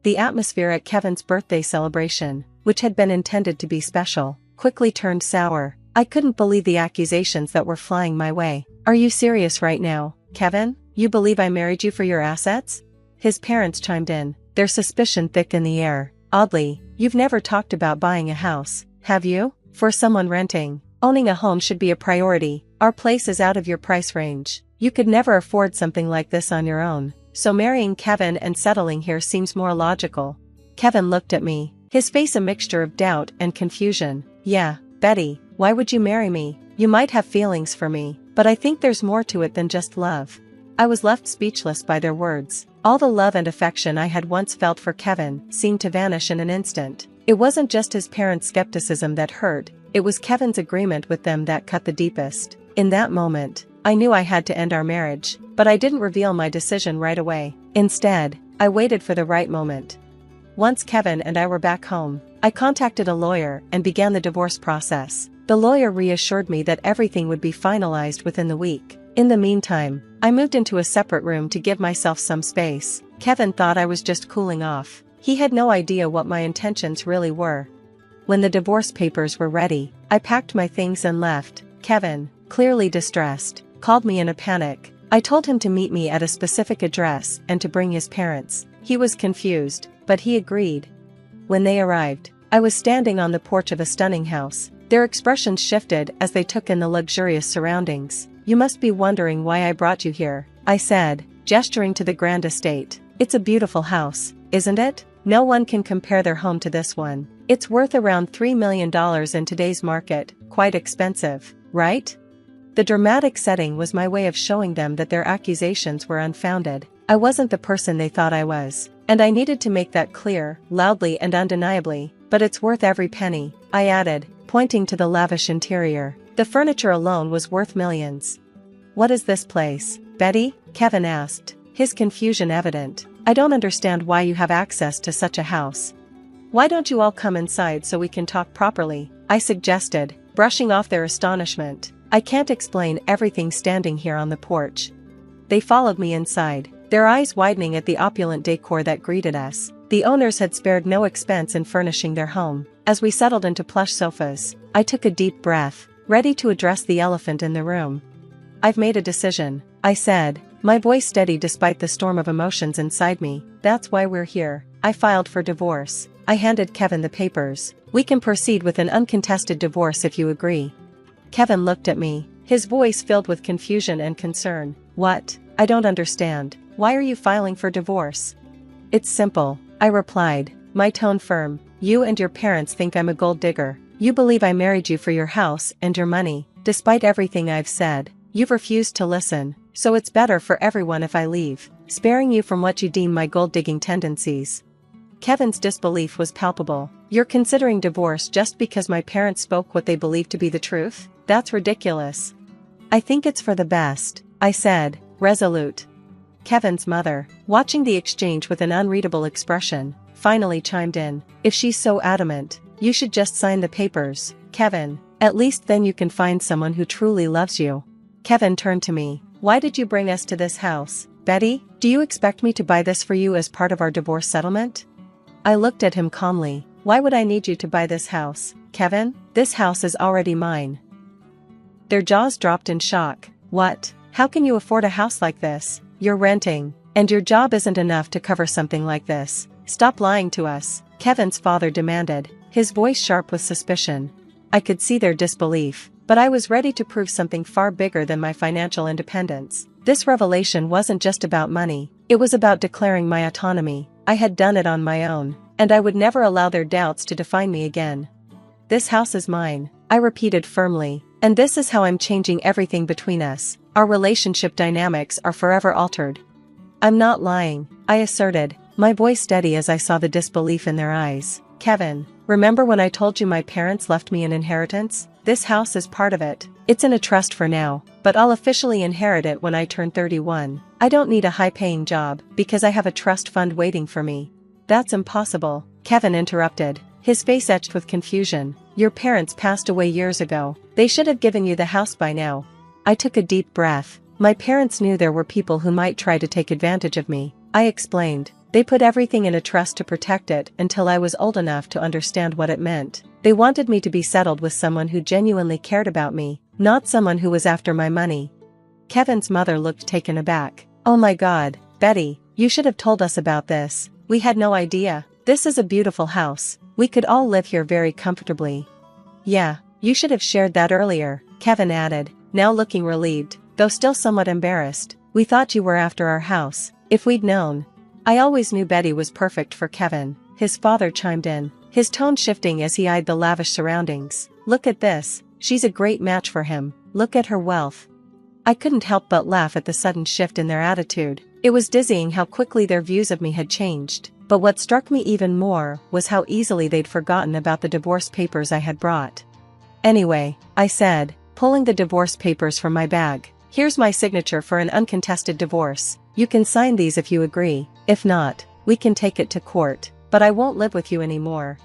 The atmosphere at Kevin's birthday celebration, which had been intended to be special, quickly turned sour. I couldn't believe the accusations that were flying my way. "Are you serious right now, Kevin? You believe I married you for your assets?" His parents chimed in, their suspicion thick in the air. "Oddly, you've never talked about buying a house, have you? For someone renting, owning a home should be a priority. Our place is out of your price range. You could never afford something like this on your own. So marrying Kevin and settling here seems more logical." Kevin looked at me, his face a mixture of doubt and confusion. "Yeah, Betty, why would you marry me? You might have feelings for me, but I think there's more to it than just love." I was left speechless by their words. All the love and affection I had once felt for Kevin seemed to vanish in an instant. It wasn't just his parents' skepticism that hurt, it was Kevin's agreement with them that cut the deepest. In that moment, I knew I had to end our marriage, but I didn't reveal my decision right away. Instead, I waited for the right moment. Once Kevin and I were back home, I contacted a lawyer and began the divorce process. The lawyer reassured me that everything would be finalized within the week. In the meantime, I moved into a separate room to give myself some space. Kevin thought I was just cooling off. He had no idea what my intentions really were. When the divorce papers were ready, I packed my things and left. Kevin, clearly distressed, called me in a panic. I told him to meet me at a specific address and to bring his parents. He was confused, but he agreed. When they arrived, I was standing on the porch of a stunning house. Their expressions shifted as they took in the luxurious surroundings. "You must be wondering why I brought you here," I said, gesturing to the grand estate. "It's a beautiful house, isn't it? No one can compare their home to this one. It's worth around $3 million in today's market, quite expensive, right?" The dramatic setting was my way of showing them that their accusations were unfounded. I wasn't the person they thought I was, and I needed to make that clear, loudly and undeniably. "But it's worth every penny," I added, pointing to the lavish interior. "The furniture alone was worth millions." "What is this place, Betty?" Kevin asked, his confusion evident. "I don't understand why you have access to such a house." "Why don't you all come inside so we can talk properly?" I suggested, brushing off their astonishment. "I can't explain everything standing here on the porch." They followed me inside, their eyes widening at the opulent decor that greeted us. The owners had spared no expense in furnishing their home. As we settled into plush sofas, I took a deep breath, ready to address the elephant in the room. "I've made a decision," I said, my voice steady despite the storm of emotions inside me. That's why we're here. I filed for divorce. I handed Kevin the papers. We can proceed with an uncontested divorce if you agree. Kevin looked at me, his voice filled with confusion and concern. What? I don't understand. Why are you filing for divorce? It's simple, I replied, my tone firm. You and your parents think I'm a gold digger. You believe I married you for your house and your money. Despite everything I've said, you've refused to listen, so it's better for everyone if I leave, sparing you from what you deem my gold-digging tendencies. Kevin's disbelief was palpable. You're considering divorce just because my parents spoke what they believed to be the truth? That's ridiculous. I think it's for the best, I said, resolute. Kevin's mother, watching the exchange with an unreadable expression, finally chimed in. If she's so adamant, you should just sign the papers, Kevin. At least then you can find someone who truly loves you. Kevin turned to me. Why did you bring us to this house, Betty? Do you expect me to buy this for you as part of our divorce settlement? I looked at him calmly. Why would I need you to buy this house, Kevin? This house is already mine. Their jaws dropped in shock. What? How can you afford a house like this? You're renting, and your job isn't enough to cover something like this. Stop lying to us, Kevin's father demanded, his voice sharp with suspicion. I could see their disbelief, but I was ready to prove something far bigger than my financial independence. This revelation wasn't just about money, it was about declaring my autonomy. I had done it on my own, and I would never allow their doubts to define me again. This house is mine, I repeated firmly, and this is how I'm changing everything between us. Our relationship dynamics are forever altered. I'm not lying, I asserted, my voice steady as I saw the disbelief in their eyes. Kevin, remember when I told you my parents left me an inheritance? This house is part of it. It's in a trust for now, but I'll officially inherit it when I turn 31. I don't need a high-paying job, because I have a trust fund waiting for me. That's impossible, Kevin interrupted, his face etched with confusion. Your parents passed away years ago. They should have given you the house by now. I took a deep breath. My parents knew there were people who might try to take advantage of me. I explained. They put everything in a trust to protect it until I was old enough to understand what it meant. They wanted me to be settled with someone who genuinely cared about me, not someone who was after my money. Kevin's mother looked taken aback. Oh my God, Betty, you should have told us about this. We had no idea. This is a beautiful house. We could all live here very comfortably. Yeah, you should have shared that earlier, Kevin added, now looking relieved, though still somewhat embarrassed. We thought you were after our house. If we'd known. I always knew Betty was perfect for Kevin, his father chimed in, his tone shifting as he eyed the lavish surroundings. Look at this, she's a great match for him, look at her wealth. I couldn't help but laugh at the sudden shift in their attitude. It was dizzying how quickly their views of me had changed, but what struck me even more was how easily they'd forgotten about the divorce papers I had brought. Anyway, I said, pulling the divorce papers from my bag, here's my signature for an uncontested divorce. You can sign these if you agree. If not, we can take it to court, but I won't live with you anymore.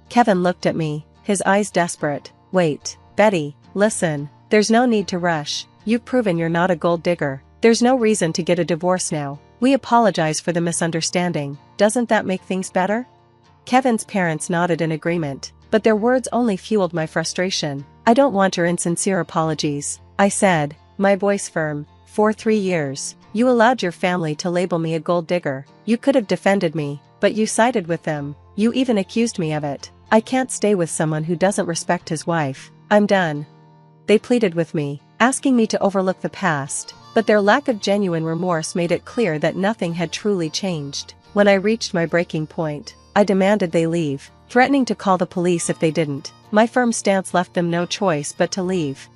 Kevin looked at me, his eyes desperate. Wait, Betty, listen, there's no need to rush. You've proven you're not a gold digger. There's no reason to get a divorce now. We apologize for the misunderstanding. Doesn't that make things better? Kevin's parents nodded in agreement, but their words only fueled my frustration. I don't want your insincere apologies, I said, my voice firm. For 3 years, you allowed your family to label me a gold digger. You could have defended me, but you sided with them. You even accused me of it. I can't stay with someone who doesn't respect his wife. I'm done. They pleaded with me, asking me to overlook the past, but their lack of genuine remorse made it clear that nothing had truly changed. When I reached my breaking point, I demanded they leave, threatening to call the police if they didn't. My firm stance left them no choice but to leave.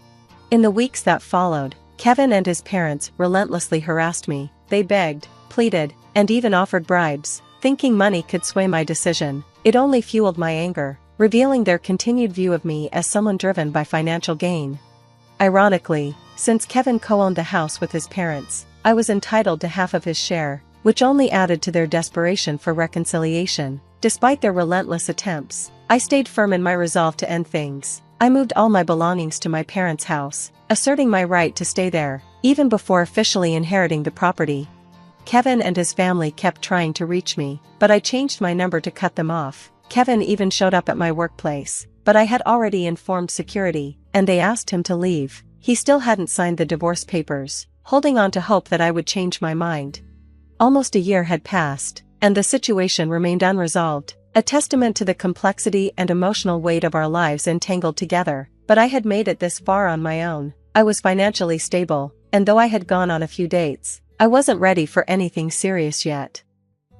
In the weeks that followed, Kevin and his parents relentlessly harassed me. They begged, pleaded, and even offered bribes, thinking money could sway my decision. It only fueled my anger, revealing their continued view of me as someone driven by financial gain. Ironically, since Kevin co-owned the house with his parents, I was entitled to half of his share, which only added to their desperation for reconciliation. Despite their relentless attempts, I stayed firm in my resolve to end things. I moved all my belongings to my parents' house, asserting my right to stay there, even before officially inheriting the property. Kevin and his family kept trying to reach me, but I changed my number to cut them off. Kevin even showed up at my workplace, but I had already informed security, and they asked him to leave. He still hadn't signed the divorce papers. holding on to hope that I would change my mind. Almost a year had passed, and the situation remained unresolved, a testament to the complexity and emotional weight of our lives entangled together. But I had made it this far on my own. I was financially stable, and though I had gone on a few dates, I wasn't ready for anything serious yet.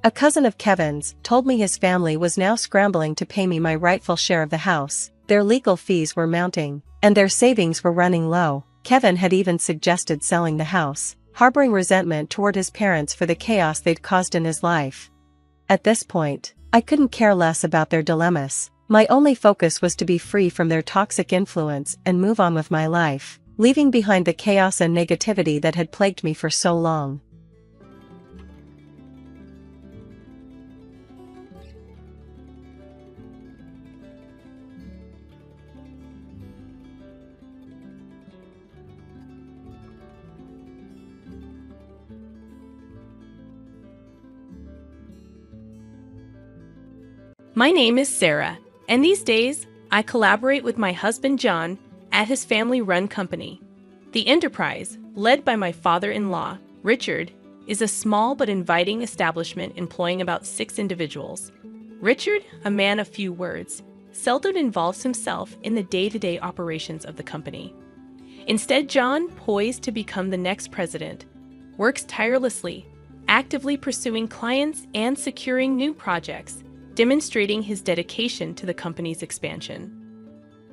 A cousin of Kevin's told me his family was now scrambling to pay me my rightful share of the house. Their legal fees were mounting, and their savings were running low. Kevin had even suggested selling the house, harboring resentment toward his parents for the chaos they'd caused in his life. At this point, I couldn't care less about their dilemmas. My only focus was to be free from their toxic influence and move on with my life, leaving behind the chaos and negativity that had plagued me for so long. My name is Sarah, and these days, I collaborate with my husband John at his family-run company. The enterprise, led by my father-in-law, Richard, is a small but inviting establishment employing about 6 individuals. Richard, a man of few words, seldom involves himself in the day-to-day operations of the company. Instead, John, poised to become the next president, works tirelessly, actively pursuing clients and securing new projects, demonstrating his dedication to the company's expansion.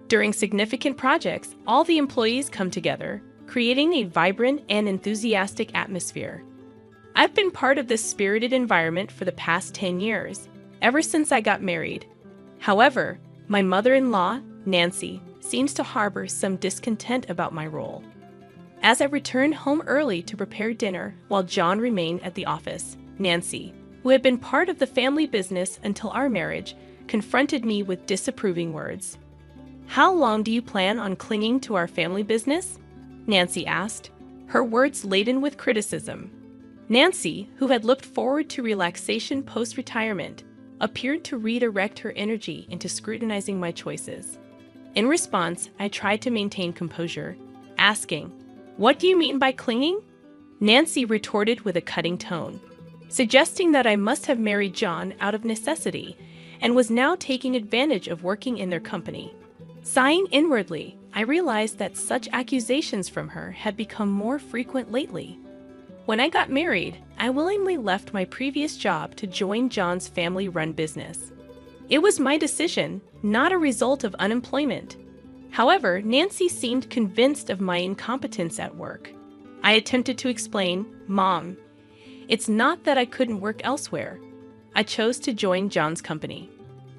During significant projects, all the employees come together, creating a vibrant and enthusiastic atmosphere. I've been part of this spirited environment for the past 10 years, ever since I got married. However, my mother-in-law, Nancy, seems to harbor some discontent about my role. As I returned home early to prepare dinner while John remained at the office, Nancy, who had been part of the family business until our marriage, confronted me with disapproving words. "How long do you plan on clinging to our family business?" Nancy asked, her words laden with criticism. Nancy, who had looked forward to relaxation post-retirement, appeared to redirect her energy into scrutinizing my choices. In response, I tried to maintain composure, asking, "What do you mean by clinging?" Nancy retorted with a cutting tone, suggesting that I must have married John out of necessity and was now taking advantage of working in their company. Sighing inwardly, I realized that such accusations from her had become more frequent lately. When I got married, I willingly left my previous job to join John's family-run business. It was my decision, not a result of unemployment. However, Nancy seemed convinced of my incompetence at work. I attempted to explain, "Mom, it's not that I couldn't work elsewhere. I chose to join John's company."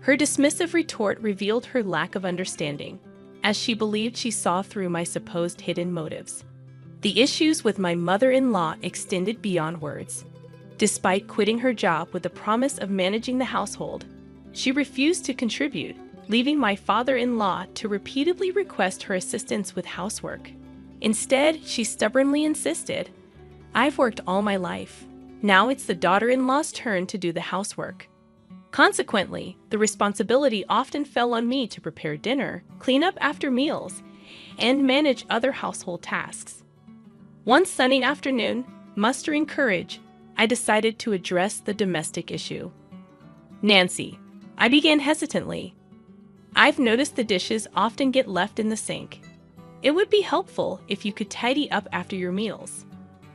Her dismissive retort revealed her lack of understanding, as she believed she saw through my supposed hidden motives. The issues with my mother-in-law extended beyond words. Despite quitting her job with the promise of managing the household, she refused to contribute, leaving my father-in-law to repeatedly request her assistance with housework. Instead, she stubbornly insisted, "I've worked all my life. Now it's the daughter-in-law's turn to do the housework." Consequently, the responsibility often fell on me to prepare dinner, clean up after meals, and manage other household tasks. One sunny afternoon, mustering courage, I decided to address the domestic issue. "Nancy," I began hesitantly, "I've noticed the dishes often get left in the sink. It would be helpful if you could tidy up after your meals."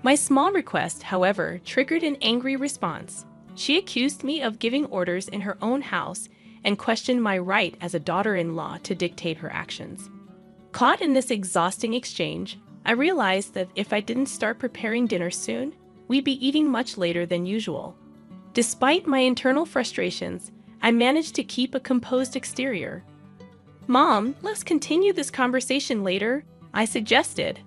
My small request, however, triggered an angry response. She accused me of giving orders in her own house and questioned my right as a daughter-in-law to dictate her actions. Caught in this exhausting exchange, I realized that if I didn't start preparing dinner soon, we'd be eating much later than usual. Despite my internal frustrations, I managed to keep a composed exterior. "Mom, let's continue this conversation later," I suggested,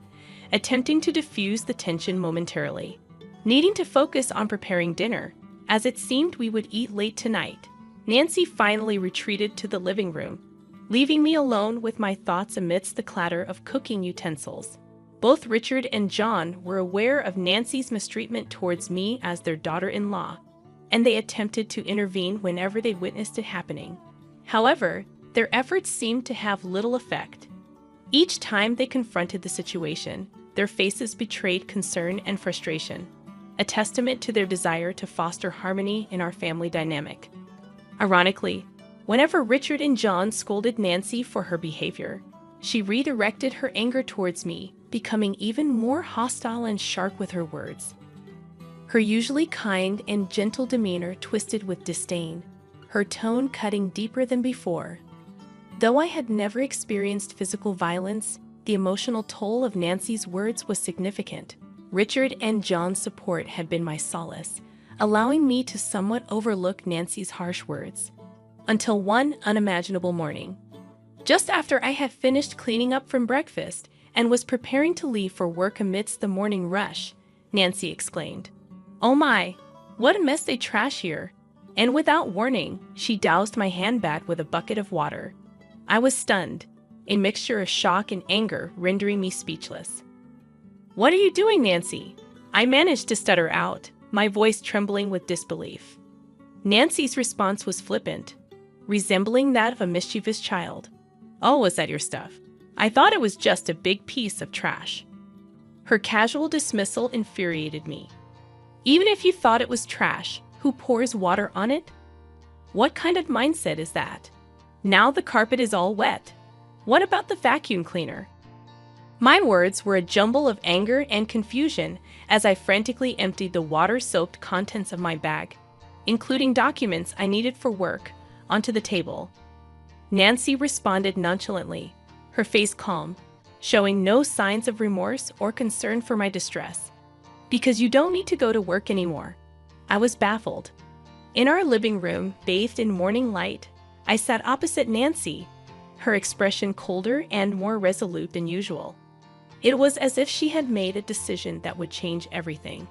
attempting to diffuse the tension momentarily. Needing to focus on preparing dinner, as it seemed we would eat late tonight, Nancy finally retreated to the living room, leaving me alone with my thoughts amidst the clatter of cooking utensils. Both Richard and John were aware of Nancy's mistreatment towards me as their daughter-in-law, and they attempted to intervene whenever they witnessed it happening. However, their efforts seemed to have little effect. Each time they confronted the situation, their faces betrayed concern and frustration, a testament to their desire to foster harmony in our family dynamic. Ironically, whenever Richard and John scolded Nancy for her behavior, she redirected her anger towards me, becoming even more hostile and sharp with her words. Her usually kind and gentle demeanor twisted with disdain, her tone cutting deeper than before. Though I had never experienced physical violence, the emotional toll of Nancy's words was significant. Richard and John's support had been my solace, allowing me to somewhat overlook Nancy's harsh words. Until one unimaginable morning. Just after I had finished cleaning up from breakfast and was preparing to leave for work amidst the morning rush, Nancy exclaimed, "Oh my, what a mess they trash here!" And without warning, she doused my handbag with a bucket of water. I was stunned, a mixture of shock and anger rendering me speechless. "What are you doing, Nancy?" I managed to stutter out, my voice trembling with disbelief. Nancy's response was flippant, resembling that of a mischievous child. "Oh, was that your stuff? I thought it was just a big piece of trash." Her casual dismissal infuriated me. Even if you thought it was trash, who pours water on it? What kind of mindset is that? Now the carpet is all wet. What about the vacuum cleaner? My words were a jumble of anger and confusion as I frantically emptied the water-soaked contents of my bag, including documents I needed for work, onto the table. Nancy responded nonchalantly, her face calm, showing no signs of remorse or concern for my distress. "Because you don't need to go to work anymore." I was baffled. In our living room, bathed in morning light, I sat opposite Nancy, her expression colder and more resolute than usual. It was as if she had made a decision that would change everything.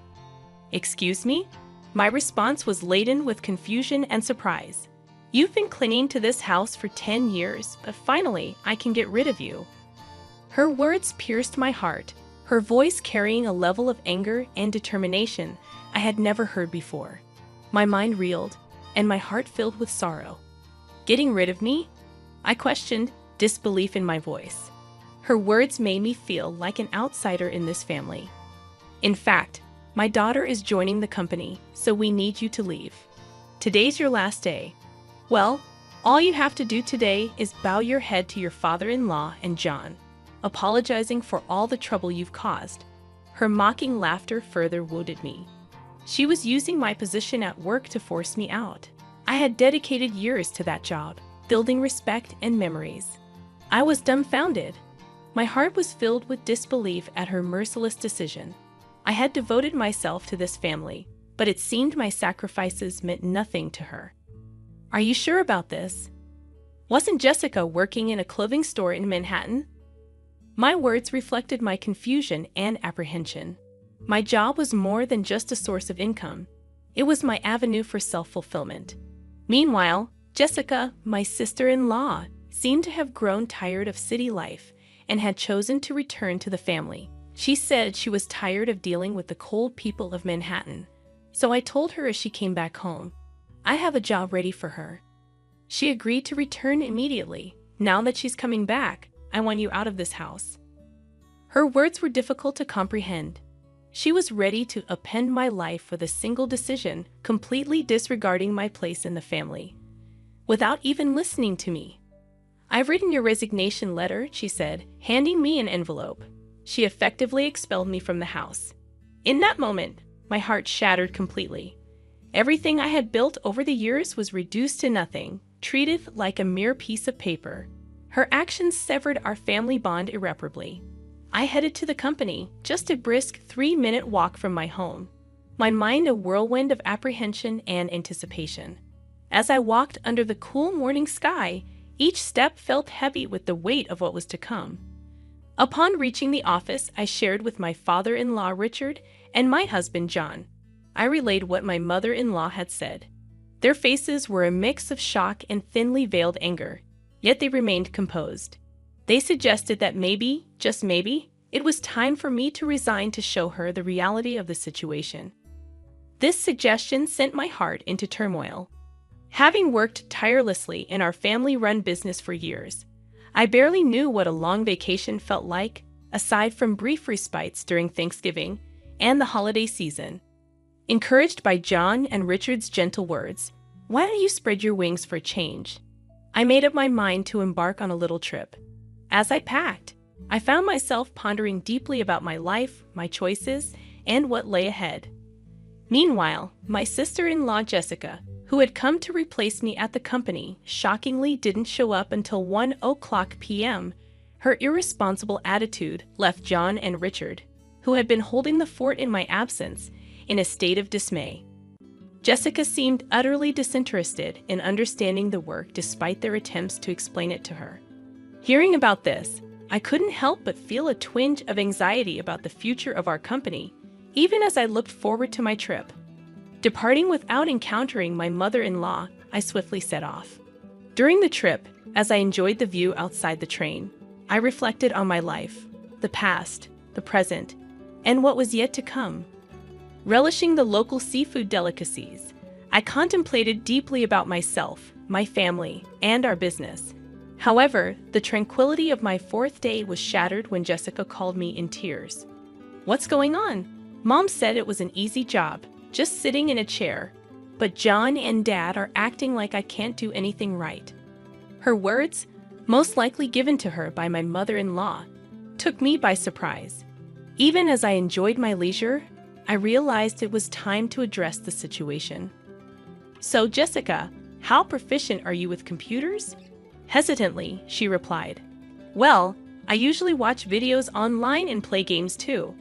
"Excuse me?" My response was laden with confusion and surprise. "You've been clinging to this house for 10 years, but finally I can get rid of you." Her words pierced my heart, her voice carrying a level of anger and determination I had never heard before. My mind reeled, and my heart filled with sorrow. "Getting rid of me?" I questioned, disbelief in my voice. Her words made me feel like an outsider in this family. "In fact, my daughter is joining the company, so we need you to leave. Today's your last day. Well, all you have to do today is bow your head to your father-in-law and John, apologizing for all the trouble you've caused." Her mocking laughter further wounded me. She was using my position at work to force me out. I had dedicated years to that job, building respect and memories. I was dumbfounded. My heart was filled with disbelief at her merciless decision. I had devoted myself to this family, but it seemed my sacrifices meant nothing to her. "Are you sure about this? Wasn't Jessica working in a clothing store in Manhattan?" My words reflected my confusion and apprehension. My job was more than just a source of income. It was my avenue for self-fulfillment. Meanwhile, Jessica, my sister-in-law, seemed to have grown tired of city life and had chosen to return to the family. She said she was tired of dealing with the cold people of Manhattan, so I told her as she came back home, I have a job ready for her. She agreed to return immediately. "Now that she's coming back, I want you out of this house." Her words were difficult to comprehend. She was ready to upend my life with a single decision, completely disregarding my place in the family, without even listening to me. "I've written your resignation letter," she said, handing me an envelope. She effectively expelled me from the house. In that moment, my heart shattered completely. Everything I had built over the years was reduced to nothing, treated like a mere piece of paper. Her actions severed our family bond irreparably. I headed to the company, just a brisk 3-minute walk from my home, my mind a whirlwind of apprehension and anticipation. As I walked under the cool morning sky, each step felt heavy with the weight of what was to come. Upon reaching the office, I shared with my father-in-law Richard and my husband John. I relayed what my mother-in-law had said. Their faces were a mix of shock and thinly veiled anger, yet they remained composed. They suggested that maybe, just maybe, it was time for me to resign to show her the reality of the situation. This suggestion sent my heart into turmoil. Having worked tirelessly in our family-run business for years, I barely knew what a long vacation felt like aside from brief respites during Thanksgiving and the holiday season. Encouraged by John and Richard's gentle words, "Why don't you spread your wings for a change?" I made up my mind to embark on a little trip. As I packed, I found myself pondering deeply about my life, my choices, and what lay ahead. Meanwhile, my sister-in-law Jessica, who had come to replace me at the company, shockingly didn't show up until 1:00 p.m. Her irresponsible attitude left John and Richard, who had been holding the fort in my absence, in a state of dismay. Jessica seemed utterly disinterested in understanding the work despite their attempts to explain it to her. Hearing about this, I couldn't help but feel a twinge of anxiety about the future of our company, even as I looked forward to my trip. Departing without encountering my mother-in-law, I swiftly set off. During the trip, as I enjoyed the view outside the train, I reflected on my life, the past, the present, and what was yet to come. Relishing the local seafood delicacies, I contemplated deeply about myself, my family, and our business. However, the tranquility of my fourth day was shattered when Jessica called me in tears. "What's going on? Mom said it was an easy job, just sitting in a chair, but John and Dad are acting like I can't do anything right." Her words, most likely given to her by my mother-in-law, took me by surprise. Even as I enjoyed my leisure, I realized it was time to address the situation. "So, Jessica, how proficient are you with computers?" Hesitantly, she replied. "Well, I usually watch videos online and play games too."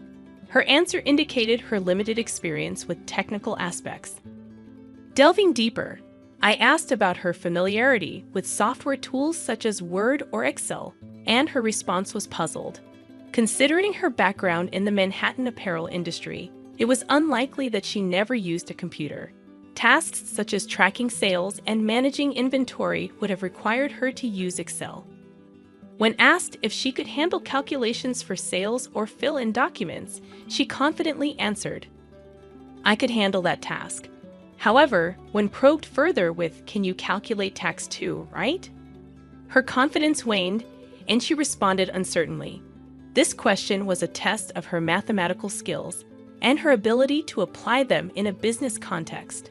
Her answer indicated her limited experience with technical aspects. Delving deeper, I asked about her familiarity with software tools such as Word or Excel, and her response was puzzled. Considering her background in the Manhattan apparel industry, it was unlikely that she never used a computer. Tasks such as tracking sales and managing inventory would have required her to use Excel. When asked if she could handle calculations for sales or fill in documents, she confidently answered, "I could handle that task." However, when probed further with, "Can you calculate tax too, right?" her confidence waned, and she responded uncertainly. This question was a test of her mathematical skills and her ability to apply them in a business context.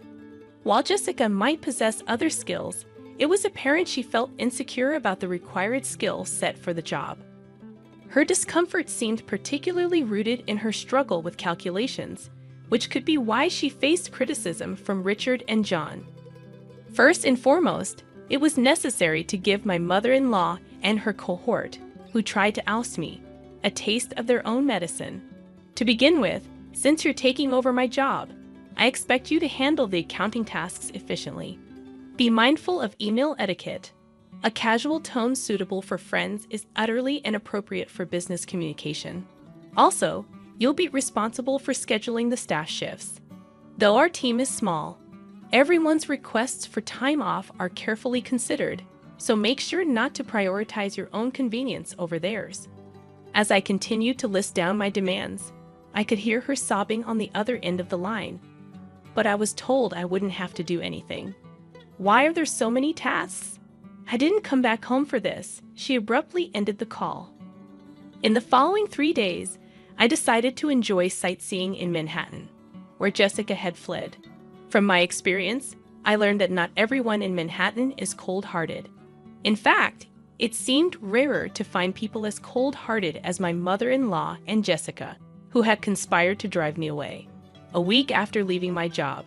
While Jessica might possess other skills, it was apparent she felt insecure about the required skill set for the job. Her discomfort seemed particularly rooted in her struggle with calculations, which could be why she faced criticism from Richard and John. First and foremost, it was necessary to give my mother-in-law and her cohort, who tried to oust me, a taste of their own medicine. To begin with, since you're taking over my job, I expect you to handle the accounting tasks efficiently. Be mindful of email etiquette. A casual tone suitable for friends is utterly inappropriate for business communication. Also, you'll be responsible for scheduling the staff shifts. Though our team is small, everyone's requests for time off are carefully considered, so make sure not to prioritize your own convenience over theirs. As I continued to list down my demands, I could hear her sobbing on the other end of the line. But I was told I wouldn't have to do anything. Why are there so many tasks? I didn't come back home for this. She abruptly ended the call. In the following 3 days, I decided to enjoy sightseeing in Manhattan, where Jessica had fled. From my experience, I learned that not everyone in Manhattan is cold-hearted. In fact, it seemed rarer to find people as cold-hearted as my mother-in-law and Jessica, who had conspired to drive me away. A week after leaving my job,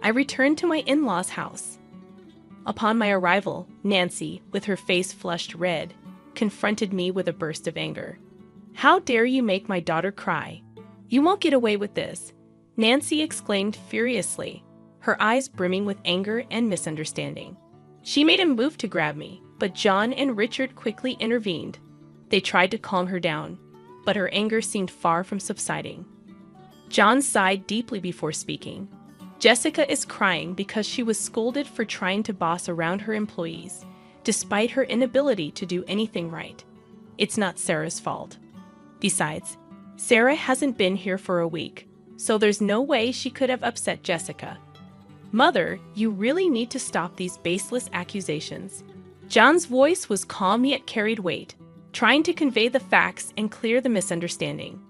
I returned to my in-laws' house. Upon my arrival, Nancy, with her face flushed red, confronted me with a burst of anger. "How dare you make my daughter cry? You won't get away with this," Nancy exclaimed furiously, her eyes brimming with anger and misunderstanding. She made a move to grab me, but John and Richard quickly intervened. They tried to calm her down, but her anger seemed far from subsiding. John sighed deeply before speaking. "Jessica is crying because she was scolded for trying to boss around her employees, despite her inability to do anything right. It's not Sarah's fault. Besides, Sarah hasn't been here for a week, so there's no way she could have upset Jessica. Mother, you really need to stop these baseless accusations." John's voice was calm yet carried weight, trying to convey the facts and clear the misunderstanding.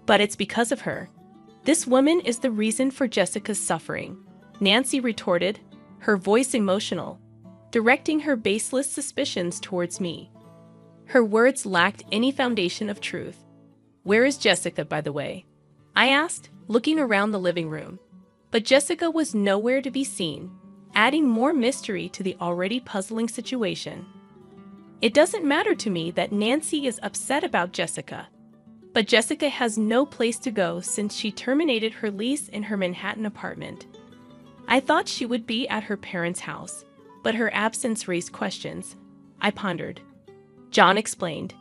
But it's because of her. This woman is the reason for Jessica's suffering, Nancy retorted, her voice emotional, directing her baseless suspicions towards me. Her words lacked any foundation of truth. Where is Jessica, by the way? I asked, looking around the living room. But Jessica was nowhere to be seen, adding more mystery to the already puzzling situation. It doesn't matter to me that Nancy is upset about Jessica, but Jessica has no place to go since she terminated her lease in her Manhattan apartment. I thought she would be at her parents' house, but her absence raised questions. I pondered. John explained.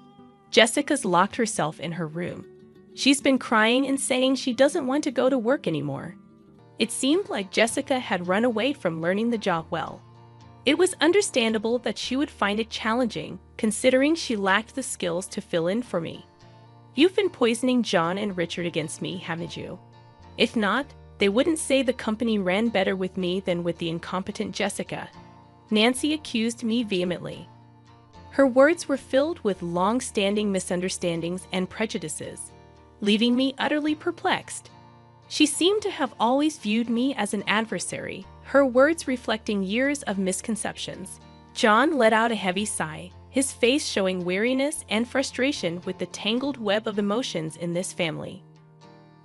Jessica's locked herself in her room. She's been crying and saying she doesn't want to go to work anymore. It seemed like Jessica had run away from learning the job well. It was understandable that she would find it challenging, considering she lacked the skills to fill in for me. You've been poisoning John and Richard against me, haven't you? If not, they wouldn't say the company ran better with me than with the incompetent Jessica. Nancy accused me vehemently. Her words were filled with long-standing misunderstandings and prejudices, leaving me utterly perplexed. She seemed to have always viewed me as an adversary, her words reflecting years of misconceptions. John let out a heavy sigh, his face showing weariness and frustration with the tangled web of emotions in this family.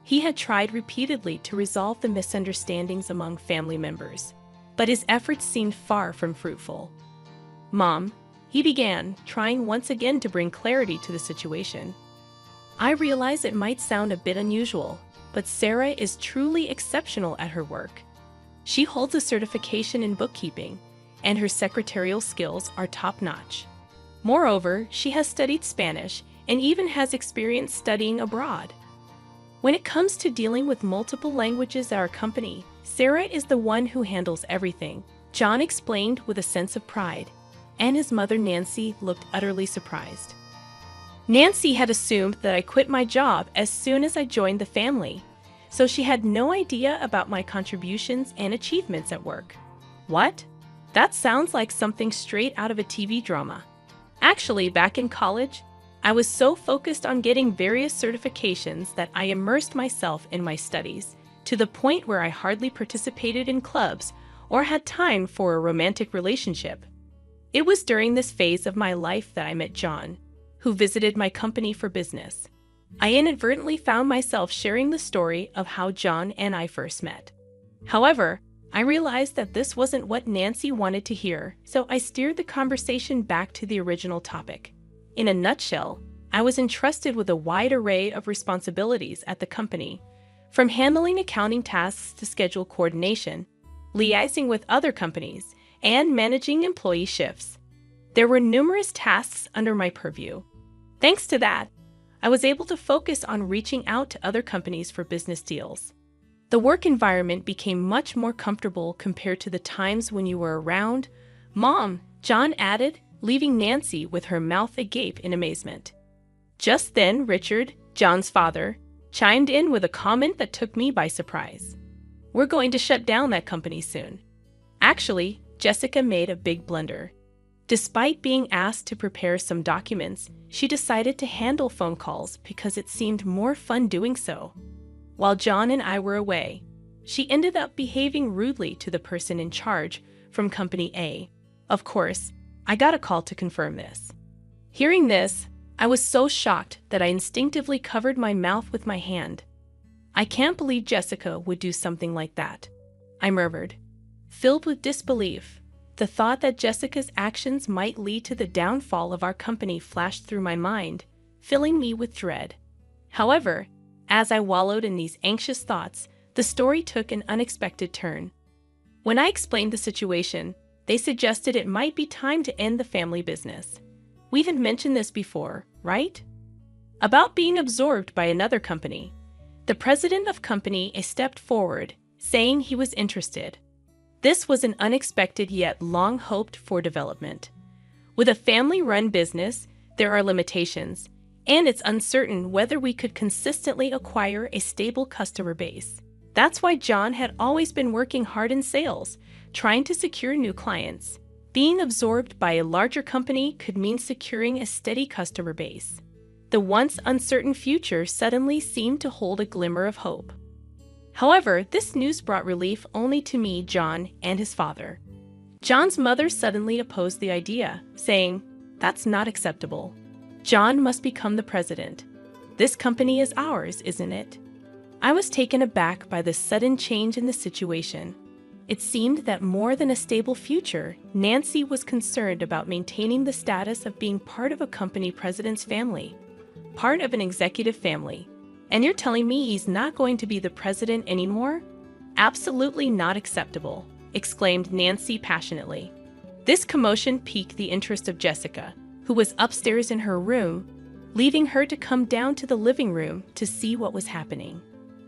He had tried repeatedly to resolve the misunderstandings among family members, but his efforts seemed far from fruitful. Mom, he began, trying once again to bring clarity to the situation. I realize it might sound a bit unusual, but Sarah is truly exceptional at her work. She holds a certification in bookkeeping, and her secretarial skills are top-notch. Moreover, she has studied Spanish and even has experience studying abroad. When it comes to dealing with multiple languages at our company, Sarah is the one who handles everything, John explained with a sense of pride, and his mother Nancy looked utterly surprised. Nancy had assumed that I quit my job as soon as I joined the family, so she had no idea about my contributions and achievements at work. What? That sounds like something straight out of a TV drama. Actually, back in college, I was so focused on getting various certifications that I immersed myself in my studies, to the point where I hardly participated in clubs or had time for a romantic relationship. It was during this phase of my life that I met John, who visited my company for business. I inadvertently found myself sharing the story of how John and I first met. However, I realized that this wasn't what Nancy wanted to hear, so I steered the conversation back to the original topic. In a nutshell, I was entrusted with a wide array of responsibilities at the company, from handling accounting tasks to schedule coordination, liaising with other companies, and managing employee shifts. There were numerous tasks under my purview. Thanks to that, I was able to focus on reaching out to other companies for business deals. The work environment became much more comfortable compared to the times when you were around. Mom, John added, leaving Nancy with her mouth agape in amazement. Just then, Richard, John's father, chimed in with a comment that took me by surprise. We're going to shut down that company soon. Actually, Jessica made a big blunder. Despite being asked to prepare some documents, she decided to handle phone calls because it seemed more fun doing so. While John and I were away, she ended up behaving rudely to the person in charge from Company A. Of course, I got a call to confirm this. Hearing this, I was so shocked that I instinctively covered my mouth with my hand. I can't believe Jessica would do something like that, I murmured. Filled with disbelief, the thought that Jessica's actions might lead to the downfall of our company flashed through my mind, filling me with dread. However, as I wallowed in these anxious thoughts, the story took an unexpected turn. When I explained the situation, they suggested it might be time to end the family business. We had mentioned this before, right? About being absorbed by another company. The president of Company A stepped forward, saying he was interested. This was an unexpected yet long-hoped-for development. With a family-run business, there are limitations, and it's uncertain whether we could consistently acquire a stable customer base. That's why John had always been working hard in sales, trying to secure new clients. Being absorbed by a larger company could mean securing a steady customer base. The once uncertain future suddenly seemed to hold a glimmer of hope. However, this news brought relief only to me, John, and his father. John's mother suddenly opposed the idea, saying, "That's not acceptable. John must become the president. This company is ours, isn't it?" I was taken aback by the sudden change in the situation. It seemed that more than a stable future, Nancy was concerned about maintaining the status of being part of a company president's family, part of an executive family. And you're telling me he's not going to be the president anymore? Absolutely not acceptable, exclaimed Nancy passionately. This commotion piqued the interest of Jessica, who was upstairs in her room, leaving her to come down to the living room to see what was happening.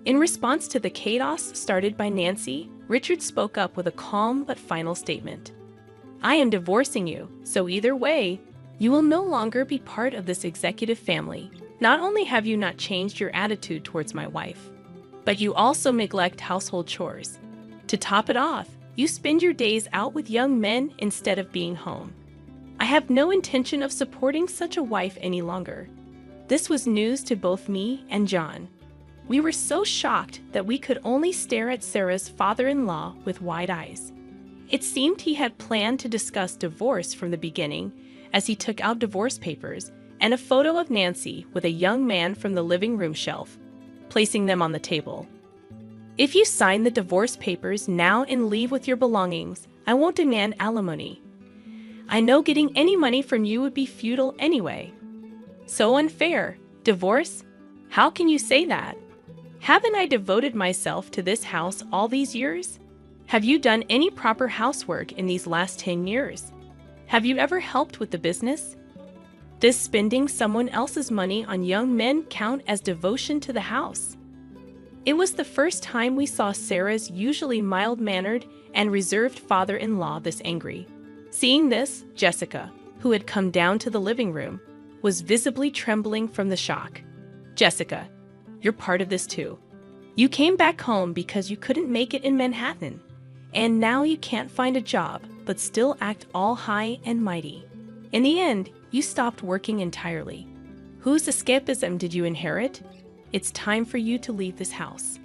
In response to the chaos started by Nancy, Richard spoke up with a calm but final statement. "I am divorcing you, so either way, you will no longer be part of this executive family. Not only have you not changed your attitude towards my wife, but you also neglect household chores. To top it off, you spend your days out with young men instead of being home. I have no intention of supporting such a wife any longer." This was news to both me and John. We were so shocked that we could only stare at Sarah's father-in-law with wide eyes. It seemed he had planned to discuss divorce from the beginning, as he took out divorce papers and a photo of Nancy with a young man from the living room shelf, placing them on the table. "If you sign the divorce papers now and leave with your belongings, I won't demand alimony. I know getting any money from you would be futile anyway." "So unfair. Divorce? How can you say that? Haven't I devoted myself to this house all these years? Have you done any proper housework in these last 10 years? Have you ever helped with the business? Does spending someone else's money on young men count as devotion to the house?" It was the first time we saw Sarah's usually mild-mannered and reserved father-in-law this angry. Seeing this, Jessica, who had come down to the living room, was visibly trembling from the shock. "Jessica, you're part of this too. You came back home because you couldn't make it in Manhattan, and now you can't find a job but still act all high and mighty. In the end, you stopped working entirely. Whose escapism did you inherit? It's time for you to leave this house."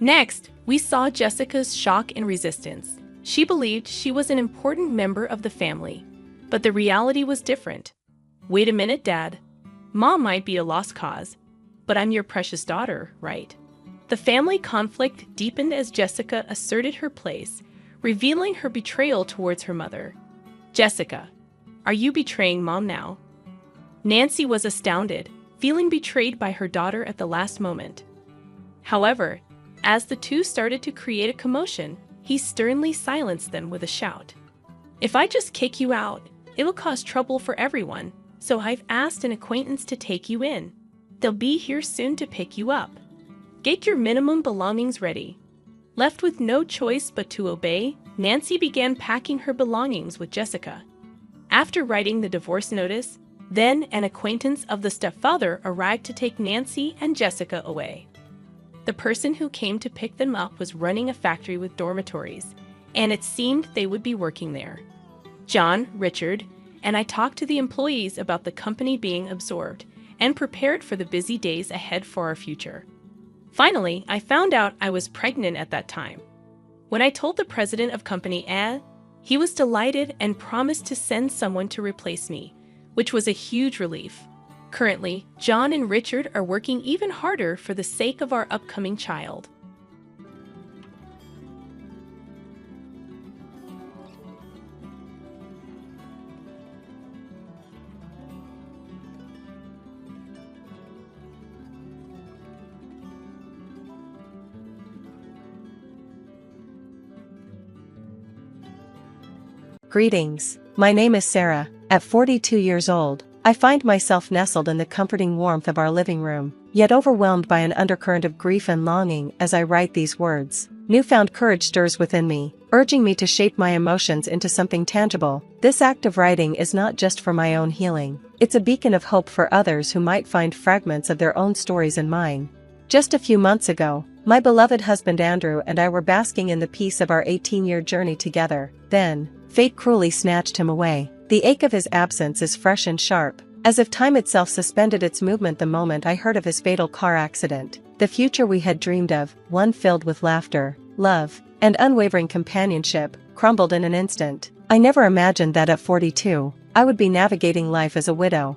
Next, we saw Jessica's shock and resistance. She believed she was an important member of the family, but the reality was different. "Wait a minute, Dad. Mom might be a lost cause, but I'm your precious daughter, right?" The family conflict deepened as Jessica asserted her place, revealing her betrayal towards her mother. "Jessica, are you betraying Mom now?" Nancy was astounded, feeling betrayed by her daughter at the last moment. However, as the two started to create a commotion, he sternly silenced them with a shout. "If I just kick you out, it'll cause trouble for everyone, so I've asked an acquaintance to take you in. They'll be here soon to pick you up. Get your minimum belongings ready." Left with no choice but to obey, Nancy began packing her belongings with Jessica. After writing the divorce notice, then an acquaintance of the stepfather arrived to take Nancy and Jessica away. The person who came to pick them up was running a factory with dormitories, and it seemed they would be working there. John, Richard, and I talked to the employees about the company being absorbed and prepared for the busy days ahead for our future. Finally, I found out I was pregnant at that time. When I told the president of Company A, he was delighted and promised to send someone to replace me, which was a huge relief. Currently, John and Richard are working even harder for the sake of our upcoming child. Greetings. My name is Sarah. At 42 years old, I find myself nestled in the comforting warmth of our living room, yet overwhelmed by an undercurrent of grief and longing as I write these words. Newfound courage stirs within me, urging me to shape my emotions into something tangible. This act of writing is not just for my own healing, it's a beacon of hope for others who might find fragments of their own stories in mine. Just a few months ago, My beloved husband Andrew and I were basking in the peace of our 18-year journey together. Then, fate cruelly snatched him away. The ache of his absence is fresh and sharp, as if time itself suspended its movement the moment I heard of his fatal car accident. The future we had dreamed of, one filled with laughter, love, and unwavering companionship, crumbled in an instant. I never imagined that at 42, I would be navigating life as a widow.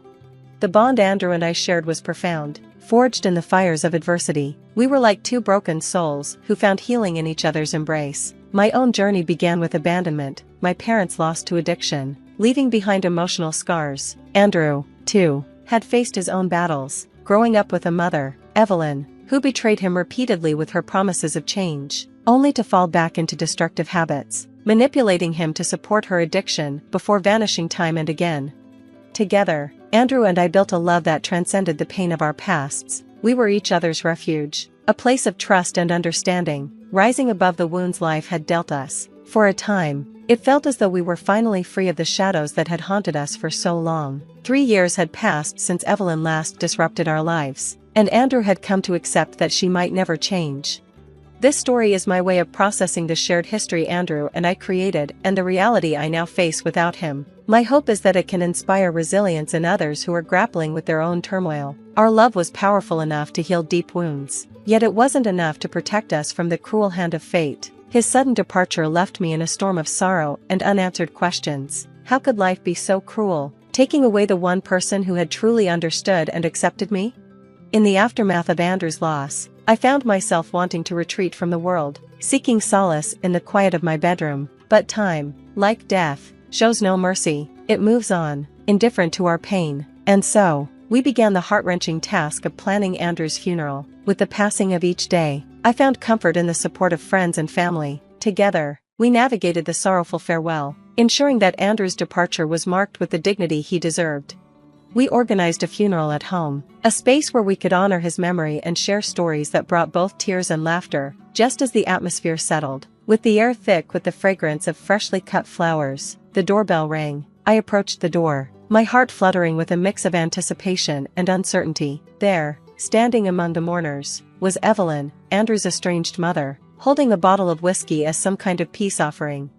The bond Andrew and I shared was profound, forged in the fires of adversity. We were like two broken souls who found healing in each other's embrace. My own journey began with abandonment, my parents lost to addiction, leaving behind emotional scars. Andrew, too, had faced his own battles, growing up with a mother, Evelyn, who betrayed him repeatedly with her promises of change, only to fall back into destructive habits, manipulating him to support her addiction before vanishing time and again. Together, Andrew and I built a love that transcended the pain of our pasts. We were each other's refuge, a place of trust and understanding, rising above the wounds life had dealt us. For a time, it felt as though we were finally free of the shadows that had haunted us for so long. 3 years had passed since Evelyn last disrupted our lives, and Andrew had come to accept that she might never change. This story is my way of processing the shared history Andrew and I created and the reality I now face without him. My hope is that it can inspire resilience in others who are grappling with their own turmoil. Our love was powerful enough to heal deep wounds, yet it wasn't enough to protect us from the cruel hand of fate. His sudden departure left me in a storm of sorrow and unanswered questions. How could life be so cruel, taking away the one person who had truly understood and accepted me? In the aftermath of Andrew's loss, I found myself wanting to retreat from the world, seeking solace in the quiet of my bedroom. But time, like death, shows no mercy. It moves on, indifferent to our pain. And so, we began the heart-wrenching task of planning Andrew's funeral. With the passing of each day, I found comfort in the support of friends and family. Together, we navigated the sorrowful farewell, ensuring that Andrew's departure was marked with the dignity he deserved. We organized a funeral at home, a space where we could honor his memory and share stories that brought both tears and laughter. Just as the atmosphere settled, with the air thick with the fragrance of freshly cut flowers, the doorbell rang. I approached the door, my heart fluttering with a mix of anticipation and uncertainty. There, standing among the mourners, was Evelyn, Andrew's estranged mother, holding a bottle of whiskey as some kind of peace offering.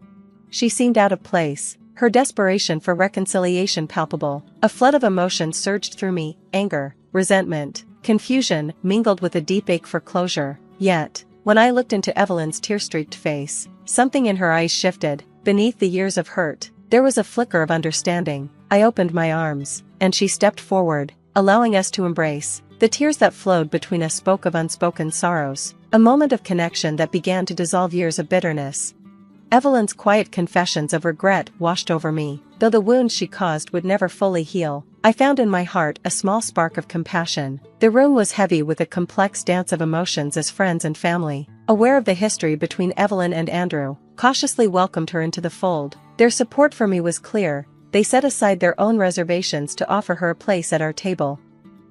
She seemed out of place, her desperation for reconciliation palpable. A flood of emotion surged through me, anger, resentment, confusion mingled with a deep ache for closure. Yet, when I looked into Evelyn's tear-streaked face, something in her eyes shifted. Beneath the years of hurt, there was a flicker of understanding. I opened my arms, and she stepped forward, allowing us to embrace. The tears that flowed between us spoke of unspoken sorrows, a moment of connection that began to dissolve years of bitterness. Evelyn's quiet confessions of regret washed over me. Though the wounds she caused would never fully heal, I found in my heart a small spark of compassion. The room was heavy with a complex dance of emotions as friends and family, aware of the history between Evelyn and Andrew, cautiously welcomed her into the fold. Their support for me was clear. They set aside their own reservations to offer her a place at our table.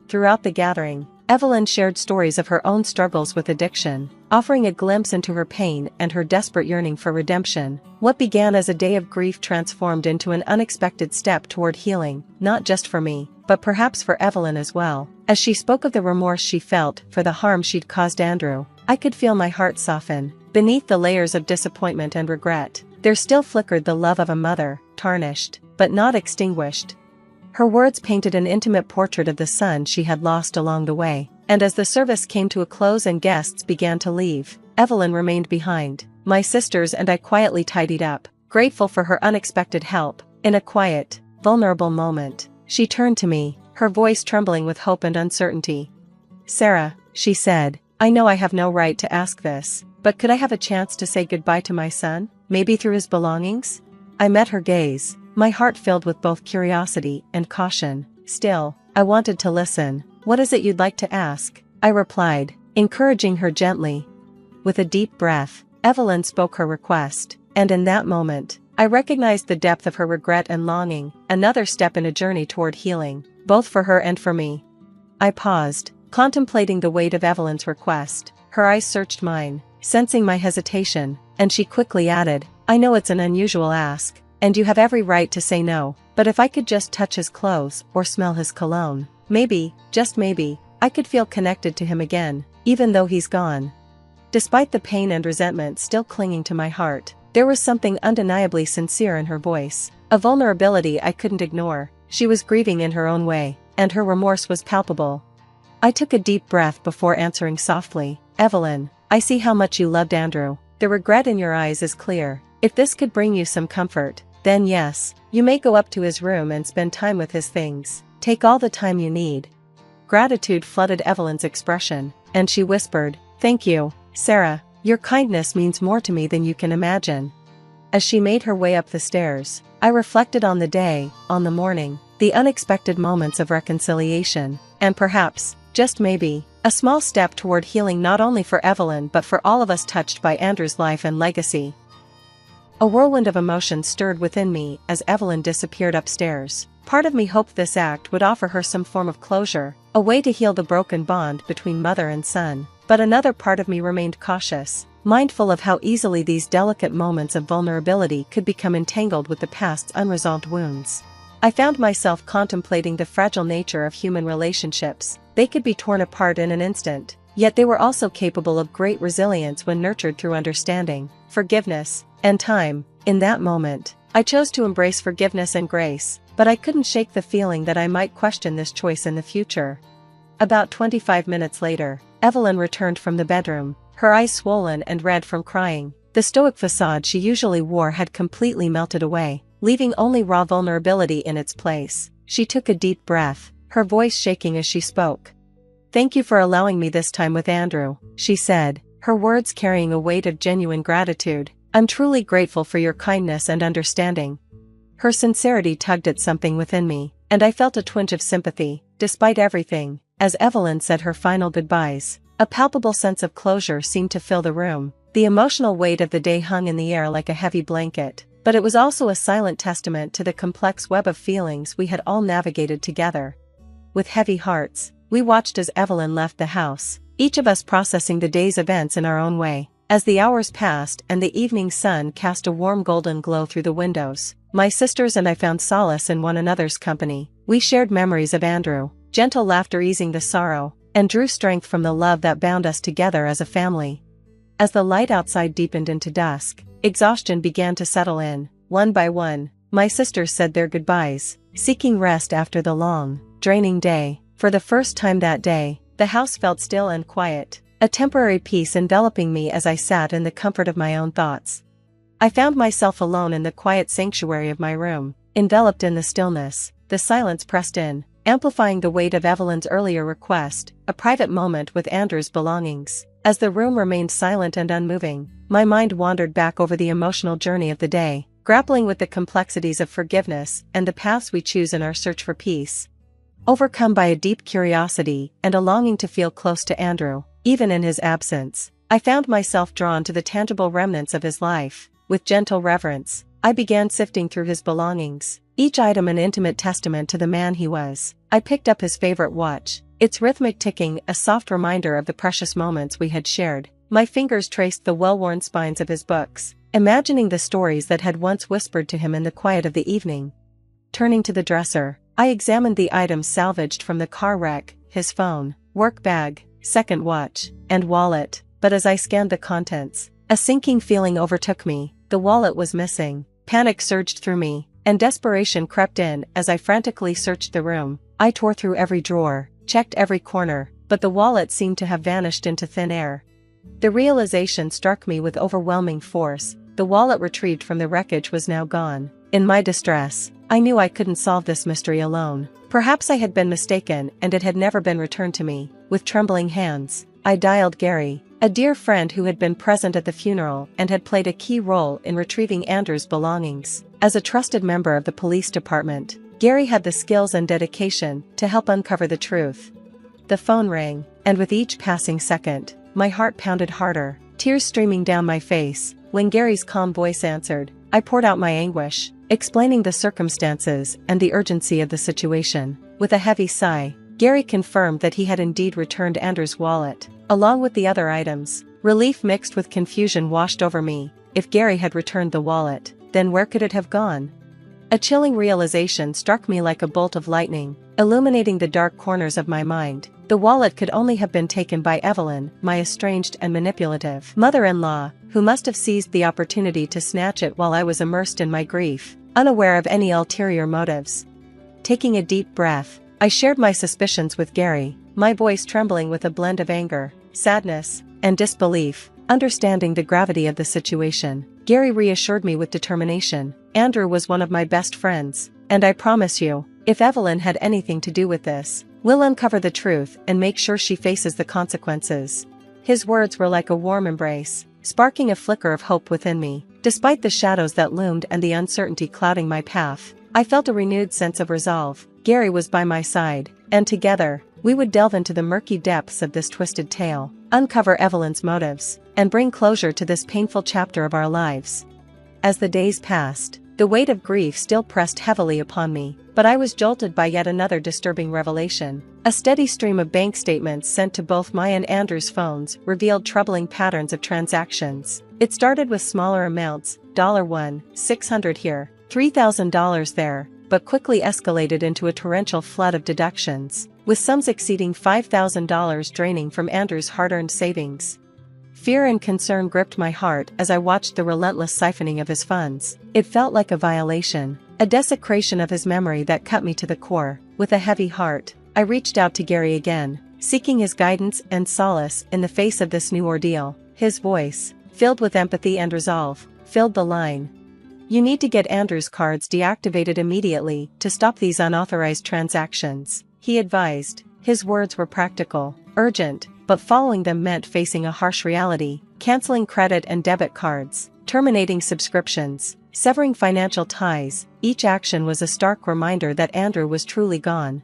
Throughout the gathering, Evelyn shared stories of her own struggles with addiction, offering a glimpse into her pain and her desperate yearning for redemption. What began as a day of grief transformed into an unexpected step toward healing, not just for me, but perhaps for Evelyn as well. As she spoke of the remorse she felt for the harm she'd caused Andrew, I could feel my heart soften. Beneath the layers of disappointment and regret, there still flickered the love of a mother, tarnished, but not extinguished. Her words painted an intimate portrait of the son she had lost along the way, and as the service came to a close and guests began to leave, Evelyn remained behind. My sisters and I quietly tidied up, grateful for her unexpected help. In a quiet, vulnerable moment, she turned to me, her voice trembling with hope and uncertainty. "Sarah," she said, "I know I have no right to ask this, but could I have a chance to say goodbye to my son, maybe through his belongings?" I met her gaze, my heart filled with both curiosity and caution. Still, I wanted to listen. "What is it you'd like to ask?" I replied, encouraging her gently. With a deep breath, Evelyn spoke her request, and in that moment, I recognized the depth of her regret and longing, another step in a journey toward healing, both for her and for me. I paused, contemplating the weight of Evelyn's request. Her eyes searched mine, sensing my hesitation, and she quickly added, "I know it's an unusual ask, and you have every right to say no, but if I could just touch his clothes or smell his cologne, maybe, just maybe, I could feel connected to him again, even though he's gone." Despite the pain and resentment still clinging to my heart, there was something undeniably sincere in her voice, a vulnerability I couldn't ignore. She was grieving in her own way, and her remorse was palpable. I took a deep breath before answering softly, "Evelyn, I see how much you loved Andrew. The regret in your eyes is clear. If this could bring you some comfort, then yes, you may go up to his room and spend time with his things. Take all the time you need." Gratitude flooded Evelyn's expression, and she whispered, "Thank you, Sarah, your kindness means more to me than you can imagine." As she made her way up the stairs, I reflected on the day, on the morning, the unexpected moments of reconciliation, and perhaps, just maybe, a small step toward healing not only for Evelyn but for all of us touched by Andrew's life and legacy. A whirlwind of emotion stirred within me as Evelyn disappeared upstairs. Part of me hoped this act would offer her some form of closure, a way to heal the broken bond between mother and son. But another part of me remained cautious, mindful of how easily these delicate moments of vulnerability could become entangled with the past's unresolved wounds. I found myself contemplating the fragile nature of human relationships. They could be torn apart in an instant, yet they were also capable of great resilience when nurtured through understanding, forgiveness, and time. In that moment, I chose to embrace forgiveness and grace, but I couldn't shake the feeling that I might question this choice in the future. About 25 minutes later, Evelyn returned from the bedroom, her eyes swollen and red from crying. The stoic facade she usually wore had completely melted away, leaving only raw vulnerability in its place. She took a deep breath, her voice shaking as she spoke. "Thank you for allowing me this time with Andrew," she said, her words carrying a weight of genuine gratitude. "I'm truly grateful for your kindness and understanding." Her sincerity tugged at something within me, and I felt a twinge of sympathy. Despite everything, as Evelyn said her final goodbyes, a palpable sense of closure seemed to fill the room. The emotional weight of the day hung in the air like a heavy blanket, but it was also a silent testament to the complex web of feelings we had all navigated together. With heavy hearts, we watched as Evelyn left the house, each of us processing the day's events in our own way. As the hours passed and the evening sun cast a warm golden glow through the windows, my sisters and I found solace in one another's company. We shared memories of Andrew, gentle laughter easing the sorrow, and drew strength from the love that bound us together as a family. As the light outside deepened into dusk, exhaustion began to settle in. One by one, my sisters said their goodbyes, seeking rest after the long, draining day. For the first time that day, the house felt still and quiet, a temporary peace enveloping me as I sat in the comfort of my own thoughts. I found myself alone in the quiet sanctuary of my room, enveloped in the stillness. The silence pressed in, amplifying the weight of Evelyn's earlier request, a private moment with Andrew's belongings. As the room remained silent and unmoving, my mind wandered back over the emotional journey of the day, grappling with the complexities of forgiveness and the paths we choose in our search for peace. Overcome by a deep curiosity and a longing to feel close to Andrew, even in his absence, I found myself drawn to the tangible remnants of his life. With gentle reverence, I began sifting through his belongings, each item an intimate testament to the man he was. I picked up his favorite watch, its rhythmic ticking a soft reminder of the precious moments we had shared. My fingers traced the well-worn spines of his books, imagining the stories that had once whispered to him in the quiet of the evening. Turning to the dresser, I examined the items salvaged from the car wreck, his phone, work bag, second watch, and wallet. But as I scanned the contents, a sinking feeling overtook me. The wallet was missing. Panic surged through me, and desperation crept in as I frantically searched the room. I tore through every drawer, checked every corner, but the wallet seemed to have vanished into thin air. The realization struck me with overwhelming force. The wallet retrieved from the wreckage was now gone. In my distress, I knew I couldn't solve this mystery alone. Perhaps I had been mistaken and it had never been returned to me. With trembling hands, I dialed Gary, a dear friend who had been present at the funeral and had played a key role in retrieving Andrew's belongings. As a trusted member of the police department, Gary had the skills and dedication to help uncover the truth. The phone rang, and with each passing second, my heart pounded harder, tears streaming down my face. When Gary's calm voice answered, I poured out my anguish, explaining the circumstances and the urgency of the situation. With a heavy sigh, Gary confirmed that he had indeed returned Andrew's wallet, along with the other items. Relief mixed with confusion washed over me. If Gary had returned the wallet, then where could it have gone? A chilling realization struck me like a bolt of lightning. illuminating the dark corners of my mind. The wallet could only have been taken by Evelyn, my estranged and manipulative mother-in-law, who must have seized the opportunity to snatch it while I was immersed in my grief, unaware of any ulterior motives. Taking a deep breath, I shared my suspicions with Gary, my voice trembling with a blend of anger, sadness, and disbelief. Understanding the gravity of the situation, Gary reassured me with determination. Andrew was one of my best friends, and I promise you, if Evelyn had anything to do with this, we'll uncover the truth and make sure she faces the consequences. His words were like a warm embrace, sparking a flicker of hope within me. Despite the shadows that loomed and the uncertainty clouding my path, I felt a renewed sense of resolve. Gary was by my side, and together, we would delve into the murky depths of this twisted tale, uncover Evelyn's motives, and bring closure to this painful chapter of our lives. As the days passed, the weight of grief still pressed heavily upon me, but I was jolted by yet another disturbing revelation. A steady stream of bank statements sent to both my and Andrew's phones revealed troubling patterns of transactions. It started with smaller amounts, $1, $600 here, $3,000 there, but quickly escalated into a torrential flood of deductions, with sums exceeding $5,000 draining from Andrew's hard-earned savings. Fear and concern gripped my heart as I watched the relentless siphoning of his funds. It felt like a violation, a desecration of his memory that cut me to the core. With a heavy heart, I reached out to Gary again, seeking his guidance and solace in the face of this new ordeal. His voice, filled with empathy and resolve, filled the line. "You need to get Andrew's cards deactivated immediately to stop these unauthorized transactions," he advised. His words were practical, urgent, but following them meant facing a harsh reality: canceling credit and debit cards, terminating subscriptions, severing financial ties. Each action was a stark reminder that Andrew was truly gone.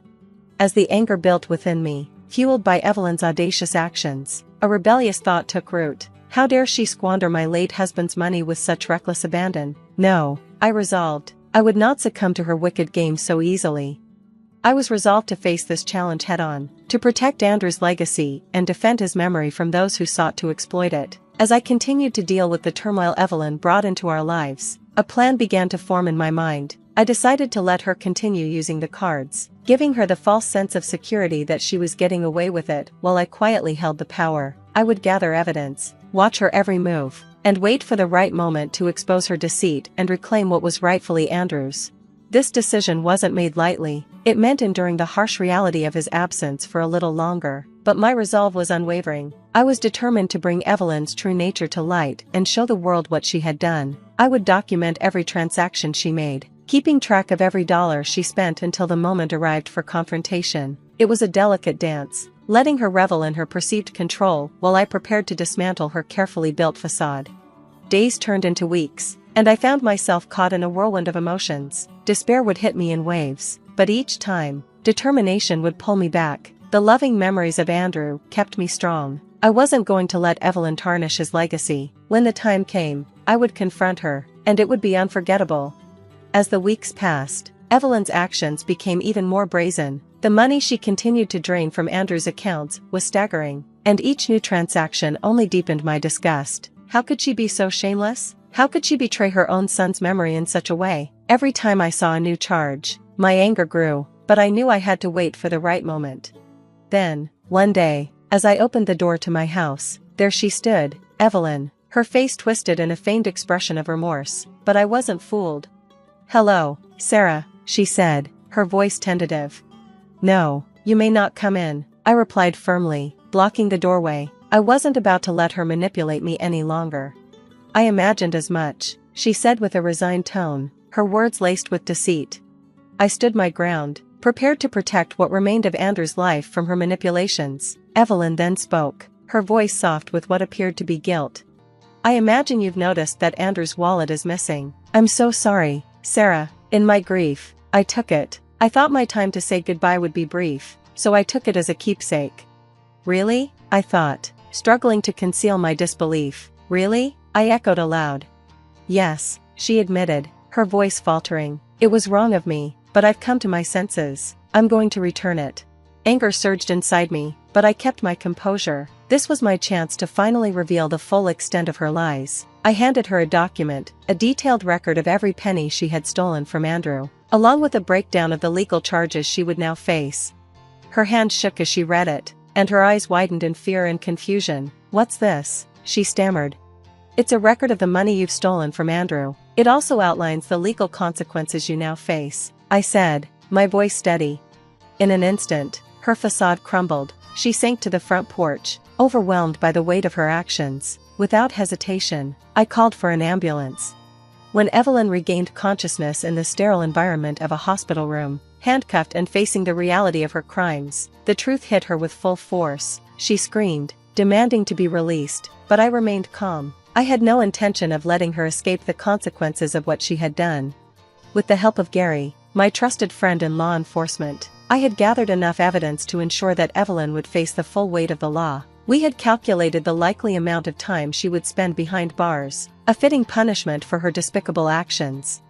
As the anger built within me, fueled by Evelyn's audacious actions, a rebellious thought took root. How dare she squander my late husband's money with such reckless abandon? No, I resolved, I would not succumb to her wicked game so easily. I was resolved to face this challenge head-on, to protect Andrew's legacy and defend his memory from those who sought to exploit it. As I continued to deal with the turmoil Evelyn brought into our lives, a plan began to form in my mind. I decided to let her continue using the cards, giving her the false sense of security that she was getting away with it while I quietly held the power. I would gather evidence, watch her every move, and wait for the right moment to expose her deceit and reclaim what was rightfully Andrew's. This decision wasn't made lightly. It meant enduring the harsh reality of his absence for a little longer, but my resolve was unwavering. I was determined to bring Evelyn's true nature to light and show the world what she had done. I would document every transaction she made, keeping track of every dollar she spent until the moment arrived for confrontation. It was a delicate dance, letting her revel in her perceived control while I prepared to dismantle her carefully built facade. Days turned into weeks, and I found myself caught in a whirlwind of emotions. Despair would hit me in waves, but each time, determination would pull me back. The loving memories of Andrew kept me strong. I wasn't going to let Evelyn tarnish his legacy. When the time came, I would confront her, and it would be unforgettable. As the weeks passed, Evelyn's actions became even more brazen. The money she continued to drain from Andrew's accounts was staggering, and each new transaction only deepened my disgust. How could she be so shameless? How could she betray her own son's memory in such a way? Every time I saw a new charge, my anger grew, but I knew I had to wait for the right moment. Then, one day, as I opened the door to my house, there she stood, Evelyn, her face twisted in a feigned expression of remorse, but I wasn't fooled. "Hello, Sarah," she said, her voice tentative. "No, you may not come in," I replied firmly, blocking the doorway. I wasn't about to let her manipulate me any longer. "I imagined as much," she said with a resigned tone, her words laced with deceit. I stood my ground, prepared to protect what remained of Andrew's life from her manipulations. Evelyn then spoke, her voice soft with what appeared to be guilt. "I imagine you've noticed that Andrew's wallet is missing." "I'm so sorry, Sarah." In my grief, I took it. I thought my time to say goodbye would be brief, so I took it as a keepsake. "Really?" I thought, struggling to conceal my disbelief. "Really?" I echoed aloud. "Yes," she admitted, her voice faltering. "It was wrong of me, but I've come to my senses. I'm going to return it." Anger surged inside me, but I kept my composure. This was my chance to finally reveal the full extent of her lies. I handed her a document, a detailed record of every penny she had stolen from Andrew, along with a breakdown of the legal charges she would now face. Her hand shook as she read it, and her eyes widened in fear and confusion. "What's this?" she stammered. "It's a record of the money you've stolen from Andrew. It also outlines the legal consequences you now face," I said, my voice steady. In an instant, her facade crumbled. She sank to the front porch, overwhelmed by the weight of her actions. Without hesitation, I called for an ambulance. When Evelyn regained consciousness in the sterile environment of a hospital room, handcuffed and facing the reality of her crimes, the truth hit her with full force. She screamed, demanding to be released, but I remained calm. I had no intention of letting her escape the consequences of what she had done. With the help of Gary, my trusted friend in law enforcement, I had gathered enough evidence to ensure that Evelyn would face the full weight of the law. We had calculated the likely amount of time she would spend behind bars, a fitting punishment for her despicable actions.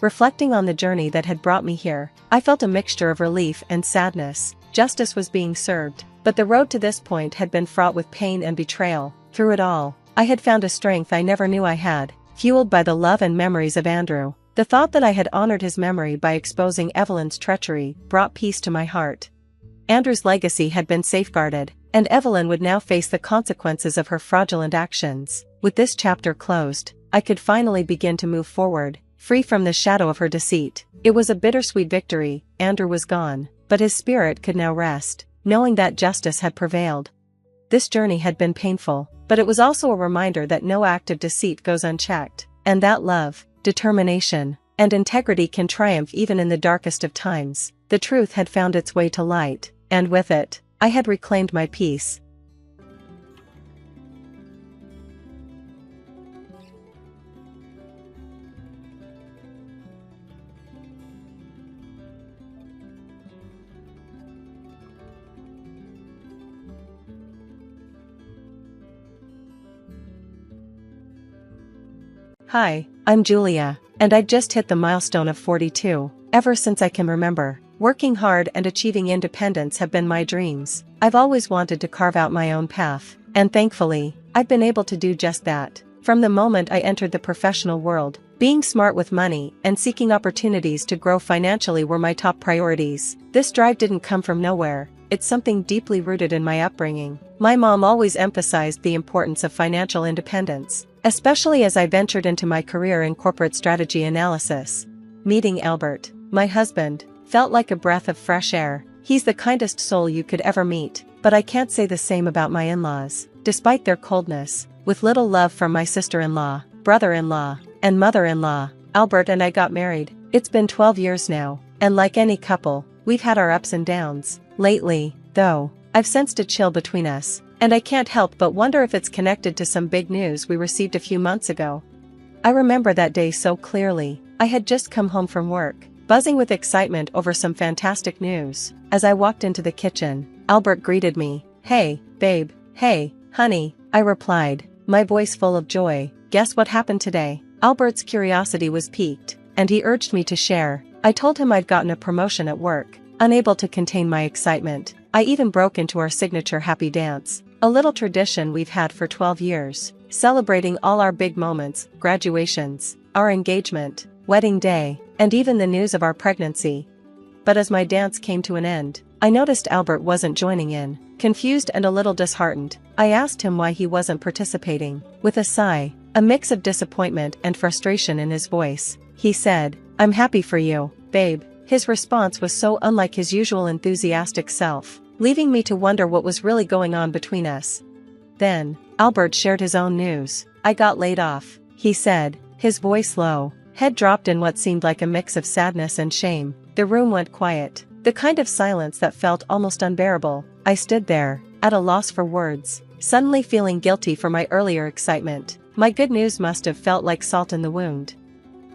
Reflecting on the journey that had brought me here, I felt a mixture of relief and sadness. Justice was being served, but the road to this point had been fraught with pain and betrayal. Through it all, I had found a strength I never knew I had, fueled by the love and memories of Andrew. The thought that I had honored his memory by exposing Evelyn's treachery brought peace to my heart. Andrew's legacy had been safeguarded, and Evelyn would now face the consequences of her fraudulent actions. With this chapter closed, I could finally begin to move forward, free from the shadow of her deceit. It was a bittersweet victory. Andrew was gone, but his spirit could now rest, knowing that justice had prevailed. This journey had been painful, but it was also a reminder that no act of deceit goes unchecked, and that love, determination, and integrity can triumph even in the darkest of times. The truth had found its way to light, and with it, I had reclaimed my peace. Hi, I'm Julia, and I've just hit the milestone of 42. Ever since I can remember, working hard and achieving independence have been my dreams. I've always wanted to carve out my own path, and thankfully, I've been able to do just that. From the moment I entered the professional world, being smart with money and seeking opportunities to grow financially were my top priorities. This drive didn't come from nowhere. It's something deeply rooted in my upbringing. My mom always emphasized the importance of financial independence, especially as I ventured into my career in corporate strategy analysis. Meeting Albert, my husband, felt like a breath of fresh air. He's the kindest soul you could ever meet, but I can't say the same about my in-laws. Despite their coldness, with little love from my sister-in-law, brother-in-law, and mother-in-law, Albert and I got married. It's been 12 years now, and like any couple, we've had our ups and downs. Lately, though, I've sensed a chill between us, and I can't help but wonder if it's connected to some big news we received a few months ago. I remember that day so clearly. I had just come home from work, buzzing with excitement over some fantastic news. As I walked into the kitchen, Albert greeted me. "Hey, babe." "Hey, honey," I replied, my voice full of joy. "Guess what happened today?" Albert's curiosity was piqued, and he urged me to share. I told him I'd gotten a promotion at work. Unable to contain my excitement, I even broke into our signature happy dance, a little tradition we've had for 12 years, celebrating all our big moments, graduations, our engagement, wedding day, and even the news of our pregnancy. But as my dance came to an end, I noticed Albert wasn't joining in. Confused and a little disheartened, I asked him why he wasn't participating. With a sigh, a mix of disappointment and frustration in his voice, he said, "I'm happy for you, babe." His response was so unlike his usual enthusiastic self, leaving me to wonder what was really going on between us. Then, Albert shared his own news. "I got laid off," he said, his voice low, head dropped in what seemed like a mix of sadness and shame. The room went quiet, the kind of silence that felt almost unbearable. I stood there, at a loss for words, suddenly feeling guilty for my earlier excitement. My good news must have felt like salt in the wound.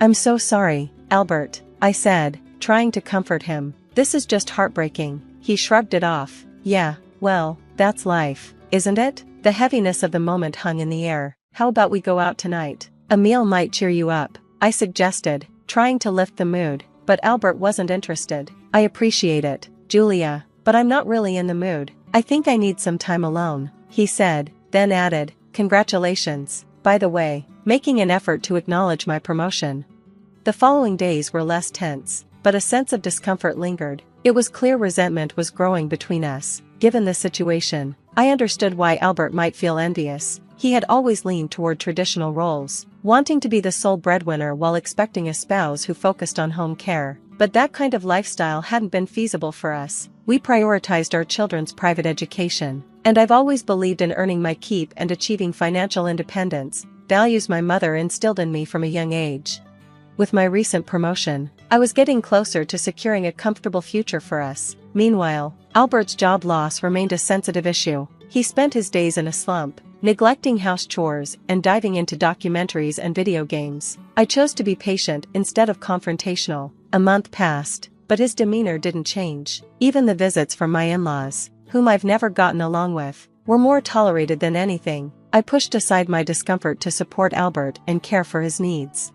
"I'm so sorry, Albert," I said, trying to comfort him. "This is just heartbreaking." He shrugged it off. "Yeah, well, that's life, isn't it?" The heaviness of the moment hung in the air. "How about we go out tonight? A meal might cheer you up," I suggested, trying to lift the mood, but Albert wasn't interested. "I appreciate it, Julia, but I'm not really in the mood. I think I need some time alone." he said, then added, "Congratulations, by the way," making an effort to acknowledge my promotion. The following days were less tense, but a sense of discomfort lingered. It was clear resentment was growing between us. Given the situation, I understood why Albert might feel envious. He had always leaned toward traditional roles, wanting to be the sole breadwinner while expecting a spouse who focused on home care. But that kind of lifestyle hadn't been feasible for us. We prioritized our children's private education, and I've always believed in earning my keep and achieving financial independence, values my mother instilled in me from a young age. With my recent promotion, I was getting closer to securing a comfortable future for us. Meanwhile, Albert's job loss remained a sensitive issue. He spent his days in a slump, neglecting house chores and diving into documentaries and video games. I chose to be patient instead of confrontational. A month passed, but his demeanor didn't change. Even the visits from my in-laws, whom I've never gotten along with, were more tolerated than anything. I pushed aside my discomfort to support Albert and care for his needs.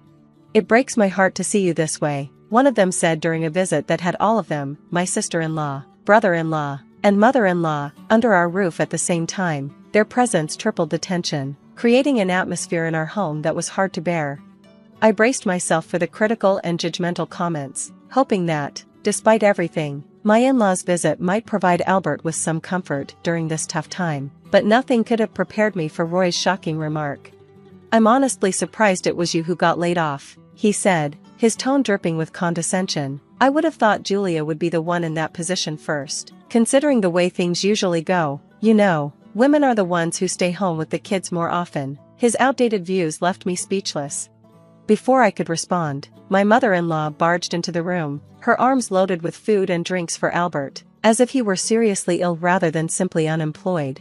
"It breaks my heart to see you this way," one of them said during a visit that had all of them, my sister-in-law, brother-in-law, and mother-in-law, under our roof at the same time. Their presence tripled the tension, creating an atmosphere in our home that was hard to bear. I braced myself for the critical and judgmental comments, hoping that, despite everything, my in-laws' visit might provide Albert with some comfort during this tough time. But nothing could have prepared me for Roy's shocking remark. "I'm honestly surprised it was you who got laid off," he said, his tone dripping with condescension. "I would have thought Julia would be the one in that position first. Considering the way things usually go, you know, women are the ones who stay home with the kids more often." His outdated views left me speechless. Before I could respond, my mother-in-law barged into the room, her arms loaded with food and drinks for Albert, as if he were seriously ill rather than simply unemployed.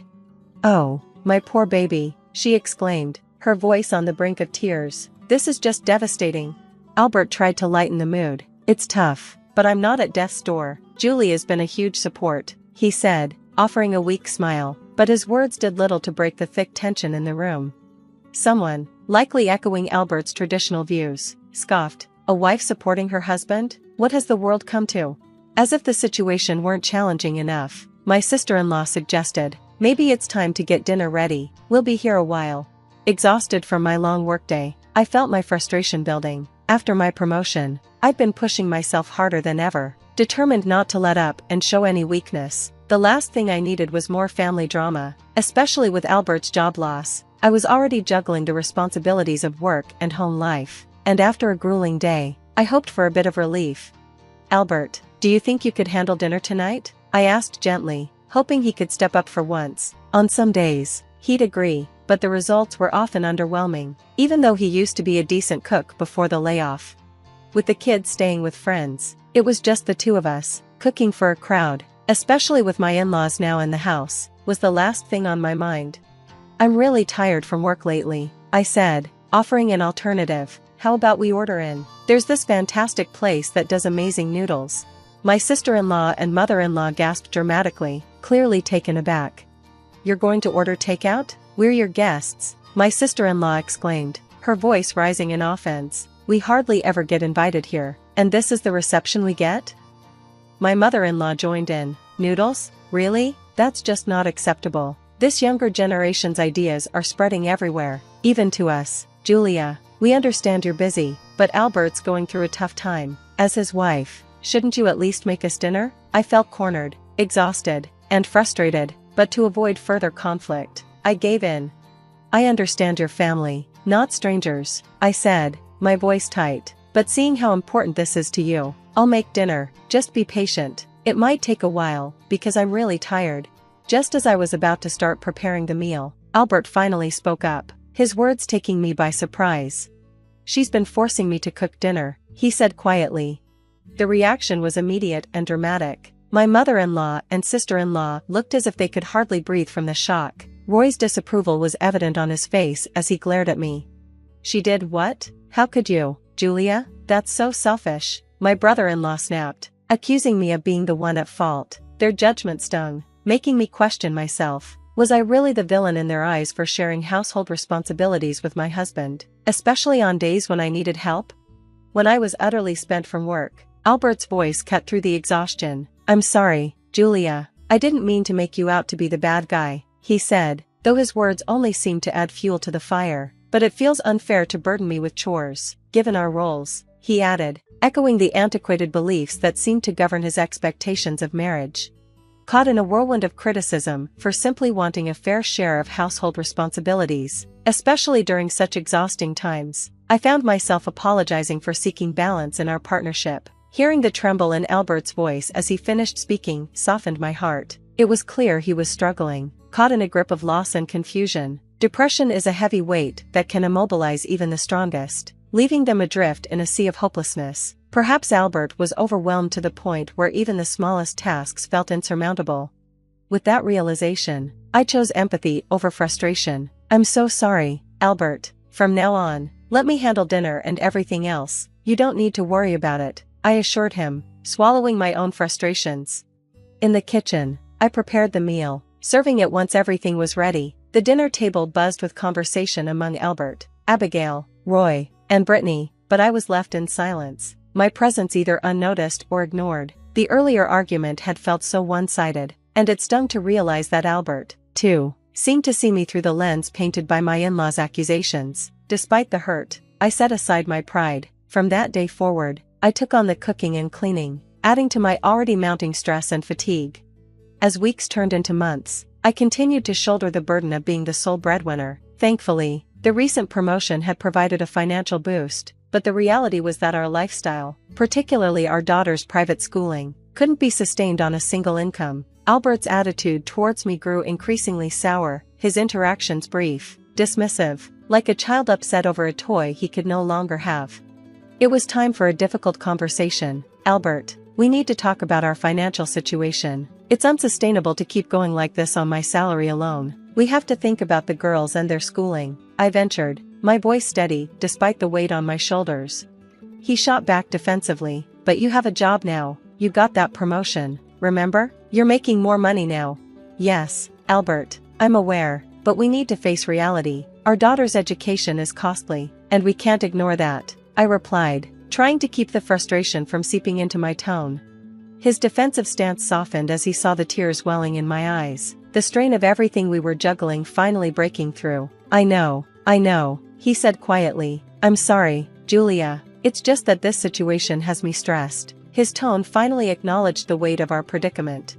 "Oh, my poor baby," she exclaimed, her voice on the brink of tears. "This is just devastating." Albert tried to lighten the mood. "It's tough, but I'm not at death's door. Julia's been a huge support," he said, offering a weak smile, but his words did little to break the thick tension in the room. Someone, likely echoing Albert's traditional views, scoffed, "A wife supporting her husband? What has the world come to?" As if the situation weren't challenging enough, my sister-in-law suggested, "Maybe it's time to get dinner ready, we'll be here a while." Exhausted from my long workday, I felt my frustration building. After my promotion, I'd been pushing myself harder than ever, determined not to let up and show any weakness. The last thing I needed was more family drama, especially with Albert's job loss. I was already juggling the responsibilities of work and home life, and after a grueling day, I hoped for a bit of relief. "Albert, do you think you could handle dinner tonight?" I asked gently, hoping he could step up for once. On some days, he'd agree, but the results were often underwhelming, even though he used to be a decent cook before the layoff. With the kids staying with friends, it was just the two of us. Cooking for a crowd, especially with my in-laws now in the house, was the last thing on my mind. "I'm really tired from work lately," I said, offering an alternative. "How about we order in? There's this fantastic place that does amazing noodles." My sister-in-law and mother-in-law gasped dramatically, clearly taken aback. "You're going to order takeout? We're your guests," my sister-in-law exclaimed, her voice rising in offense. "We hardly ever get invited here, and this is the reception we get?" My mother-in-law joined in. "Noodles? Really? That's just not acceptable. This younger generation's ideas are spreading everywhere, even to us. Julia, we understand you're busy, but Albert's going through a tough time. As his wife, shouldn't you at least make us dinner?" I felt cornered, exhausted, and frustrated, but to avoid further conflict, I gave in. "I understand your family, not strangers," I said, my voice tight, "but seeing how important this is to you, I'll make dinner. Just be patient. It might take a while, because I'm really tired." Just as I was about to start preparing the meal, Albert finally spoke up, his words taking me by surprise. "She's been forcing me to cook dinner," he said quietly. The reaction was immediate and dramatic. My mother-in-law and sister-in-law looked as if they could hardly breathe from the shock. Roy's disapproval was evident on his face as he glared at me. "She did what? How could you, Julia? That's so selfish," my brother-in-law snapped, accusing me of being the one at fault. Their judgment stung, making me question myself. Was I really the villain in their eyes for sharing household responsibilities with my husband, especially on days when I needed help? When I was utterly spent from work, Albert's voice cut through the exhaustion. "I'm sorry, Julia. I didn't mean to make you out to be the bad guy," he said, though his words only seemed to add fuel to the fire. But it feels unfair to burden me with chores, given our roles, he added, echoing the antiquated beliefs that seemed to govern his expectations of marriage. Caught in a whirlwind of criticism for simply wanting a fair share of household responsibilities, especially during such exhausting times, I found myself apologizing for seeking balance in our partnership. Hearing the tremble in Albert's voice as he finished speaking softened my heart. It was clear he was struggling, caught in a grip of loss and confusion. Depression is a heavy weight that can immobilize even the strongest, leaving them adrift in a sea of hopelessness. Perhaps Albert was overwhelmed to the point where even the smallest tasks felt insurmountable. With that realization, I chose empathy over frustration. I'm so sorry, Albert. From now on, let me handle dinner and everything else. You don't need to worry about it, I assured him, swallowing my own frustrations. In the kitchen, I prepared the meal, serving it once everything was ready. The dinner table buzzed with conversation among Albert, Abigail, Roy, and Brittany, but I was left in silence, my presence either unnoticed or ignored. The earlier argument had felt so one-sided, and it stung to realize that Albert, too, seemed to see me through the lens painted by my in-laws' accusations. Despite the hurt, I set aside my pride. From that day forward, I took on the cooking and cleaning, adding to my already mounting stress and fatigue. As weeks turned into months, I continued to shoulder the burden of being the sole breadwinner. Thankfully, the recent promotion had provided a financial boost, but the reality was that our lifestyle, particularly our daughter's private schooling, couldn't be sustained on a single income. Albert's attitude towards me grew increasingly sour, his interactions brief, dismissive, like a child upset over a toy he could no longer have. It was time for a difficult conversation. Albert, we need to talk about our financial situation. It's unsustainable to keep going like this on my salary alone. We have to think about the girls and their schooling, I ventured, my voice steady despite the weight on my shoulders. He shot back defensively, but you have a job now, you got that promotion, remember? You're making more money now. Yes, Albert, I'm aware, but we need to face reality. Our daughter's education is costly, and we can't ignore that, I replied, trying to keep the frustration from seeping into my tone. His defensive stance softened as he saw the tears welling in my eyes, the strain of everything we were juggling finally breaking through. I know, he said quietly. I'm sorry, Julia, it's just that this situation has me stressed. His tone finally acknowledged the weight of our predicament.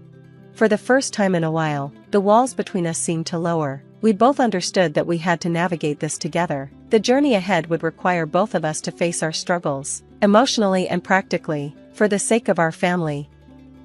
For the first time in a while, the walls between us seemed to lower. We both understood that we had to navigate this together. The journey ahead would require both of us to face our struggles, emotionally and practically, for the sake of our family.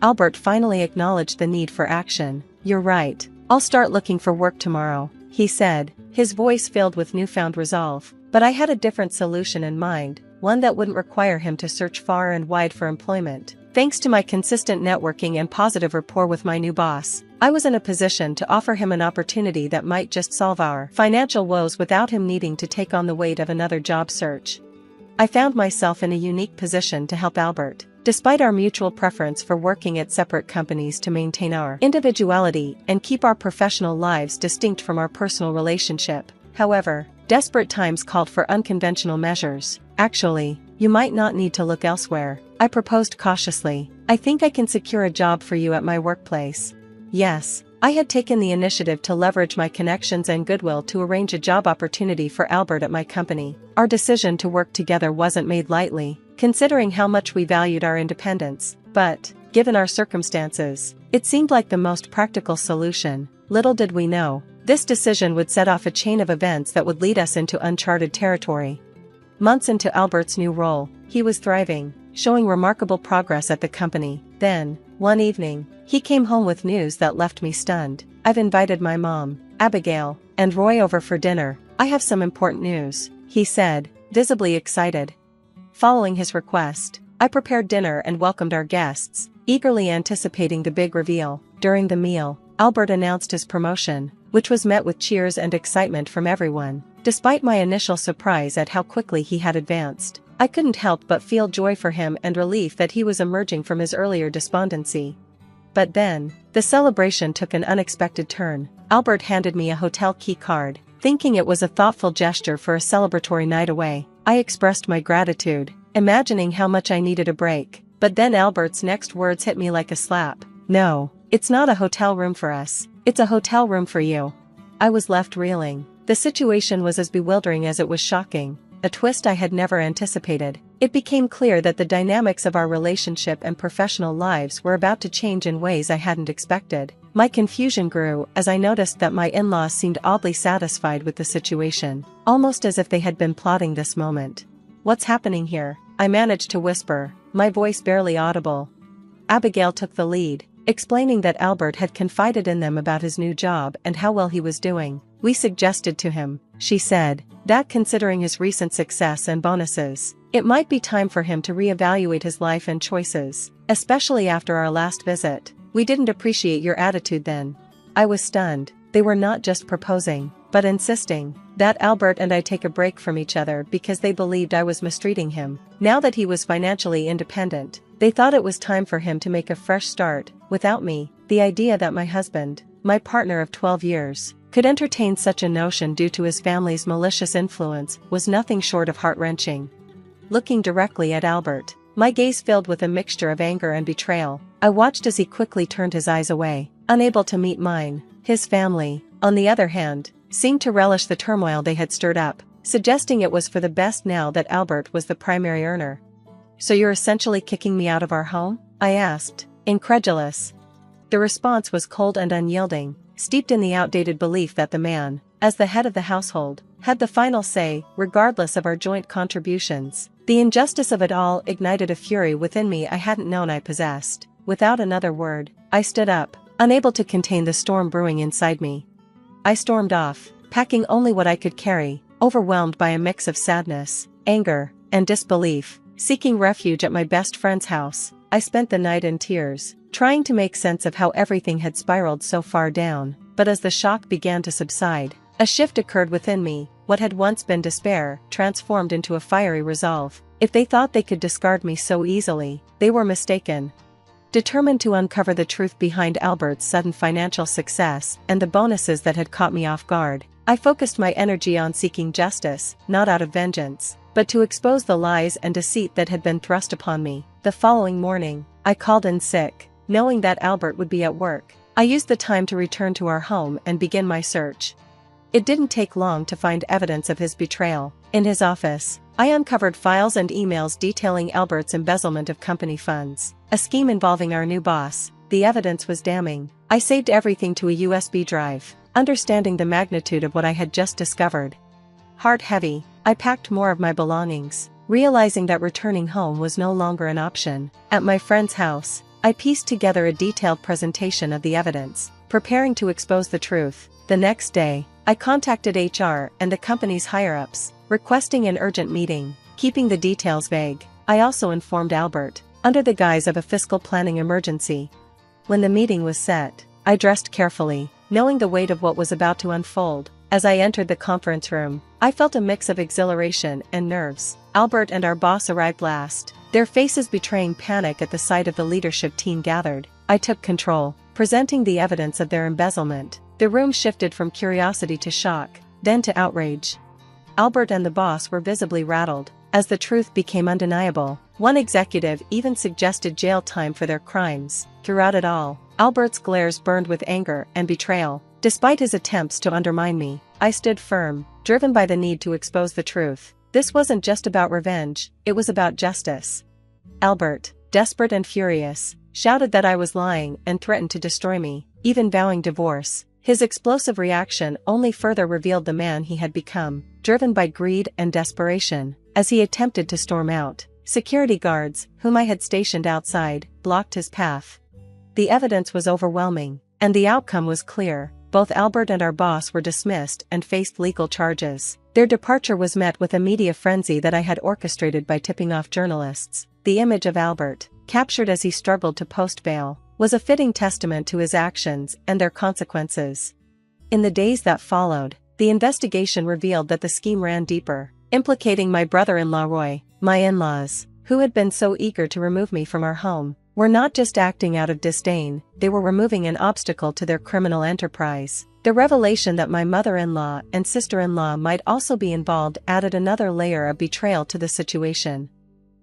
Albert finally acknowledged the need for action. You're right, I'll start looking for work tomorrow, he said, his voice filled with newfound resolve. But I had a different solution in mind, one that wouldn't require him to search far and wide for employment. Thanks to my consistent networking and positive rapport with my new boss, I was in a position to offer him an opportunity that might just solve our financial woes without him needing to take on the weight of another job search. I found myself in a unique position to help Albert, despite our mutual preference for working at separate companies to maintain our individuality and keep our professional lives distinct from our personal relationship. However, desperate times called for unconventional measures. Actually, you might not need to look elsewhere, I proposed cautiously. I think I can secure a job for you at my workplace. Yes, I had taken the initiative to leverage my connections and goodwill to arrange a job opportunity for Albert at my company. Our decision to work together wasn't made lightly, considering how much we valued our independence, but, given our circumstances, it seemed like the most practical solution. Little did we know, this decision would set off a chain of events that would lead us into uncharted territory. Months into Albert's new role, he was thriving, showing remarkable progress at the company. Then, one evening, he came home with news that left me stunned. I've invited my mom, Abigail, and Roy over for dinner. I have some important news, he said, visibly excited. Following his request, I prepared dinner and welcomed our guests, eagerly anticipating the big reveal. During the meal, Albert announced his promotion, which was met with cheers and excitement from everyone. Despite my initial surprise at how quickly he had advanced, I couldn't help but feel joy for him and relief that he was emerging from his earlier despondency. But then, the celebration took an unexpected turn. Albert handed me a hotel key card, thinking it was a thoughtful gesture for a celebratory night away. I expressed my gratitude, imagining how much I needed a break. But then Albert's next words hit me like a slap. No, it's not a hotel room for us. It's a hotel room for you. I was left reeling. The situation was as bewildering as it was shocking, a twist I had never anticipated. It became clear that the dynamics of our relationship and professional lives were about to change in ways I hadn't expected. My confusion grew as I noticed that my in-laws seemed oddly satisfied with the situation, almost as if they had been plotting this moment. "What's happening here?" I managed to whisper, my voice barely audible. Abigail took the lead, explaining that Albert had confided in them about his new job and how well he was doing. "We suggested to him," she said, "that considering his recent success and bonuses, it might be time for him to reevaluate his life and choices, especially after our last visit. We didn't appreciate your attitude then." I was stunned. They were not just proposing, but insisting that Albert and I take a break from each other because they believed I was mistreating him. Now that he was financially independent, they thought it was time for him to make a fresh start, without me. The idea that my husband, my partner of 12 years, could entertain such a notion due to his family's malicious influence was nothing short of heart-wrenching. Looking directly at Albert, my gaze filled with a mixture of anger and betrayal. I watched as he quickly turned his eyes away, unable to meet mine. His family, on the other hand, seemed to relish the turmoil they had stirred up, suggesting it was for the best now that Albert was the primary earner. "So you're essentially kicking me out of our home?" I asked, incredulous. The response was cold and unyielding, steeped in the outdated belief that the man, as the head of the household, had the final say, regardless of our joint contributions. The injustice of it all ignited a fury within me I hadn't known I possessed. Without another word, I stood up, unable to contain the storm brewing inside me. I stormed off, packing only what I could carry, overwhelmed by a mix of sadness, anger, and disbelief. Seeking refuge at my best friend's house, I spent the night in tears, trying to make sense of how everything had spiraled so far down. But as the shock began to subside, a shift occurred within me. What had once been despair transformed into a fiery resolve. If they thought they could discard me so easily, they were mistaken. Determined to uncover the truth behind Albert's sudden financial success and the bonuses that had caught me off guard, I focused my energy on seeking justice, not out of vengeance, but to expose the lies and deceit that had been thrust upon me. The following morning, I called in sick, knowing that Albert would be at work. I used the time to return to our home and begin my search. It didn't take long to find evidence of his betrayal. In his office, I uncovered files and emails detailing Albert's embezzlement of company funds, a scheme involving our new boss. The evidence was damning. I saved everything to a USB drive, understanding the magnitude of what I had just discovered. Heart heavy, I packed more of my belongings, realizing that returning home was no longer an option. At my friend's house, I pieced together a detailed presentation of the evidence, preparing to expose the truth. The next day, I contacted HR and the company's higher-ups, requesting an urgent meeting. Keeping the details vague, I also informed Albert, under the guise of a fiscal planning emergency. When the meeting was set, I dressed carefully, knowing the weight of what was about to unfold. As I entered the conference room, I felt a mix of exhilaration and nerves. Albert and our boss arrived last, their faces betraying panic at the sight of the leadership team gathered. I took control, presenting the evidence of their embezzlement. The room shifted from curiosity to shock, then to outrage. Albert and the boss were visibly rattled. As the truth became undeniable, one executive even suggested jail time for their crimes. Throughout it all, Albert's glares burned with anger and betrayal. Despite his attempts to undermine me, I stood firm, driven by the need to expose the truth. This wasn't just about revenge, it was about justice. Albert, desperate and furious, shouted that I was lying and threatened to destroy me, even vowing divorce. His explosive reaction only further revealed the man he had become, driven by greed and desperation. As he attempted to storm out, security guards, whom I had stationed outside, blocked his path. The evidence was overwhelming, and the outcome was clear. Both Albert and our boss were dismissed and faced legal charges. Their departure was met with a media frenzy that I had orchestrated by tipping off journalists. The image of Albert, captured as he struggled to post bail, was a fitting testament to his actions and their consequences. In the days that followed, the investigation revealed that the scheme ran deeper, implicating my brother-in-law Roy. My in-laws, who had been so eager to remove me from our home, were not just acting out of disdain, they were removing an obstacle to their criminal enterprise. The revelation that my mother-in-law and sister-in-law might also be involved added another layer of betrayal to the situation.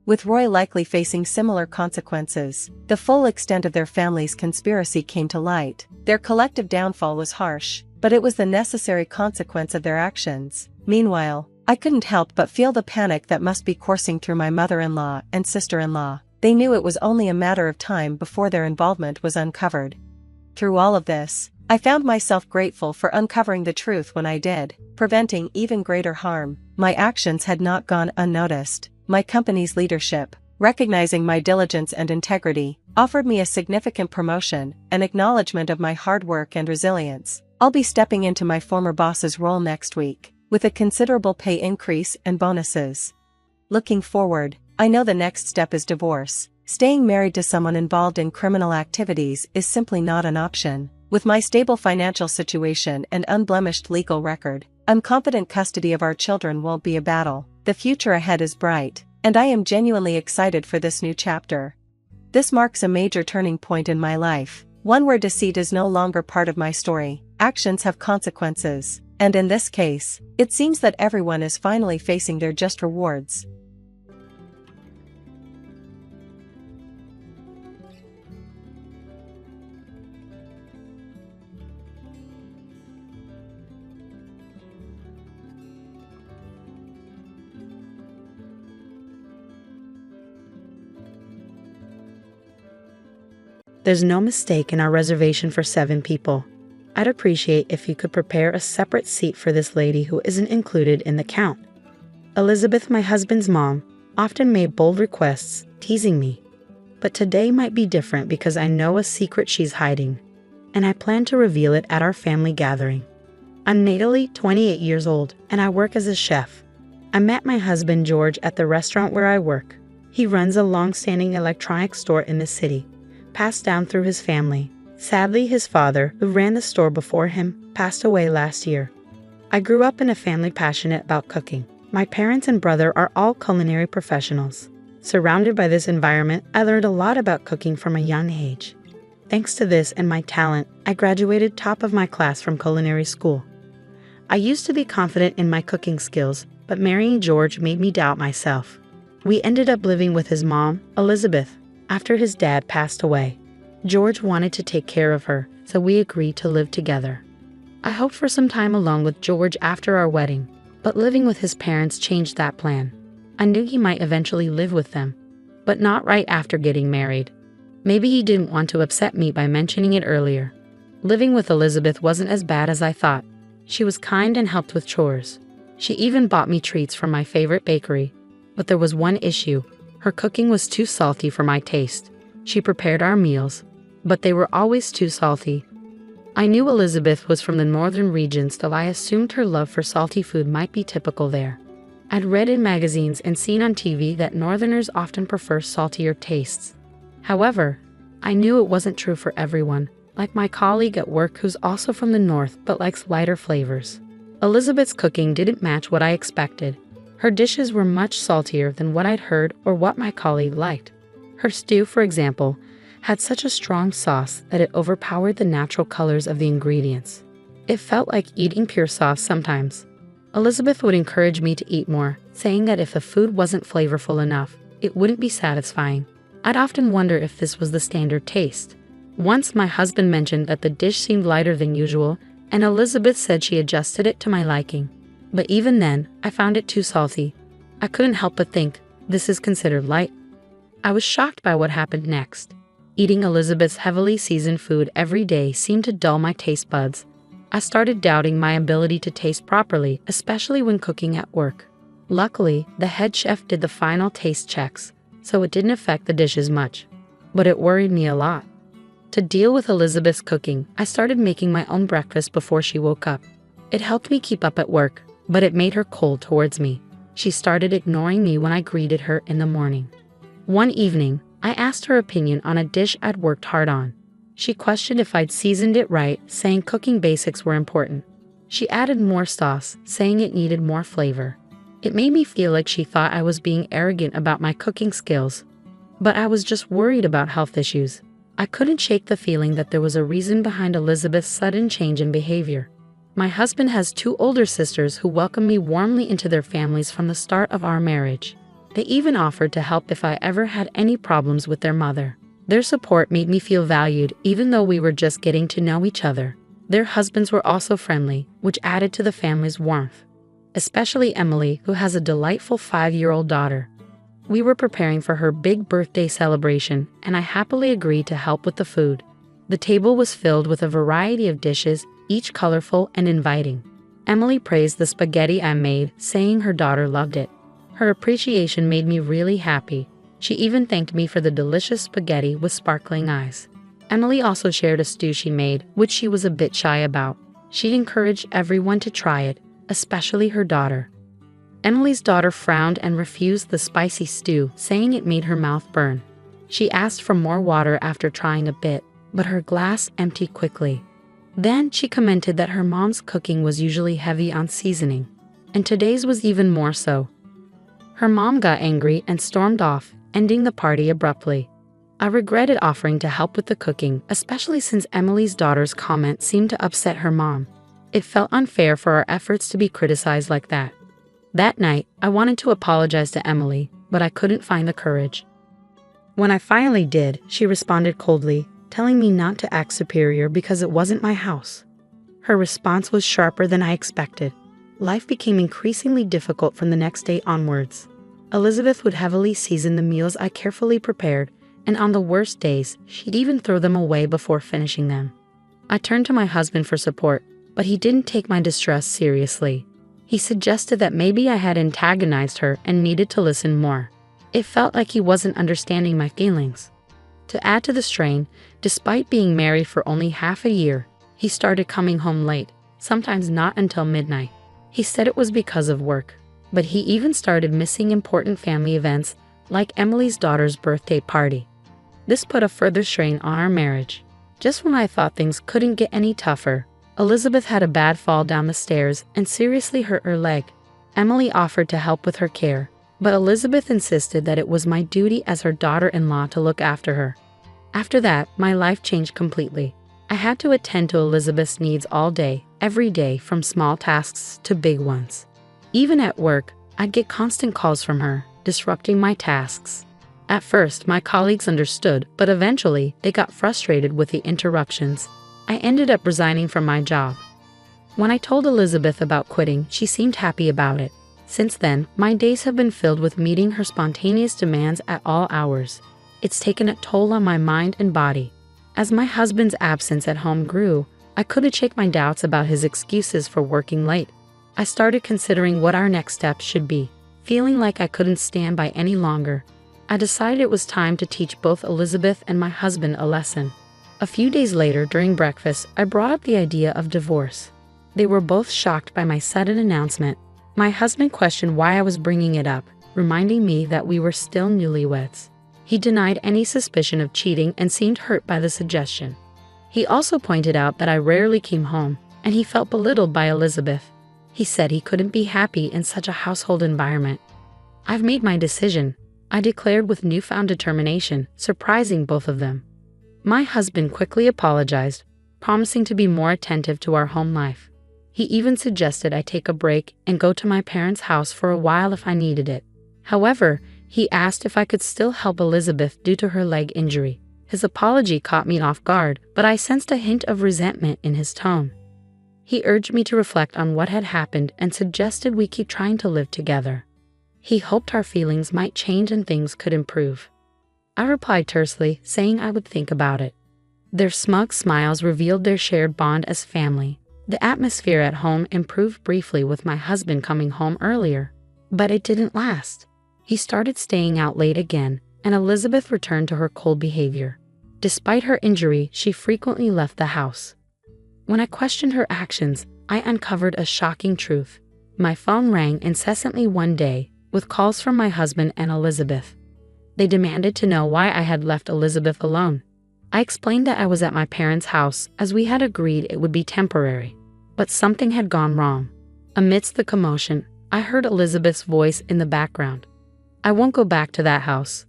with Roy likely facing similar consequences. The full extent of their family's conspiracy came to light. Their collective downfall was harsh, but it was the necessary consequence of their actions. Meanwhile, I couldn't help but feel the panic that must be coursing through my mother-in-law and sister-in-law. They knew it was only a matter of time before their involvement was uncovered. Through all of this, I found myself grateful for uncovering the truth when I did, preventing even greater harm. My actions had not gone unnoticed. My company's leadership, recognizing my diligence and integrity, offered me a significant promotion, an acknowledgement of my hard work and resilience. I'll be stepping into my former boss's role next week, with a considerable pay increase and bonuses. Looking forward, I know the next step is divorce. Staying married to someone involved in criminal activities is simply not an option. With my stable financial situation and unblemished legal record, I'm confident custody of our children won't be a battle. The future ahead is bright, and I am genuinely excited for this new chapter. This marks a major turning point in my life, one where deceit is no longer part of my story. Actions have consequences, and in this case, it seems that everyone is finally facing their just rewards. There's no mistake in our reservation for 7 people. I'd appreciate if you could prepare a separate seat for this lady who isn't included in the count. Elizabeth, my husband's mom, often made bold requests, teasing me. But today might be different because I know a secret she's hiding, and I plan to reveal it at our family gathering. I'm Natalie, 28 years old, and I work as a chef. I met my husband George at the restaurant where I work. He runs a long-standing electronics store in the city, passed down through his family. Sadly, his father, who ran the store before him, passed away last year. I grew up in a family passionate about cooking. My parents and brother are all culinary professionals. Surrounded by this environment, I learned a lot about cooking from a young age. Thanks to this and my talent, I graduated top of my class from culinary school. I used to be confident in my cooking skills, but marrying George made me doubt myself. We ended up living with his mom, Elizabeth, after his dad passed away. George wanted to take care of her, so we agreed to live together. I hoped for some time alone with George after our wedding, but living with his parents changed that plan. I knew he might eventually live with them, but not right after getting married. Maybe he didn't want to upset me by mentioning it earlier. Living with Elizabeth wasn't as bad as I thought. She was kind and helped with chores. She even bought me treats from my favorite bakery. But there was one issue. Her cooking was too salty for my taste. She prepared our meals, but they were always too salty. I knew Elizabeth was from the northern region, so I assumed her love for salty food might be typical there. I'd read in magazines and seen on TV that northerners often prefer saltier tastes. However, I knew it wasn't true for everyone, like my colleague at work who's also from the north but likes lighter flavors. Elizabeth's cooking didn't match what I expected. Her dishes were much saltier than what I'd heard or what my colleague liked. Her stew, for example, had such a strong sauce that it overpowered the natural colors of the ingredients. It felt like eating pure sauce sometimes. Elizabeth would encourage me to eat more, saying that if the food wasn't flavorful enough, it wouldn't be satisfying. I'd often wonder if this was the standard taste. Once my husband mentioned that the dish seemed lighter than usual, and Elizabeth said she adjusted it to my liking. But even then, I found it too salty. I couldn't help but think, this is considered light. I was shocked by what happened next. Eating Elizabeth's heavily seasoned food every day seemed to dull my taste buds. I started doubting my ability to taste properly, especially when cooking at work. Luckily, the head chef did the final taste checks, so it didn't affect the dishes much. But it worried me a lot. To deal with Elizabeth's cooking, I started making my own breakfast before she woke up. It helped me keep up at work, but it made her cold towards me. She started ignoring me when I greeted her in the morning. One evening, I asked her opinion on a dish I'd worked hard on. She questioned if I'd seasoned it right, saying cooking basics were important. She added more sauce, saying it needed more flavor. It made me feel like she thought I was being arrogant about my cooking skills. But I was just worried about health issues. I couldn't shake the feeling that there was a reason behind Elizabeth's sudden change in behavior. My husband has 2 older sisters who welcomed me warmly into their families from the start of our marriage. They even offered to help if I ever had any problems with their mother. Their support made me feel valued even though we were just getting to know each other. Their husbands were also friendly, which added to the family's warmth. Especially Emily, who has a delightful 5-year-old daughter. We were preparing for her big birthday celebration, and I happily agreed to help with the food. The table was filled with a variety of dishes, each colorful and inviting. Emily praised the spaghetti I made, saying her daughter loved it. Her appreciation made me really happy. She even thanked me for the delicious spaghetti with sparkling eyes. Emily also shared a stew she made, which she was a bit shy about. She encouraged everyone to try it, especially her daughter. Emily's daughter frowned and refused the spicy stew, saying it made her mouth burn. She asked for more water after trying a bit, but her glass emptied quickly. Then she commented that her mom's cooking was usually heavy on seasoning, and today's was even more so. Her mom got angry and stormed off, ending the party abruptly. I regretted offering to help with the cooking, especially since Emily's daughter's comment seemed to upset her mom. It felt unfair for our efforts to be criticized like that. That night, I wanted to apologize to Emily, but I couldn't find the courage. When I finally did, she responded coldly, telling me not to act superior because it wasn't my house. Her response was sharper than I expected. Life became increasingly difficult from the next day onwards. Elizabeth would heavily season the meals I carefully prepared, and on the worst days, she'd even throw them away before finishing them. I turned to my husband for support, but he didn't take my distress seriously. He suggested that maybe I had antagonized her and needed to listen more. It felt like he wasn't understanding my feelings. To add to the strain, despite being married for only half a year, he started coming home late, sometimes not until midnight. He said it was because of work, but he even started missing important family events like Emily's daughter's birthday party. This put a further strain on our marriage. Just when I thought things couldn't get any tougher, Elizabeth had a bad fall down the stairs and seriously hurt her leg. Emily offered to help with her care, but Elizabeth insisted that it was my duty as her daughter-in-law to look after her. After that, my life changed completely. I had to attend to Elizabeth's needs all day, every day, from small tasks to big ones. Even at work, I'd get constant calls from her, disrupting my tasks. At first, my colleagues understood, but eventually, they got frustrated with the interruptions. I ended up resigning from my job. When I told Elizabeth about quitting, she seemed happy about it. Since then, my days have been filled with meeting her spontaneous demands at all hours. It's taken a toll on my mind and body. As my husband's absence at home grew, I couldn't shake my doubts about his excuses for working late. I started considering what our next steps should be. Feeling like I couldn't stand by any longer, I decided it was time to teach both Elizabeth and my husband a lesson. A few days later, during breakfast, I brought up the idea of divorce. They were both shocked by my sudden announcement. My husband questioned why I was bringing it up, reminding me that we were still newlyweds. He denied any suspicion of cheating and seemed hurt by the suggestion. He also pointed out that I rarely came home, and he felt belittled by Elizabeth. He said he couldn't be happy in such a household environment. "I've made my decision," I declared with newfound determination, surprising both of them. My husband quickly apologized, promising to be more attentive to our home life. He even suggested I take a break and go to my parents' house for a while if I needed it. However, he asked if I could still help Elizabeth due to her leg injury. His apology caught me off guard, but I sensed a hint of resentment in his tone. He urged me to reflect on what had happened and suggested we keep trying to live together. He hoped our feelings might change and things could improve. I replied tersely, saying I would think about it. Their smug smiles revealed their shared bond as family. The atmosphere at home improved briefly with my husband coming home earlier, but it didn't last. He started staying out late again, and Elizabeth returned to her cold behavior. Despite her injury, she frequently left the house. When I questioned her actions, I uncovered a shocking truth. My phone rang incessantly one day, with calls from my husband and Elizabeth. They demanded to know why I had left Elizabeth alone. I explained that I was at my parents' house, as we had agreed it would be temporary. But something had gone wrong. Amidst the commotion, I heard Elizabeth's voice in the background. "I won't go back to that house.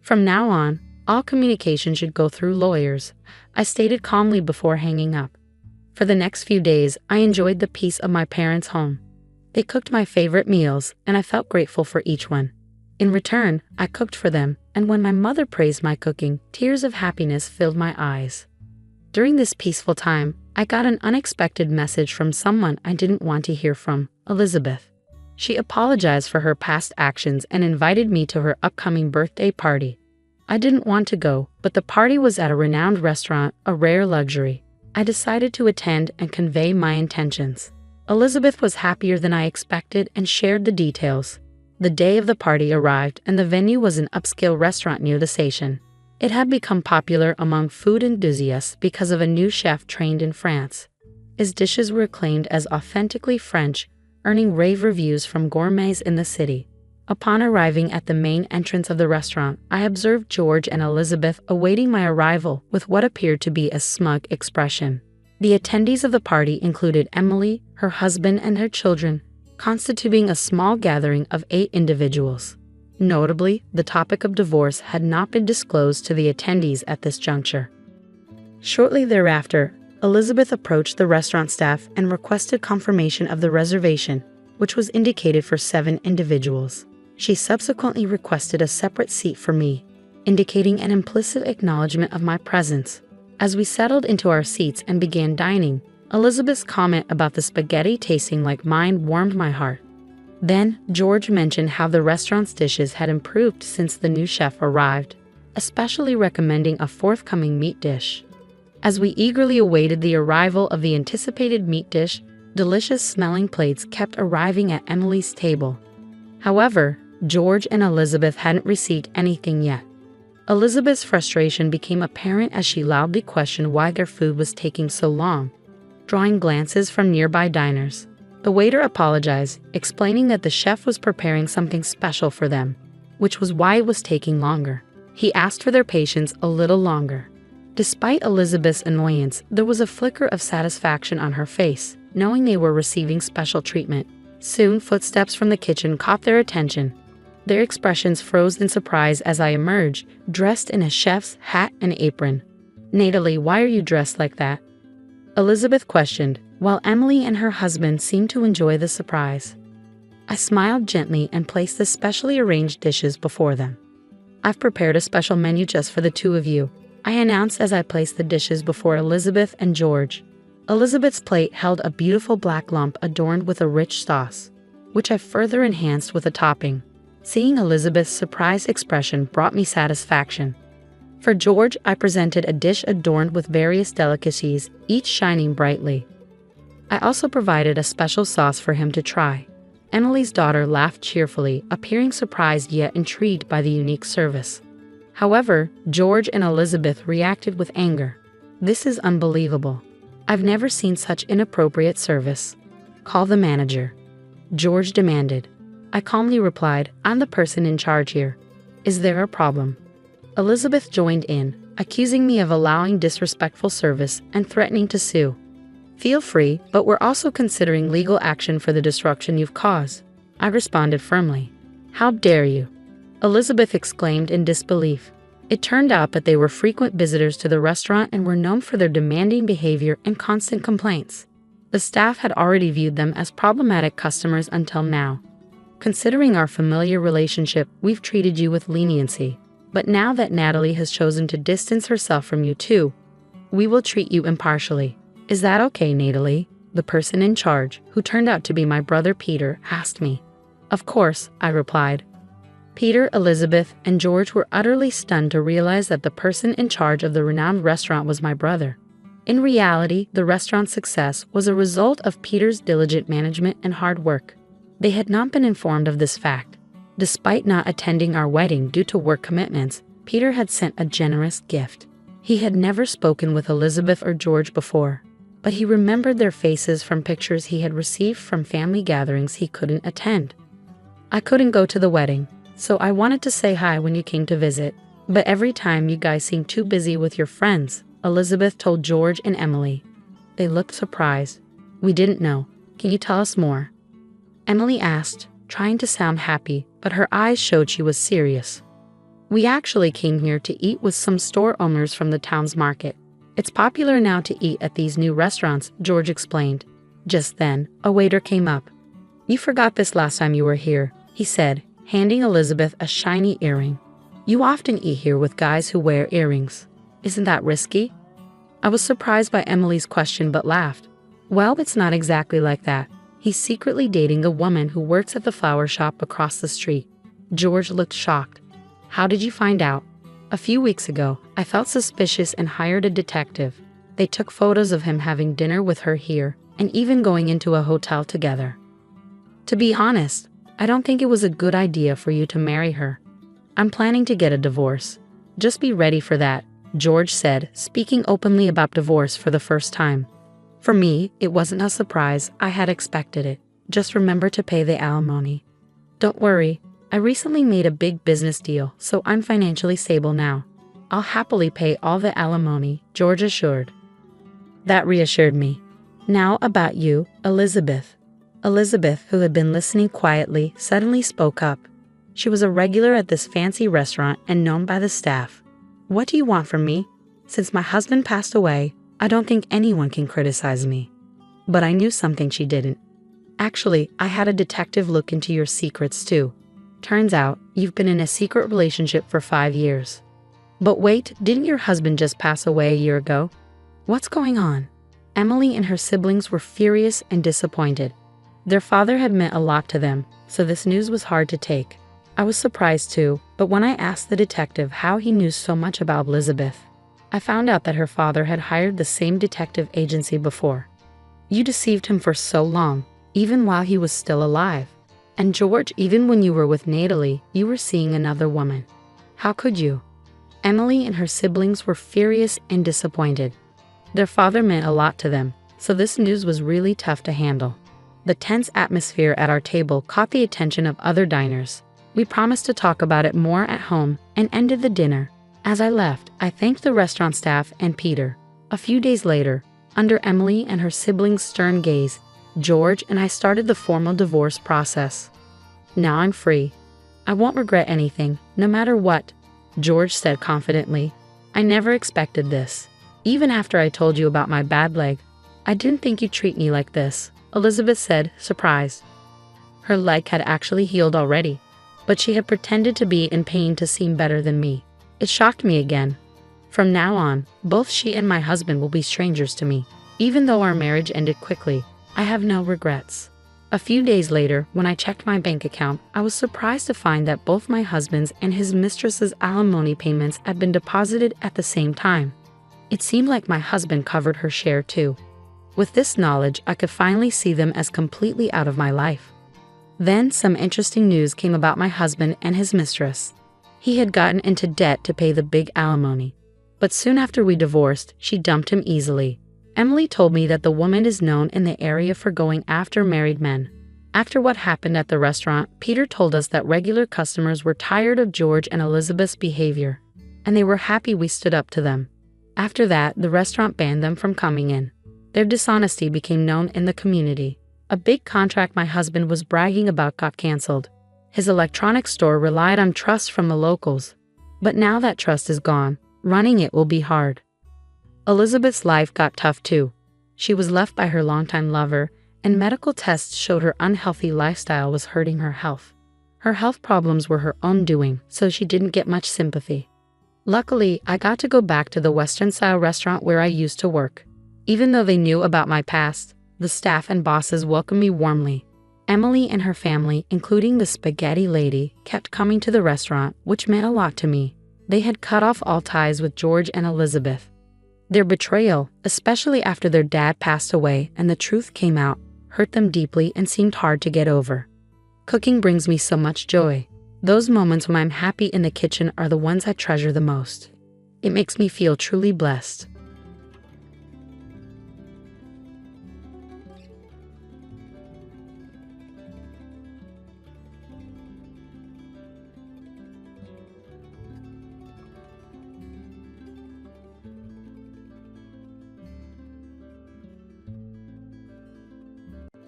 From now on, all communication should go through lawyers," I stated calmly before hanging up. For the next few days, I enjoyed the peace of my parents' home. They cooked my favorite meals, and I felt grateful for each one. In return, I cooked for them, and when my mother praised my cooking, tears of happiness filled my eyes. During this peaceful time, I got an unexpected message from someone I didn't want to hear from, Elizabeth. She apologized for her past actions and invited me to her upcoming birthday party. I didn't want to go, but the party was at a renowned restaurant, a rare luxury. I decided to attend and convey my intentions. Elizabeth was happier than I expected and shared the details. The day of the party arrived and the venue was an upscale restaurant near the station. It had become popular among food enthusiasts because of a new chef trained in France. His dishes were acclaimed as authentically French, earning rave reviews from gourmets in the city. Upon arriving at the main entrance of the restaurant, I observed George and Elizabeth awaiting my arrival with what appeared to be a smug expression. The attendees of the party included Emily, her husband, and her children, constituting a small gathering of 8 individuals. Notably, the topic of divorce had not been disclosed to the attendees at this juncture. Shortly thereafter, Elizabeth approached the restaurant staff and requested confirmation of the reservation, which was indicated for 7 individuals. She subsequently requested a separate seat for me, indicating an implicit acknowledgement of my presence. As we settled into our seats and began dining, Elizabeth's comment about the spaghetti tasting like mine warmed my heart. Then, George mentioned how the restaurant's dishes had improved since the new chef arrived, especially recommending a forthcoming meat dish. As we eagerly awaited the arrival of the anticipated meat dish, delicious-smelling plates kept arriving at Emily's table. However, George and Elizabeth hadn't received anything yet. Elizabeth's frustration became apparent as she loudly questioned why their food was taking so long, drawing glances from nearby diners. The waiter apologized, explaining that the chef was preparing something special for them, which was why it was taking longer. He asked for their patience a little longer. Despite Elizabeth's annoyance, there was a flicker of satisfaction on her face, knowing they were receiving special treatment. Soon, footsteps from the kitchen caught their attention. Their expressions froze in surprise as I emerged, dressed in a chef's hat and apron. "Natalie, why are you dressed like that?" Elizabeth questioned, while Emily and her husband seemed to enjoy the surprise. I smiled gently and placed the specially arranged dishes before them. "I've prepared a special menu just for the 2 of you," I announced as I placed the dishes before Elizabeth and George. Elizabeth's plate held a beautiful black lump adorned with a rich sauce, which I further enhanced with a topping. Seeing Elizabeth's surprised expression brought me satisfaction. For George, I presented a dish adorned with various delicacies, each shining brightly. I also provided a special sauce for him to try. Emily's daughter laughed cheerfully, appearing surprised yet intrigued by the unique service. However, George and Elizabeth reacted with anger. "This is unbelievable. I've never seen such inappropriate service. Call the manager," George demanded. I calmly replied, "I'm the person in charge here. Is there a problem?" Elizabeth joined in, accusing me of allowing disrespectful service and threatening to sue. "Feel free, but we're also considering legal action for the disruption you've caused," I responded firmly. "How dare you?" Elizabeth exclaimed in disbelief. It turned out that they were frequent visitors to the restaurant and were known for their demanding behavior and constant complaints. The staff had already viewed them as problematic customers until now. "Considering our familiar relationship, we've treated you with leniency. But now that Natalie has chosen to distance herself from you too, we will treat you impartially. Is that okay, Natalie?" the person in charge, who turned out to be my brother Peter, asked me. "Of course," I replied. Peter, Elizabeth, and George were utterly stunned to realize that the person in charge of the renowned restaurant was my brother. In reality, the restaurant's success was a result of Peter's diligent management and hard work. They had not been informed of this fact. Despite not attending our wedding due to work commitments, Peter had sent a generous gift. He had never spoken with Elizabeth or George before, but he remembered their faces from pictures he had received from family gatherings he couldn't attend. "I couldn't go to the wedding, so I wanted to say hi when you came to visit, but every time you guys seem too busy with your friends," Elizabeth told George and Emily. They looked surprised. "We didn't know. Can you tell us more?" Emily asked, trying to sound happy, but her eyes showed she was serious. "We actually came here to eat with some store owners from the town's market. It's popular now to eat at these new restaurants," George explained. Just then, a waiter came up. "You forgot this last time you were here," he said, handing Elizabeth a shiny earring. "You often eat here with guys who wear earrings. Isn't that risky?" I was surprised by Emily's question but laughed. "Well, it's not exactly like that. He's secretly dating a woman who works at the flower shop across the street." George looked shocked. "How did you find out?" "A few weeks ago, I felt suspicious and hired a detective. They took photos of him having dinner with her here and even going into a hotel together. To be honest, I don't think it was a good idea for you to marry her. I'm planning to get a divorce. Just be ready for that," George said, speaking openly about divorce for the first time. For me, it wasn't a surprise. I had expected it. Just remember to pay the alimony. "Don't worry. I recently made a big business deal, so I'm financially stable now. I'll happily pay all the alimony," George assured. That reassured me. "Now about you, Elizabeth." Elizabeth, who had been listening quietly, suddenly spoke up. She was a regular at this fancy restaurant and known by the staff. "What do you want from me? Since my husband passed away, I don't think anyone can criticize me." But I knew something she didn't. "Actually, I had a detective look into your secrets too. Turns out, you've been in a secret relationship for 5 years. But wait, didn't your husband just pass away a year ago? What's going on?" Emily and her siblings were furious and disappointed. Their father had meant a lot to them, so this news was hard to take. I was surprised too, but when I asked the detective how he knew so much about Elizabeth, I found out that her father had hired the same detective agency before. "You deceived him for so long, even while he was still alive. And George, even when you were with Natalie, you were seeing another woman. How could you?" Emily and her siblings were furious and disappointed. Their father meant a lot to them, so this news was really tough to handle. The tense atmosphere at our table caught the attention of other diners. We promised to talk about it more at home and ended the dinner. As I left, I thanked the restaurant staff and Peter. A few days later, under Emily and her siblings' stern gaze, George and I started the formal divorce process. "Now I'm free. I won't regret anything, no matter what," George said confidently. "I never expected this. Even after I told you about my bad leg, I didn't think you'd treat me like this," Elizabeth said, surprised. Her leg had actually healed already, but she had pretended to be in pain to seem better than me. It shocked me again. From now on, both she and my husband will be strangers to me. Even though our marriage ended quickly, I have no regrets. A few days later, when I checked my bank account, I was surprised to find that both my husband's and his mistress's alimony payments had been deposited at the same time. It seemed like my husband covered her share too. With this knowledge, I could finally see them as completely out of my life. Then some interesting news came about my husband and his mistress. He had gotten into debt to pay the big alimony. But soon after we divorced, she dumped him easily. Emily told me that the woman is known in the area for going after married men. After what happened at the restaurant, Peter told us that regular customers were tired of George and Elizabeth's behavior, and they were happy we stood up to them. After that, the restaurant banned them from coming in. Their dishonesty became known in the community. A big contract my husband was bragging about got canceled. His electronics store relied on trust from the locals. But now that trust is gone, running it will be hard. Elizabeth's life got tough too. She was left by her longtime lover, and medical tests showed her unhealthy lifestyle was hurting her health. Her health problems were her own doing, so she didn't get much sympathy. Luckily, I got to go back to the Western-style restaurant where I used to work. Even though they knew about my past, the staff and bosses welcomed me warmly. Emily and her family, including the spaghetti lady, kept coming to the restaurant, which meant a lot to me. They had cut off all ties with George and Elizabeth. Their betrayal, especially after their dad passed away and the truth came out, hurt them deeply and seemed hard to get over. Cooking brings me so much joy. Those moments when I'm happy in the kitchen are the ones I treasure the most. It makes me feel truly blessed.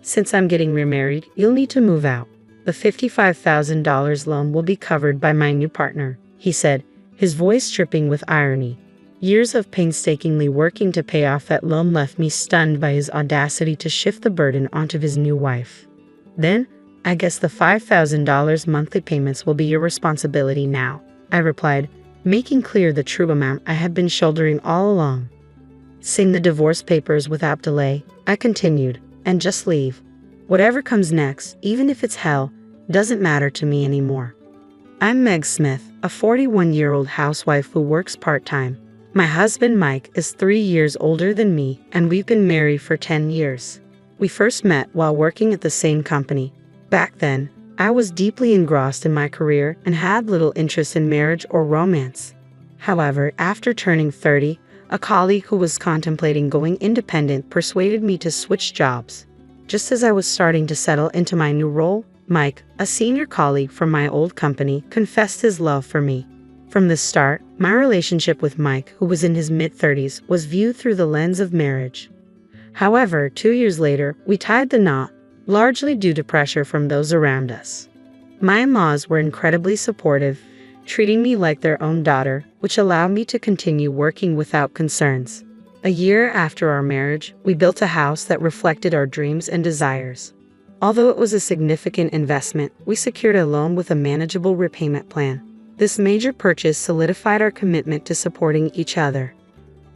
"Since I'm getting remarried, you'll need to move out. The $55,000 loan will be covered by my new partner," he said, his voice dripping with irony. Years of painstakingly working to pay off that loan left me stunned by his audacity to shift the burden onto his new wife. Then, I guess the $5,000 monthly payments will be your responsibility now, I replied, making clear the true amount I had been shouldering all along. Sign the divorce papers without delay, I continued, and just leave. Whatever comes next, even if it's hell, doesn't matter to me anymore. I'm Meg Smith, a 41-year-old housewife who works part-time. My husband Mike is 3 years older than me, and we've been married for 10 years. We first met while working at the same company. Back then, I was deeply engrossed in my career and had little interest in marriage or romance. However, after turning 30, a colleague who was contemplating going independent persuaded me to switch jobs. Just as I was starting to settle into my new role, Mike, a senior colleague from my old company, confessed his love for me. From the start, my relationship with Mike, who was in his mid-30s, was viewed through the lens of marriage. However, 2 years later, we tied the knot, largely due to pressure from those around us. My in-laws were incredibly supportive, treating me like their own daughter, which allowed me to continue working without concerns. A year after our marriage, we built a house that reflected our dreams and desires. Although it was a significant investment, we secured a loan with a manageable repayment plan. This major purchase solidified our commitment to supporting each other.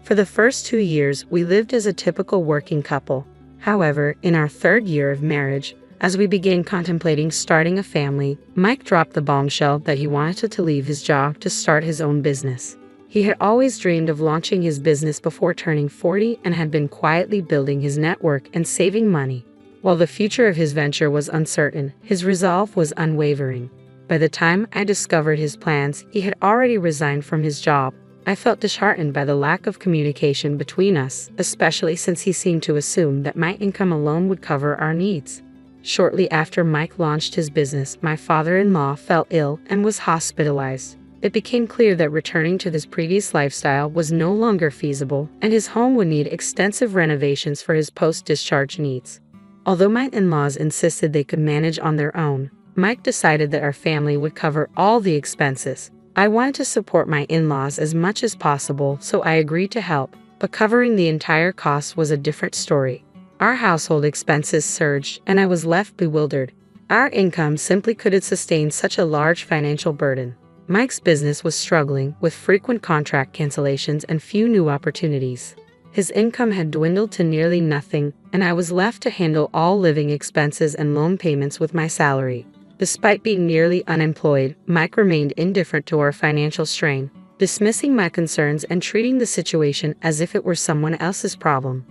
For the first 2 years, we lived as a typical working couple. However, in our 3rd year of marriage, as we began contemplating starting a family, Mike dropped the bombshell that he wanted to leave his job to start his own business. He had always dreamed of launching his business before turning 40 and had been quietly building his network and saving money. While the future of his venture was uncertain, his resolve was unwavering. By the time I discovered his plans, he had already resigned from his job. I felt disheartened by the lack of communication between us, especially since he seemed to assume that my income alone would cover our needs. Shortly after Mike launched his business, my father-in-law fell ill and was hospitalized. It became clear that returning to his previous lifestyle was no longer feasible, and his home would need extensive renovations for his post-discharge needs. Although my in-laws insisted they could manage on their own, Mike decided that our family would cover all the expenses. I wanted to support my in-laws as much as possible, so I agreed to help, but covering the entire cost was a different story. Our household expenses surged, and I was left bewildered. Our income simply couldn't sustain such a large financial burden. Mike's business was struggling, with frequent contract cancellations and few new opportunities. His income had dwindled to nearly nothing, and I was left to handle all living expenses and loan payments with my salary. Despite being nearly unemployed, Mike remained indifferent to our financial strain, dismissing my concerns and treating the situation as if it were someone else's problem.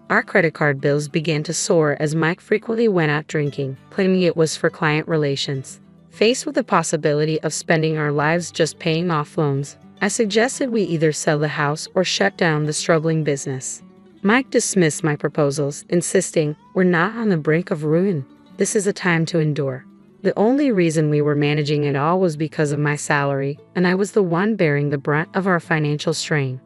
Our credit card bills began to soar as Mike frequently went out drinking, claiming it was for client relations. Faced with the possibility of spending our lives just paying off loans, I suggested we either sell the house or shut down the struggling business. Mike dismissed my proposals, insisting, "We're not on the brink of ruin. This is a time to endure." The only reason we were managing it all was because of my salary, and I was the one bearing the brunt of our financial strain.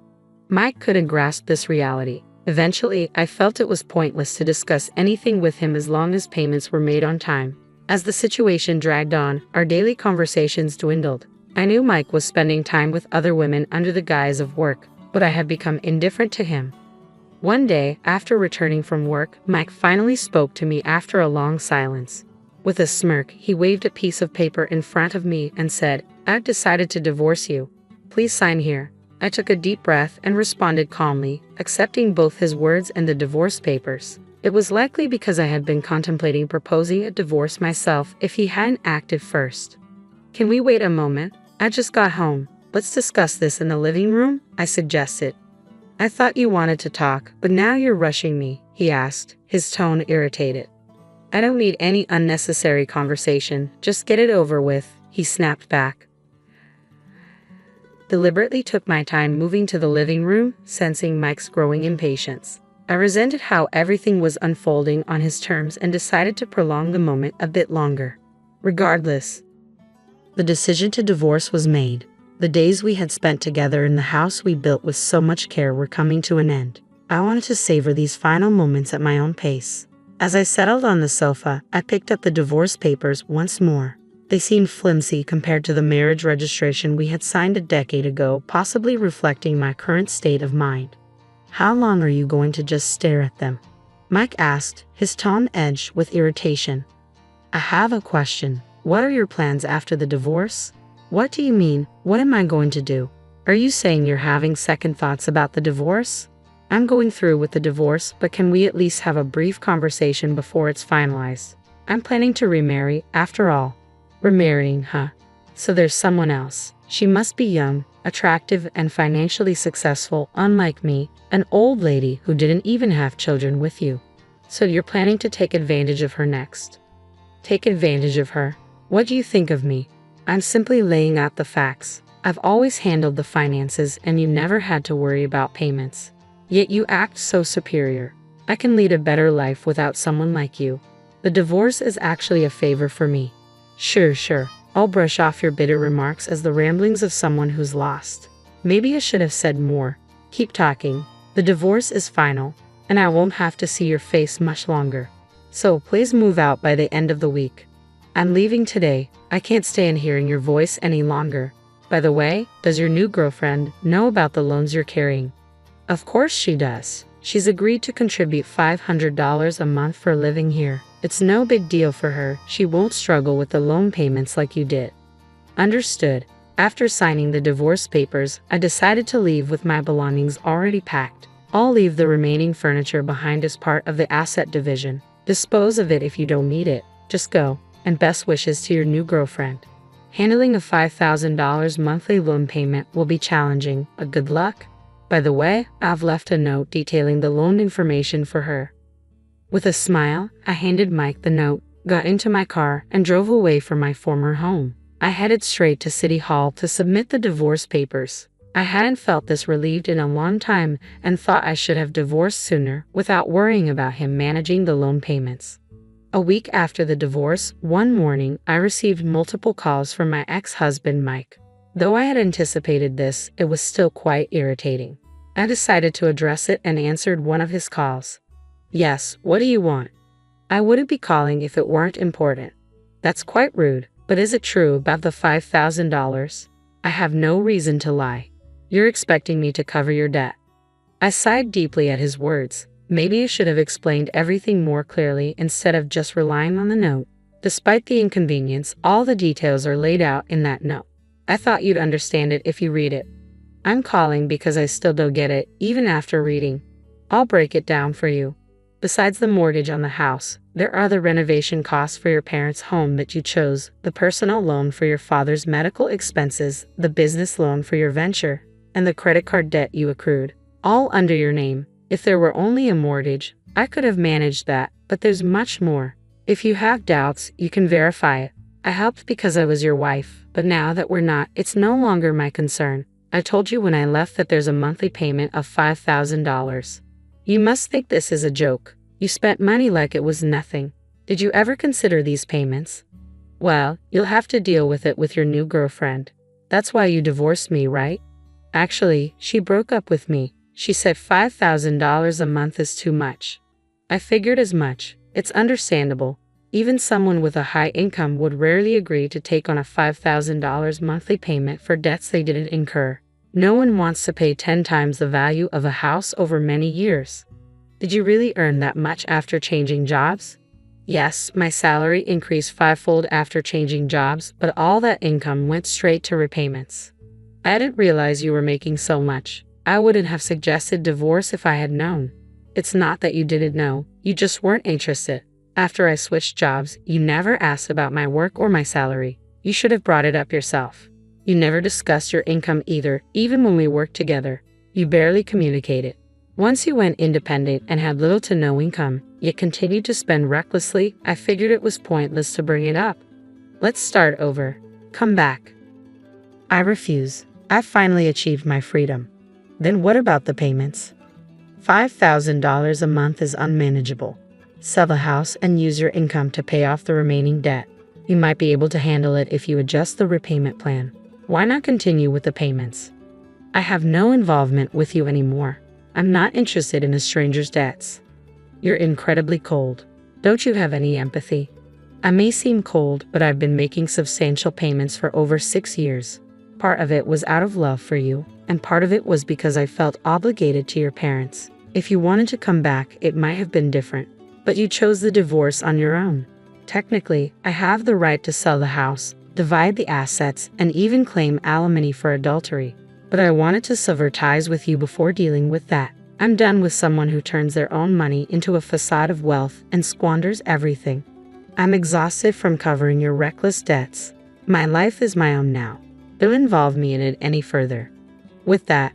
Mike couldn't grasp this reality. Eventually, I felt it was pointless to discuss anything with him as long as payments were made on time. As the situation dragged on, our daily conversations dwindled. I knew Mike was spending time with other women under the guise of work, but I had become indifferent to him. One day, after returning from work, Mike finally spoke to me after a long silence. With a smirk, he waved a piece of paper in front of me and said, "I've decided to divorce you. Please sign here." I took a deep breath and responded calmly, accepting both his words and the divorce papers. It was likely because I had been contemplating proposing a divorce myself if he hadn't acted first. "Can we wait a moment? I just got home. Let's discuss this in the living room," I suggested. "I thought you wanted to talk, but now you're rushing me," he asked, his tone irritated. "I don't need any unnecessary conversation, just get it over with," he snapped back. Deliberately took my time moving to the living room, sensing Mike's growing impatience. I resented how everything was unfolding on his terms and decided to prolong the moment a bit longer. Regardless, the decision to divorce was made. The days we had spent together in the house we built with so much care were coming to an end. I wanted to savor these final moments at my own pace. As I settled on the sofa, I picked up the divorce papers once more. They seemed flimsy compared to the marriage registration we had signed a decade ago, possibly reflecting my current state of mind. "How long are you going to just stare at them?" Mike asked, his tone edged with irritation. I have a question. What are your plans after the divorce? What do you mean? What am I going to do? Are you saying you're having second thoughts about the divorce? I'm going through with the divorce, but can we at least have a brief conversation before it's finalized? I'm planning to remarry, after all. Remarrying, huh? So there's someone else. She must be young, attractive, and financially successful, unlike me, an old lady who didn't even have children with you. So you're planning to take advantage of her next. Take advantage of her? What do you think of me? I'm simply laying out the facts. I've always handled the finances and you never had to worry about payments. Yet you act so superior. I can lead a better life without someone like you. The divorce is actually a favor for me. Sure. I'll brush off your bitter remarks as the ramblings of someone who's lost. Maybe I should have said more. Keep talking. The divorce is final, and I won't have to see your face much longer. So please move out by the end of the week. I'm leaving today. I can't stand hearing your voice any longer. By the way, does your new girlfriend know about the loans you're carrying? Of course she does. She's agreed to contribute $500 a month for living here. It's no big deal for her. She won't struggle with the loan payments like you did. Understood. After signing the divorce papers, I decided to leave with my belongings already packed. I'll leave the remaining furniture behind as part of the asset division. Dispose of it if you don't need it. Just go. And best wishes to your new girlfriend. Handling a $5,000 monthly loan payment will be challenging, but good luck. By the way, I've left a note detailing the loan information for her. With a smile, I handed Mike the note, got into my car, and drove away from my former home. I headed straight to City Hall to submit the divorce papers. I hadn't felt this relieved in a long time and thought I should have divorced sooner without worrying about him managing the loan payments. A week after the divorce, one morning, I received multiple calls from my ex-husband Mike. Though I had anticipated this, it was still quite irritating. I decided to address it and answered one of his calls. Yes, what do you want? I wouldn't be calling if it weren't important. That's quite rude, but is it true about the $5,000? I have no reason to lie. You're expecting me to cover your debt. I sighed deeply at his words. Maybe I should have explained everything more clearly instead of just relying on the note. Despite the inconvenience, all the details are laid out in that note. I thought you'd understand it if you read it. I'm calling because I still don't get it, even after reading. I'll break it down for you. Besides the mortgage on the house, there are the renovation costs for your parents' home that you chose, the personal loan for your father's medical expenses, the business loan for your venture, and the credit card debt you accrued, all under your name. If there were only a mortgage, I could have managed that, but there's much more. If you have doubts, you can verify it. I helped because I was your wife, but now that we're not, it's no longer my concern. I told you when I left that there's a monthly payment of $5,000. You must think this is a joke. You spent money like it was nothing. Did you ever consider these payments? Well, you'll have to deal with it with your new girlfriend. That's why you divorced me, right? Actually, she broke up with me. She said $5,000 a month is too much. I figured as much. It's understandable. Even someone with a high income would rarely agree to take on a $5,000 monthly payment for debts they didn't incur. No one wants to pay 10 times the value of a house over many years. Did you really earn that much after changing jobs? Yes, my salary increased fivefold after changing jobs, but all that income went straight to repayments. I didn't realize you were making so much. I wouldn't have suggested divorce if I had known. It's not that you didn't know, you just weren't interested. After I switched jobs, you never asked about my work or my salary. You should have brought it up yourself. You never discussed your income either, even when we worked together. You barely communicated. Once you went independent and had little to no income, yet continued to spend recklessly, I figured it was pointless to bring it up. Let's start over. Come back. I refuse. I've finally achieved my freedom. Then what about the payments? $5,000 a month is unmanageable. Sell the house and use your income to pay off the remaining debt. You might be able to handle it if you adjust the repayment plan. Why not continue with the payments? I have no involvement with you anymore. I'm not interested in a stranger's debts. You're incredibly cold. Don't you have any empathy? I may seem cold, but I've been making substantial payments for over 6 years. Part of it was out of love for you, and part of it was because I felt obligated to your parents. If you wanted to come back, it might have been different. But you chose the divorce on your own. Technically, I have the right to sell the house, divide the assets, and even claim alimony for adultery. But I wanted to sever ties with you before dealing with that. I'm done with someone who turns their own money into a facade of wealth and squanders everything. I'm exhausted from covering your reckless debts. My life is my own now. Don't involve me in it any further. With that,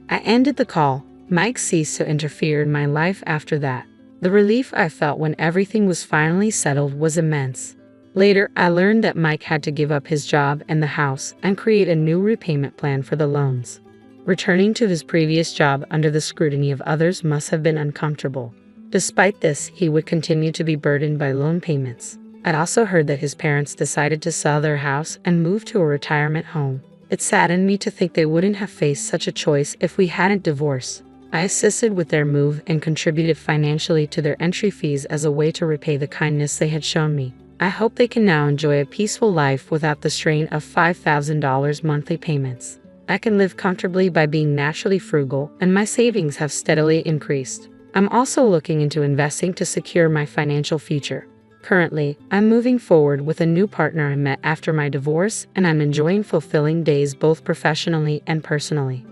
I ended the call. Mike ceased to interfere in my life after that. The relief I felt when everything was finally settled was immense. Later, I learned that Mike had to give up his job and the house and create a new repayment plan for the loans. Returning to his previous job under the scrutiny of others must have been uncomfortable. Despite this, he would continue to be burdened by loan payments. I'd also heard that his parents decided to sell their house and move to a retirement home. It saddened me to think they wouldn't have faced such a choice if we hadn't divorced. I assisted with their move and contributed financially to their entry fees as a way to repay the kindness they had shown me. I hope they can now enjoy a peaceful life without the strain of $5,000 monthly payments. I can live comfortably by being naturally frugal, and my savings have steadily increased. I'm also looking into investing to secure my financial future. Currently, I'm moving forward with a new partner I met after my divorce, and I'm enjoying fulfilling days both professionally and personally.